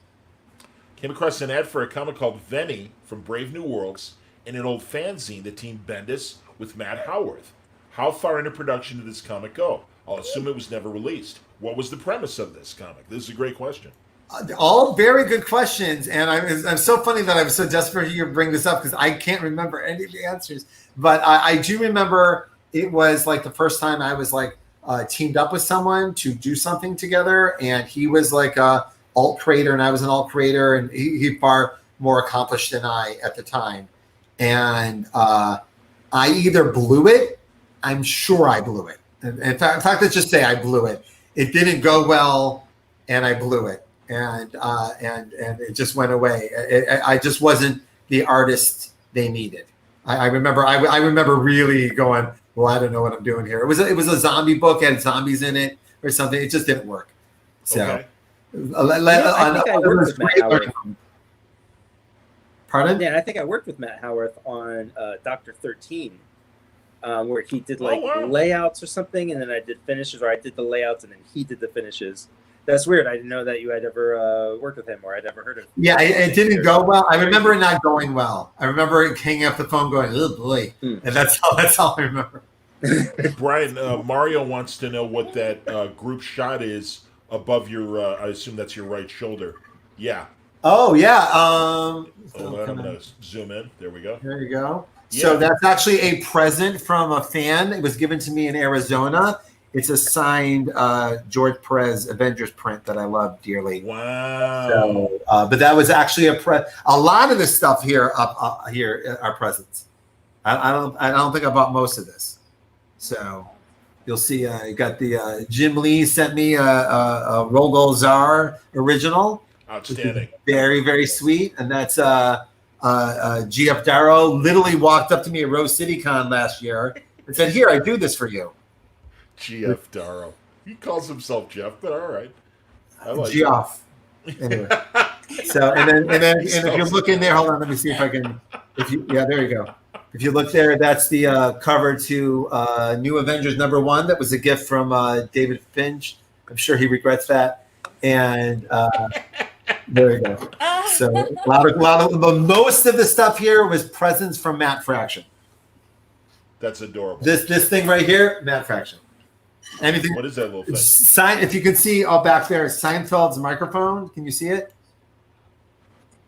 Came across an ad for a comic called Venny from Brave New Worlds and an old fanzine that teamed Bendis with Matt Haworth. How far into production did this comic go? I'll assume it was never released. What was the premise of this comic? This is a great question. All very good questions, and I'm so funny that I'm so desperate to bring this up because I can't remember any of the answers. But I do remember it was like the first time I was like teamed up with someone to do something together, and he was like a alt creator and I was an alt creator, and he far more accomplished than I at the time. And I either blew it. I'm sure I blew it. In fact, let's just say I blew it. It didn't go well, and I blew it, and it just went away. I just wasn't the artist they needed. I remember really going, well, I don't know what I'm doing here. It was a zombie book, it had zombies in it or something. It just didn't work. So. Okay. I think I worked with Matt Haworth. Pardon? Yeah, I think I worked with Matt Haworth on Dr. 13, where he did layouts or something, and then I did finishes, or I did the layouts and then he did the finishes. That's weird. I didn't know that you had ever worked with him, or I'd ever heard of him. Yeah, it didn't go well. I remember it not going well. I remember hanging up the phone going, oh boy. And that's all I remember. Brian, Mario wants to know what that group shot is above your, I assume that's your right shoulder. Yeah. Oh, yeah. I'm going to zoom in. There we go. There you go. Yeah. So that's actually a present from a fan. It was given to me in Arizona. It's a signed George Perez Avengers print that I love dearly. Wow. So, but that was actually a lot of this stuff here here are presents. I don't think I bought most of this. So you'll see, you got the Jim Lee sent me a Rogol Zar original. Outstanding. Very, very sweet. And that's GF Darrow literally walked up to me at Rose City Con last year and said, here, I do this for you. GF Darrow. He calls himself Jeff, but all right. I like GF. Anyway. So and if you look in there, hold on, let me see if I can. There you go. If you look there, that's the cover to New Avengers #1. That was a gift from David Finch. I'm sure he regrets that. And there you go. So a lot of most of the stuff here was presents from Matt Fraction. That's adorable. This thing right here, Matt Fraction. Anything? What is that little thing? If you can see all back there, Seinfeld's microphone. Can you see it?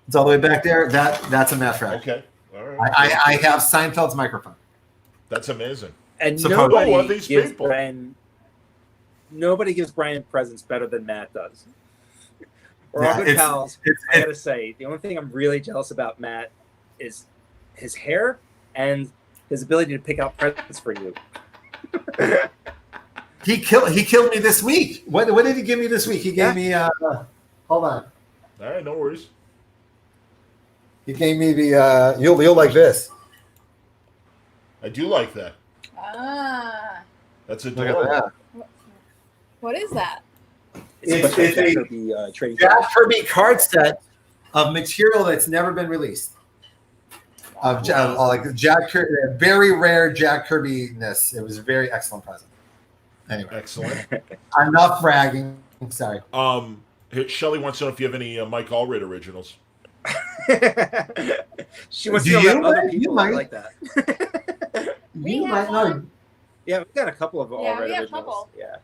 It's all the way back there. That's a math rack. Okay. All right. I have Seinfeld's microphone. That's amazing. And Suppose- Oh, are nobody these gives people? Brian presents better than Matt does. We're Yeah, all good it's- pals. I gotta say, the only thing I'm really jealous about Matt is his hair and his ability to pick out presents for you. He killed me this week. What did he give me this week? He gave me hold on. All right, no worries. He gave me the you'll like this. I do like that. Ah, That's Look adorable. at that. what is that? It's a a trading Jack Kirby card set of material that's never been released. Of like Jack Kirby, very rare Jack Kirby-ness. It was a very excellent present. Anyway, Excellent. enough bragging. Sorry. Shelly wants to know if you have any Mike Allred originals. She wants Do to know you? about other You people might. like that. We You have might know. one. Yeah, we've got a couple of Yeah, already we have a originals. couple. Yeah,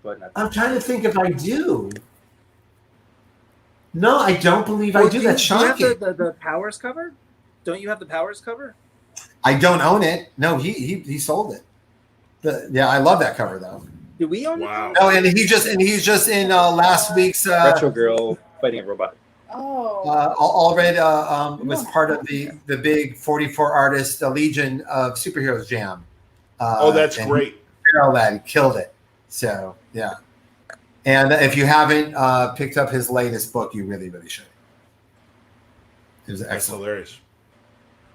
but not. I'm trying to think if I do. No, I don't believe I Well, do. you- That's do you have shocking. the Powers cover? Don't you have the Powers cover? I don't own it. No, he sold it. Yeah, I love that cover though. Do we own Wow. it? No, and he's just in last week's Retro Girl fighting a robot. Oh, already was part of the big 44 artist Legion of Superheroes jam. Oh, that's and great. Carol Lad killed it. So yeah, and if you haven't picked up his latest book, you really should. It was That's excellent. hilarious.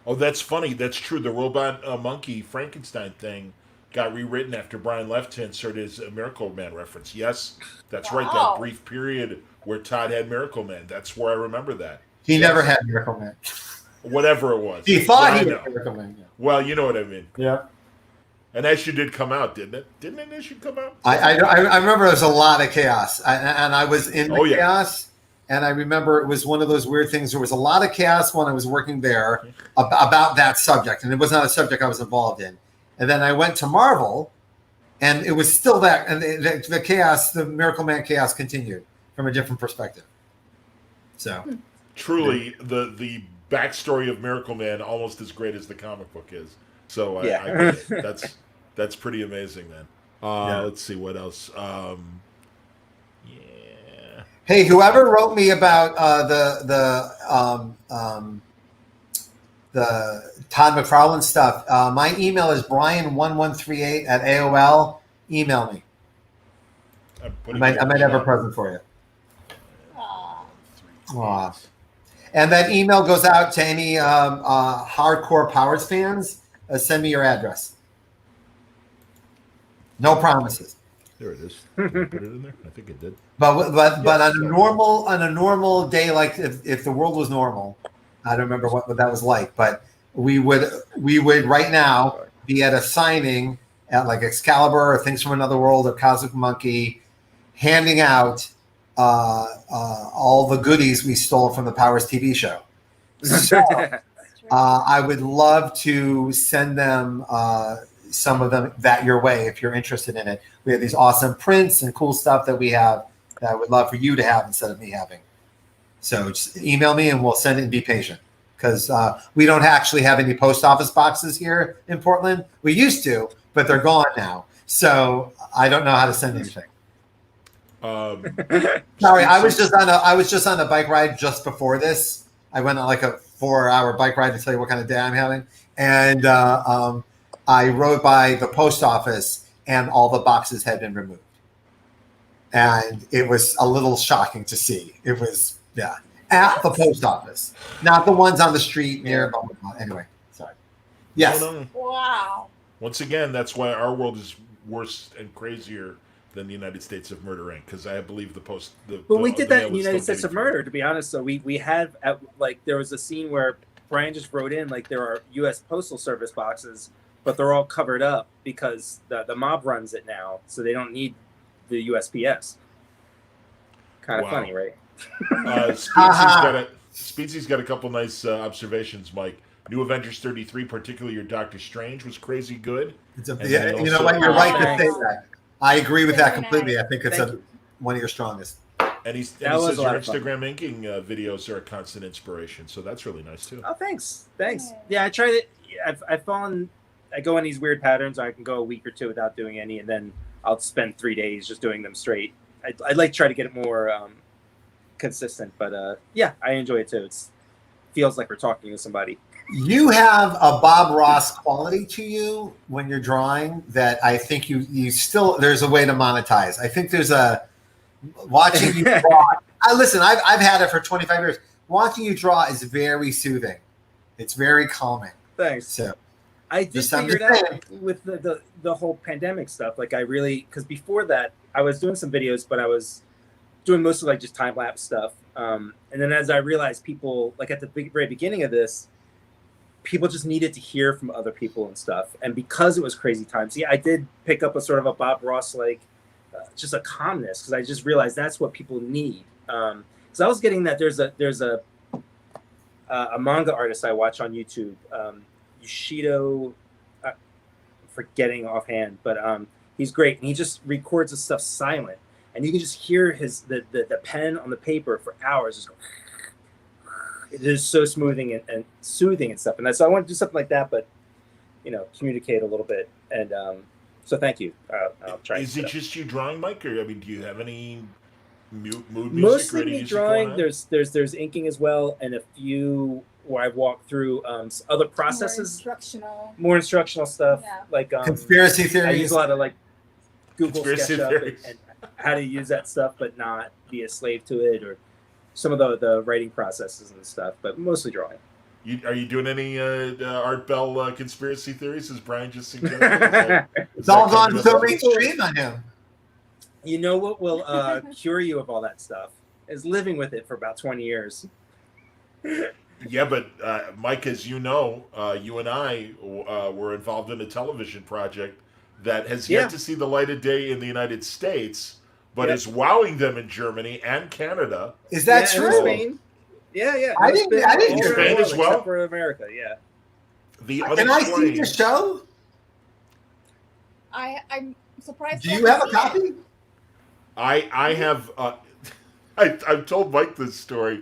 Oh, that's funny. That's true. The robot monkey Frankenstein thing got rewritten after Brian left to insert his Miracle Man reference. Yes, that's right. Wow. That brief period where Todd had Miracle Man. That's where I remember that. He Yes. never had Miracle Man. Whatever it was. He thought Yeah, he I know. had Miracle Man. Well, you know what I mean. Yeah. An issue did come out, didn't it? Didn't an issue come out? I remember there was a lot of chaos, and I was in the Oh, yeah. chaos, and I remember it was one of those weird things. There was a lot of chaos when I was working there about that subject, and it was not a subject I was involved in. And then I went to Marvel, and it was still that, and the chaos, the Miracle Man chaos, continued from a different perspective. So Truly, the backstory of Miracle Man almost as great as the comic book is. So I get it. That's pretty amazing, man. Yeah. Let's see what else. Yeah. hey, whoever wrote me about the Todd McFarlane stuff, my email is brian1138 at AOL. Email me. I'm I putting might it in the have a chat. present for you. aw. Aw. And that email goes out to any hardcore Powers fans. Send me your address. No promises. There it is. Did I put it in there? I think it did. But on a normal day, like if the world was normal, I don't remember what that was like, but we would right now be at a signing at like Excalibur or Things from Another World or Cosmic Monkey, handing out all the goodies we stole from the Powers TV show. So I would love to send them some of them that your way if you're interested in it. We have these awesome prints and cool stuff that we have that I would love for you to have instead of me having. So just email me and we'll send it and be patient because we don't actually have any post office boxes here in Portland. We used to, but they're gone now. So I don't know how to send anything. Sorry, I was just on a bike ride just before this. I went on like a 4-hour bike ride to tell you what kind of day I'm having, and I rode by the post office, and all the boxes had been removed, and it was a little shocking to see. It was at the post office, not the ones on the street near. Blah, blah, blah. Anyway, sorry. Yes. No. Wow. Once again, that's why our world is worse and crazier than the United States of Murder Inc. Because I believe But we did that in the was United still States of getting Murder, to be honest. So we had there was a scene where Brian just wrote in like there are U.S. Postal Service boxes, but they're all covered up because the mob runs it now, so they don't need the USPS. Kind of Wow. funny, right? Speedsy's got a couple nice observations, Mike. New Avengers 33, particularly your Doctor Strange, was crazy good. It's a, And yeah, then you know also- what? You're right to say Thanks. that. I agree with that Very completely. nice. I think it's Thank you. one of your strongest. And he That was says a your lot of fun. Instagram inking videos are a constant inspiration, so that's really nice too. Oh, thanks. Yeah, I tried it. I've fallen. I go in these weird patterns. I can go a week or two without doing any, and then I'll spend 3 days just doing them straight. I'd like to try to get it more consistent, but yeah, I enjoy it too. It feels like we're talking to somebody. You have a Bob Ross quality to you when you're drawing that I think you still there's a way to monetize. I think there's a watching you draw. Listen, I've had it for 25 years. Watching you draw is very soothing. It's very calming. Thanks. So I did Just I'm figure it just out with the whole pandemic stuff. Like I really, because before that I was doing some videos, but I was doing mostly like just time lapse stuff. And then as I realized people like at the very beginning of this, people just needed to hear from other people and stuff. And because it was crazy times, yeah, I did pick up a sort of a Bob Ross like just a calmness because I just realized that's what people need. Because I was getting that there's a manga artist I watch on YouTube, Yoshido, forgetting offhand, but he's great and he just records his stuff silent, and you can just hear the pen on the paper for hours. Just go, it is so smoothing and soothing and stuff. And so I want to do something like that, but communicate a little bit. And so thank you. I'll try. Is it just you drawing, Mike, or do you have any mood music? Mostly or any me music going drawing. on? There's inking as well, and a few where I've walked through other More processes, instructional. more instructional stuff, Yeah. like conspiracy I theories. use a lot of like Google Conspiracy SketchUp theories. and how to use that stuff, but not be a slave to it, or some of the writing processes and stuff, but mostly drawing. Are you doing any Art Bell conspiracy theories, as Brian just suggested? It's all gone so mainstream on him. You know what will cure you of all that stuff is living with it for about 20 years. Yeah, but Mike, as you know, you and I were involved in a television project that has yet to see the light of day in the United States, but is wowing them in Germany and Canada. Is that and true? Spain. Yeah. I didn't hear Spain as well? Except for America, yeah. The Can I see unexplained. the show? I'm surprised. Do you have a copy? I have. I've told Mike this story.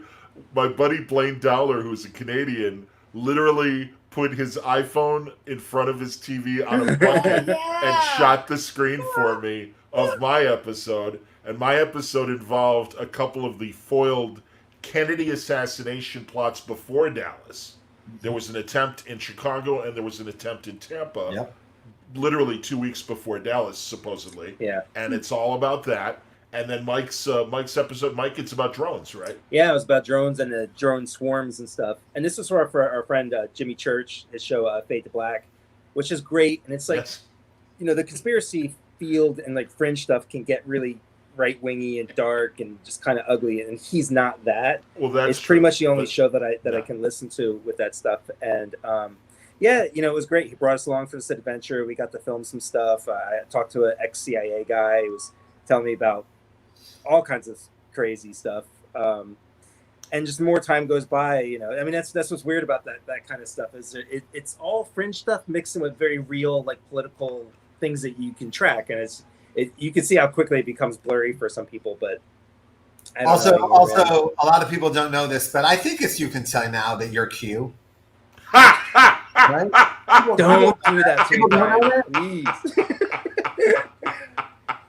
My buddy Blaine Dowler, who's a Canadian, literally put his iPhone in front of his TV on a bucket and shot the screen for me of my episode. And my episode involved a couple of the foiled Kennedy assassination plots before Dallas. There was an attempt in Chicago and there was an attempt in Tampa. Yep. Literally 2 weeks before Dallas, supposedly. Yeah. And it's all about that. And then Mike's episode, Mike, it's about drones, right? Yeah, it was about drones and the drone swarms and stuff. And this was for our friend Jimmy Church, his show Fade to Black, which is great. And it's like, Yes. the conspiracy field and like fringe stuff can get really right-wingy and dark and just kind of ugly. And he's not that. Well, that's It's pretty true, much the only but- show that I can listen to with that stuff. And it was great. He brought us along for this adventure. We got to film some stuff. I talked to an ex-CIA guy who was telling me about all kinds of crazy stuff. And just more time goes by, that's what's weird about that kind of stuff is it's all fringe stuff mixed in with very real, like political things that you can track. And you can see how quickly it becomes blurry for some people, but I don't know. Also, a lot of people don't know this, but I think you can say now that you're Q. Right? Don't do that to me, People don't know Brian, please.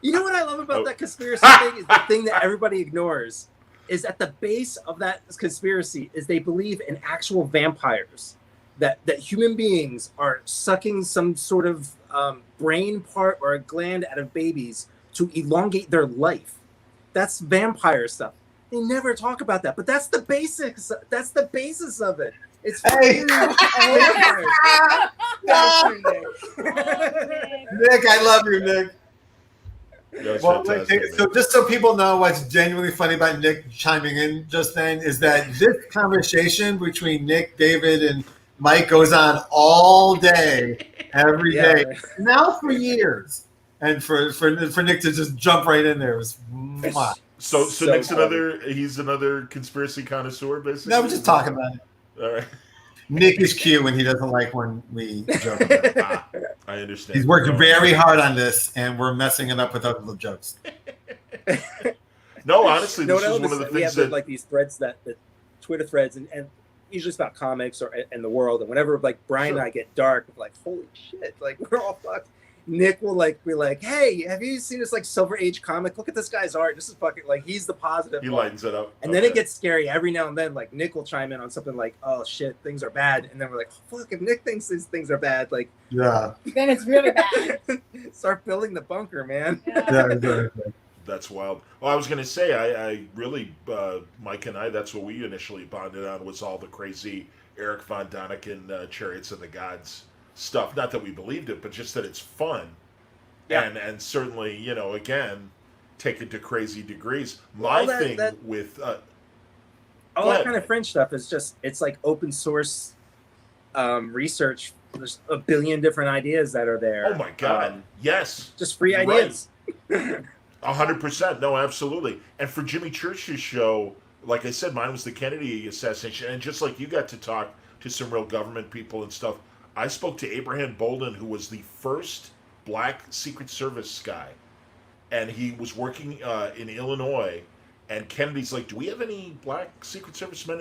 You know what I love about that conspiracy thing is the thing that everybody ignores is at the base of that conspiracy is they believe in actual vampires, that human beings are sucking some sort of brain part or a gland out of babies to elongate their life. That's vampire stuff. They never talk about that, but that's the basics. That's the basis of it. It's Hey. vampires. Nick, I love you, Nick. That's Well, fantastic, so man. just so people know what's genuinely funny about Nick chiming in just then is that this conversation between Nick, David, and Mike goes on all day, every day, now for years. And for Nick to just jump right in there was mwah. So So Nick's funny. he's another conspiracy connoisseur, basically. No, we're just talking about it. All right. Nick is cute when he doesn't like when we joke about it. I understand. He's worked very hard on this, and we're messing it up with other little jokes. No, honestly, this is one of the we things have that like these threads the Twitter threads, and usually it's about comics or and the world. And whenever like Brian and I get dark, we're like, holy shit, like we're all fucked. Nick will like be like, hey, have you seen this like Silver Age comic? Look at this guy's art. This is fucking like he's the positive. he one. lightens it up. And then it gets scary every now and then. Like Nick will chime in on something like, "Oh shit, things are bad," and then we're like, oh, "Fuck!" If Nick thinks these things are bad, like, Yeah. Then it's really bad. start building the bunker, man. Yeah. Exactly. That's wild. Well, I was going to say, I really, Mike and I, that's what we initially bonded on, was all the crazy Eric Von Daniken Chariots of the Gods stuff. Not that we believed it, but just that it's fun. Yeah. And certainly, you know, again, take it to crazy degrees. Well, My thing with... all Go that ahead. kind of French stuff is just, it's like open source research. There's a billion different ideas that are there. Oh, my God. Yes. Just free You're ideas. 100%. No, absolutely. And for Jimmy Church's show, like I said, mine was the Kennedy assassination. And just like you got to talk to some real government people and stuff, I spoke to Abraham Bolden, who was the first black Secret Service guy. And he was working in Illinois. And Kennedy's like, do we have any black Secret Service men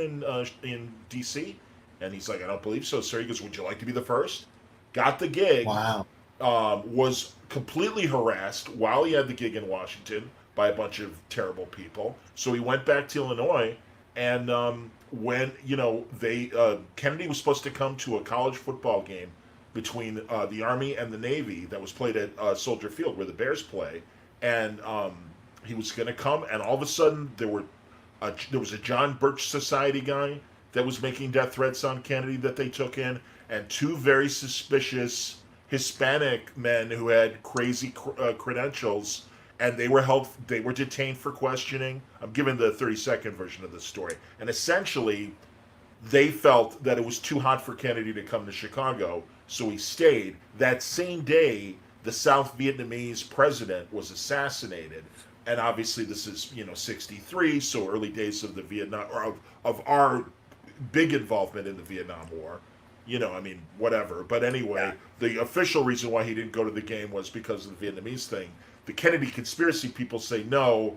in D.C.? And he's like, I don't believe so, sir. He goes, would you like to be the first? Got the gig. Wow. Was completely harassed while he had the gig in Washington by a bunch of terrible people. So he went back to Illinois, and when Kennedy was supposed to come to a college football game between the Army and the Navy that was played at Soldier Field where the Bears play, and he was going to come, and all of a sudden there was a John Birch Society guy that was making death threats on Kennedy that they took in, and two very suspicious Hispanic men who had crazy credentials, and they were detained for questioning. I'm giving the 30-second version of the story. And essentially, they felt that it was too hot for Kennedy to come to Chicago, so he stayed. That same day, the South Vietnamese president was assassinated. And obviously this is, 63, so early days of the Vietnam, or of our big involvement in the Vietnam War. Whatever. But anyway, the official reason why he didn't go to the game was because of the Vietnamese thing. The Kennedy conspiracy people say no,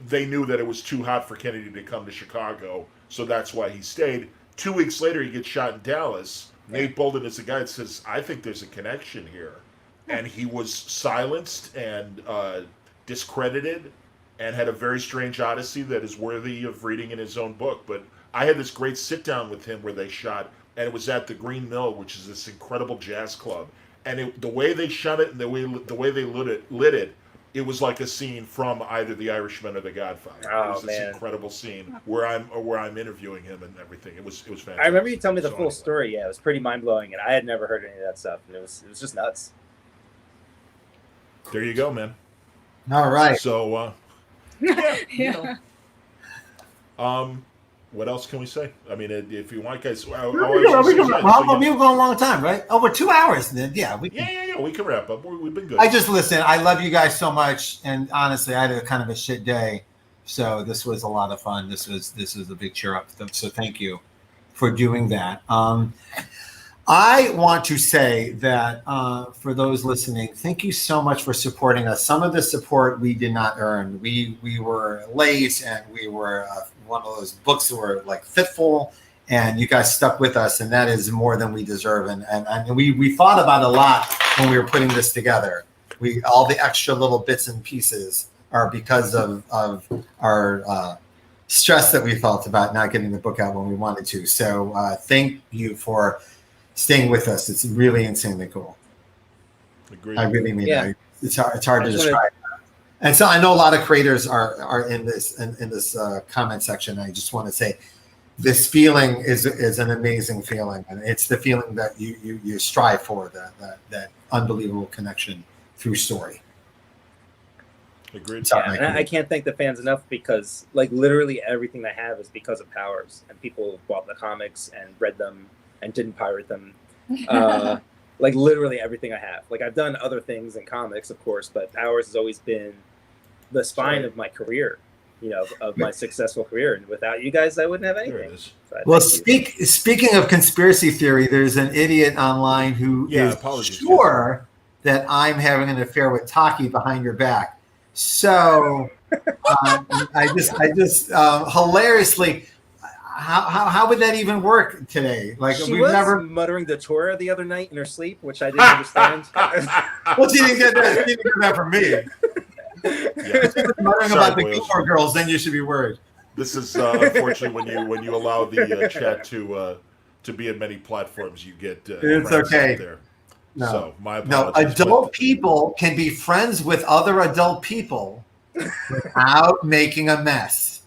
they knew that it was too hot for Kennedy to come to Chicago, so that's why he stayed. 2 weeks later, he gets shot in Dallas. Nate Bolden is the guy that says, I think there's a connection here. And he was silenced and discredited and had a very strange odyssey that is worthy of reading in his own book. But I had this great sit-down with him where they shot, and it was at the Green Mill, which is this incredible jazz club. And the way they shot it and the way they lit it, it was like a scene from either The Irishman or The Godfather. Oh, it was this man. incredible scene where I'm interviewing him and everything. It was fantastic. I remember you telling me the So full anyway. story. Yeah, it was pretty mind blowing, and I had never heard any of that stuff. And it was just nuts. There you go, man. All right. So, Yeah. what else can we say? I mean, if you want, guys. We've gone a long time, right? Over 2 hours. Then, yeah. We can wrap up. We've been good. I just listen. I love you guys so much, and honestly, I had a kind of a shit day, so this was a lot of fun. This was a big cheer up. So thank you for doing that. I want to say that for those listening, thank you so much for supporting us. Some of the support we did not earn. We were late, and we were one of those books that were like fitful, and you guys stuck with us, and that is more than we deserve. And we thought about a lot when we were putting this together. All the extra little bits and pieces are because of our stress that we felt about not getting the book out when we wanted to. So thank you for staying with us. It's really insanely cool. Agreed. I really mean Yeah. that. It's hard to describe. And so I know a lot of creators are in this comment section. I just want to say this feeling is an amazing feeling, and it's the feeling that you strive for, that unbelievable connection through story. Agreed. Sorry, Yeah, Mike. and I can't thank the fans enough, because like literally everything I have is because of Powers, and people bought the comics and read them and didn't pirate them. Like literally everything I have. Like I've done other things in comics, of course, but Powers has always been the spine of my career. of my successful career. And without you guys, I wouldn't have There it anything. is. So I Well, thank you. speaking of conspiracy theory, there's an idiot online who is apologies, sure that I'm having an affair with Taki behind your back. So I just hilariously, how would that even work today? Like She we've was never. muttering the Torah the other night in her sleep, which I didn't understand. Well, she didn't get that. She didn't get that from me. Yeah. If she was muttering Sorry, about the boys. Gilmore Girls, then you should be worried. This is unfortunately when you allow the chat to be in many platforms, you get It's rants okay. out there. No. So my No, apologies. adult people can be friends with other adult people without making a mess.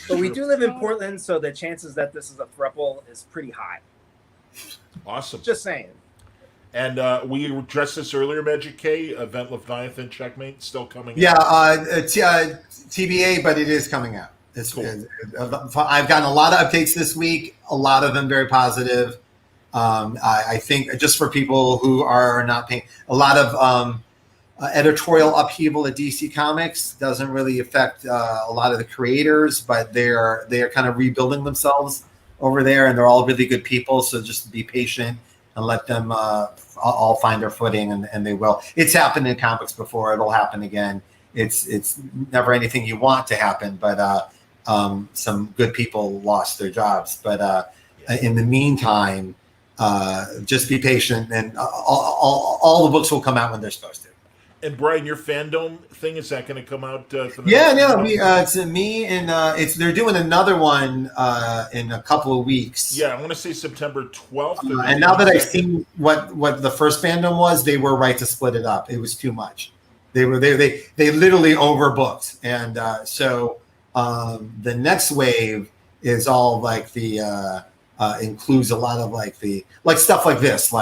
But we do live in Portland, so the chances that this is a throuple is pretty high. Awesome. Just saying. And we addressed this earlier, Magic K. Event Leviathan Checkmate still coming Yeah, out. TBA, but it is coming out. Cool. I've gotten a lot of updates this week, a lot of them very positive. I think just for people who are not paying, a lot of editorial upheaval at DC Comics doesn't really affect a lot of the creators, but they are kind of rebuilding themselves over there, and they're all really good people. So just be patient and let them all find their footing, and they will. It's happened in comics before; it'll happen again. It's never anything you want to happen, but some good people lost their jobs. But in the meantime, just be patient, and all the books will come out when they're supposed to. And Brian, your fandom thing, is that going to come out? For the Yeah, next no, month? it's me, and they're doing another one in a couple of weeks. Yeah, I want to say September 12th. And now that I've seen what the first fandom was, they were right to split it up. It was too much. They literally overbooked, and so the next wave is all like the includes a lot of like stuff like this,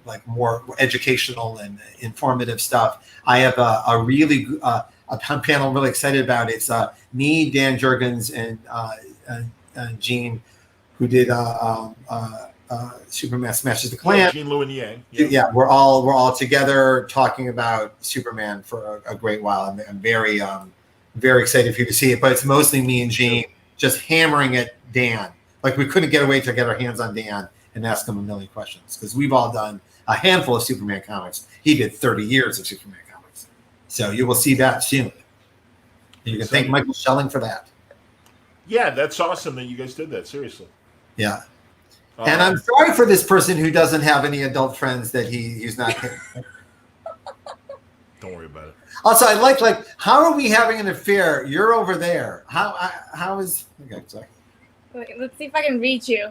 like more educational and informative stuff. I have a really a panel I'm really excited about. It's me, Dan Jurgens, and Gene, who did Superman Smashes the Klan. Gene Lewin Yang. Yeah, we're all together talking about Superman for a great while. I'm very very excited for you to see it. But it's mostly me and Gene just hammering at Dan. Like we couldn't get away to get our hands on Dan and ask him a million questions, because we've all done a handful of Superman comics. He did 30 years of Superman comics. So you will see that soon. You can thank Michael Schelling for that. Yeah, that's awesome that you guys did that. Seriously. Yeah. And I'm sorry for this person who doesn't have any adult friends that he's not. Don't worry about it. Also, I like how are we having an affair? You're over there. How is? Okay, sorry. Wait, let's see if I can reach you.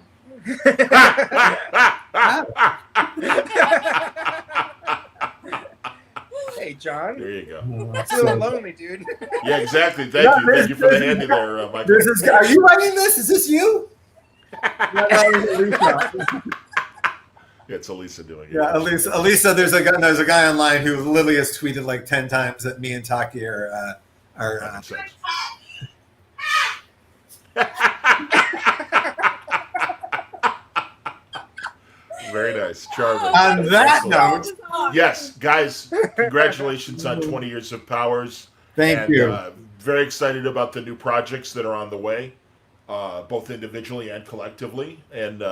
Hey, John. There you go. It's a little lonely, dude. Yeah, exactly. Thank you for the handy there, Michael. Are you writing this? Is this you? Yeah, it's Elisa doing it. Yeah, Elisa. There's a guy online who literally has tweeted like 10 times that me and Taki are. Very nice, charming. On that Excellent. note, Yes, guys, congratulations on 20 years of Powers. Thank you. Very excited about the new projects that are on the way, both individually and collectively. And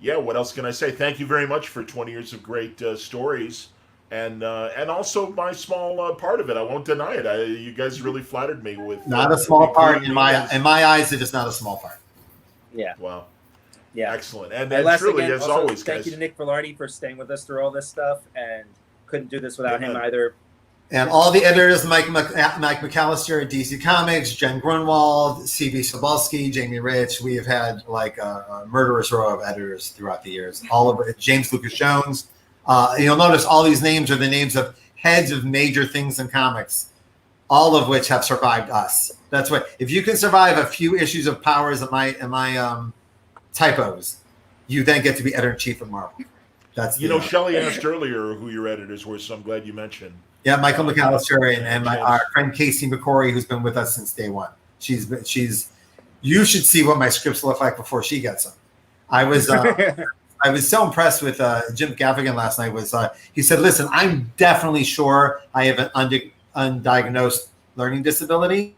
yeah, what else can I say? Thank you very much for 20 years of great stories, and also my small part of it. I won't deny it. You guys really flattered me with not a small part in my eyes. It is not a small part. Yeah. Wow. Yeah. Excellent. And And then last truly, again, as also, always, thank guys. you to Nick Velarde for staying with us through all this stuff, and couldn't do this without him Amen. either. And all the editors, Mike McAllister at DC Comics, Jen Grunwald, C.B. Sobolski, Jamie Rich. We have had like a murderous row of editors throughout the years. All of it. James Lucas Jones. You'll notice all these names are the names of heads of major things in comics, all of which have survived us. That's what. If you can survive a few issues of Powers and my typos, you then get to be editor-in-chief of Marvel. That's Shelley asked earlier who your editors were, so I'm glad you mentioned. Yeah, Michael McAllister and our friend Casey McCory, who's been with us since day one. She's. You should see what my scripts look like before she gets them. I was so impressed with Jim Gaffigan last night. He said, "Listen, I'm definitely sure I have an undiagnosed learning disability.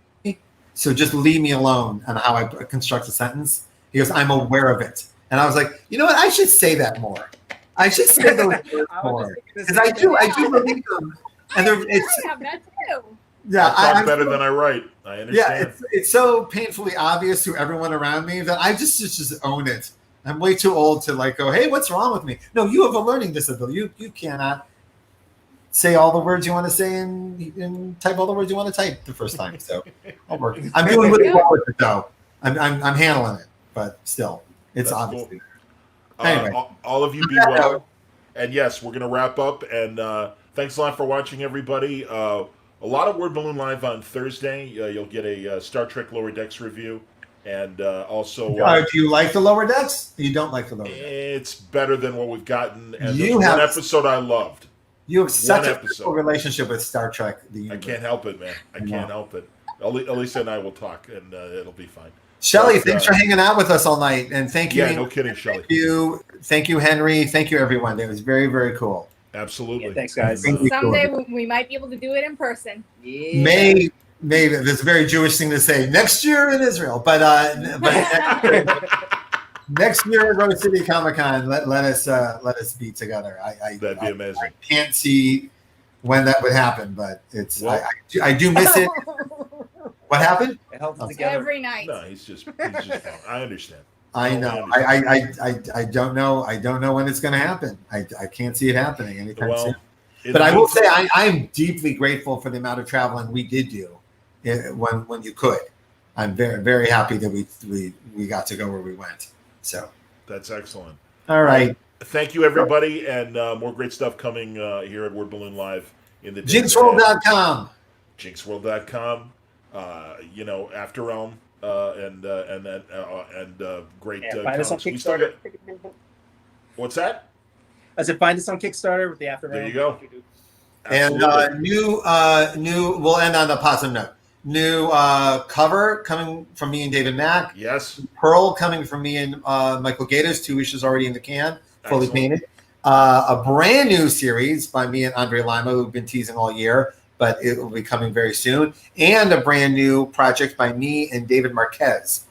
So just leave me alone on how I construct a sentence. He goes, I'm aware of it. And I was like, you know what? I should say that more. I should say those words more. Because I do believe them. And I have that too. yeah, I talk I'm better so- than I write. I understand. Yeah, it's so painfully obvious to everyone around me that I just own it. I'm way too old to like go, hey, what's wrong with me? No, you have a learning disability. You cannot say all the words you want to say and type all the words you want to type the first time. So I'll work. I'm doing really well with it though. I'm handling it, but still, it's That's obviously. cool. Anyway. All of you be well. And yes, we're going to wrap up. And thanks a lot for watching, everybody. A lot of Word Balloon Live on Thursday. You'll get a Star Trek Lower Decks review. And also... do you like the Lower Decks? You don't like the Lower Decks? It's better than what we've gotten. And You there's have- one episode I loved. You have such a episode. beautiful relationship with Star Trek. The I universe. can't help it, man. I can't help it. Elisa and I will talk, and it'll be fine. Shelly, But, thanks for hanging out with us all night. And thank you. Yeah, no kidding, Shelly. Thank you, Henry. Thank you, everyone. It was very, very cool. Absolutely. Yeah, thanks, guys. Thank you. Someday we might be able to do it in person. Yeah. Maybe that's a very Jewish thing to say. Next year in Israel, but next year at Rose City Comic Con, let us be together. That'd be amazing. I can't see when that would happen, but it's Well- I do miss it. What happened? It helps Oh. together. Every night. No, he's just fine. I understand. I know. I don't know. I don't know when it's going to happen. I can't see it happening anytime soon. Well, But I will say I'm deeply grateful for the amount of traveling we did do when you could. I'm very, very happy that we got to go where we went. So that's excellent. all right. Thank you, everybody, and more great stuff coming here at Word Balloon Live in the days ahead. Jinxworld.com. Jinxworld.com. After Realm, and great. Find us on comics. We still Kickstarter. got- What's that? I said, find us on Kickstarter with the After. There you go. And new. We'll end on a positive note. New cover coming from me and David Mack. Yes. Pearl coming from me and Michael Gatiss. 2 issues already in the can, fully Excellent. painted. A brand new series by me and Andre Lima, who've been teasing all year, but it will be coming very soon. And a brand new project by me and David Marquez,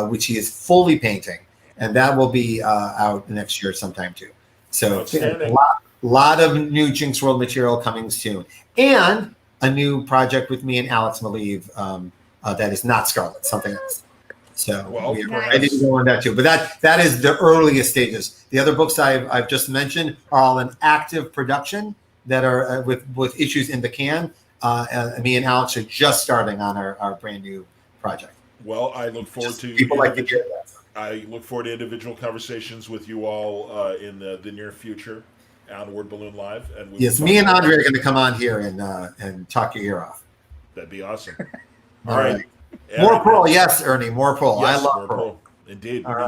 which he is fully painting. And that will be out next year sometime too. So Outstanding. a lot of new Jinx World material coming soon. And a new project with me and Alex Maleev that is not Scarlet, something else. So Well, we are Nice. ready to go on that too. But that is the earliest stages. The other books I've just mentioned are all in active production that are with issues in the can. Me and Alex are just starting on our brand new project. Well, I look forward to People like to hear that. I look forward to individual conversations with you all in the near future on Word Balloon Live. And we Yes, will me talk and about Andre that. are going to come on here and talk your ear off. That'd be awesome. All All right. right. More Pearl, yes, Ernie. More Pearl. Yes, I love more Pearl. Pearl. Indeed. All right.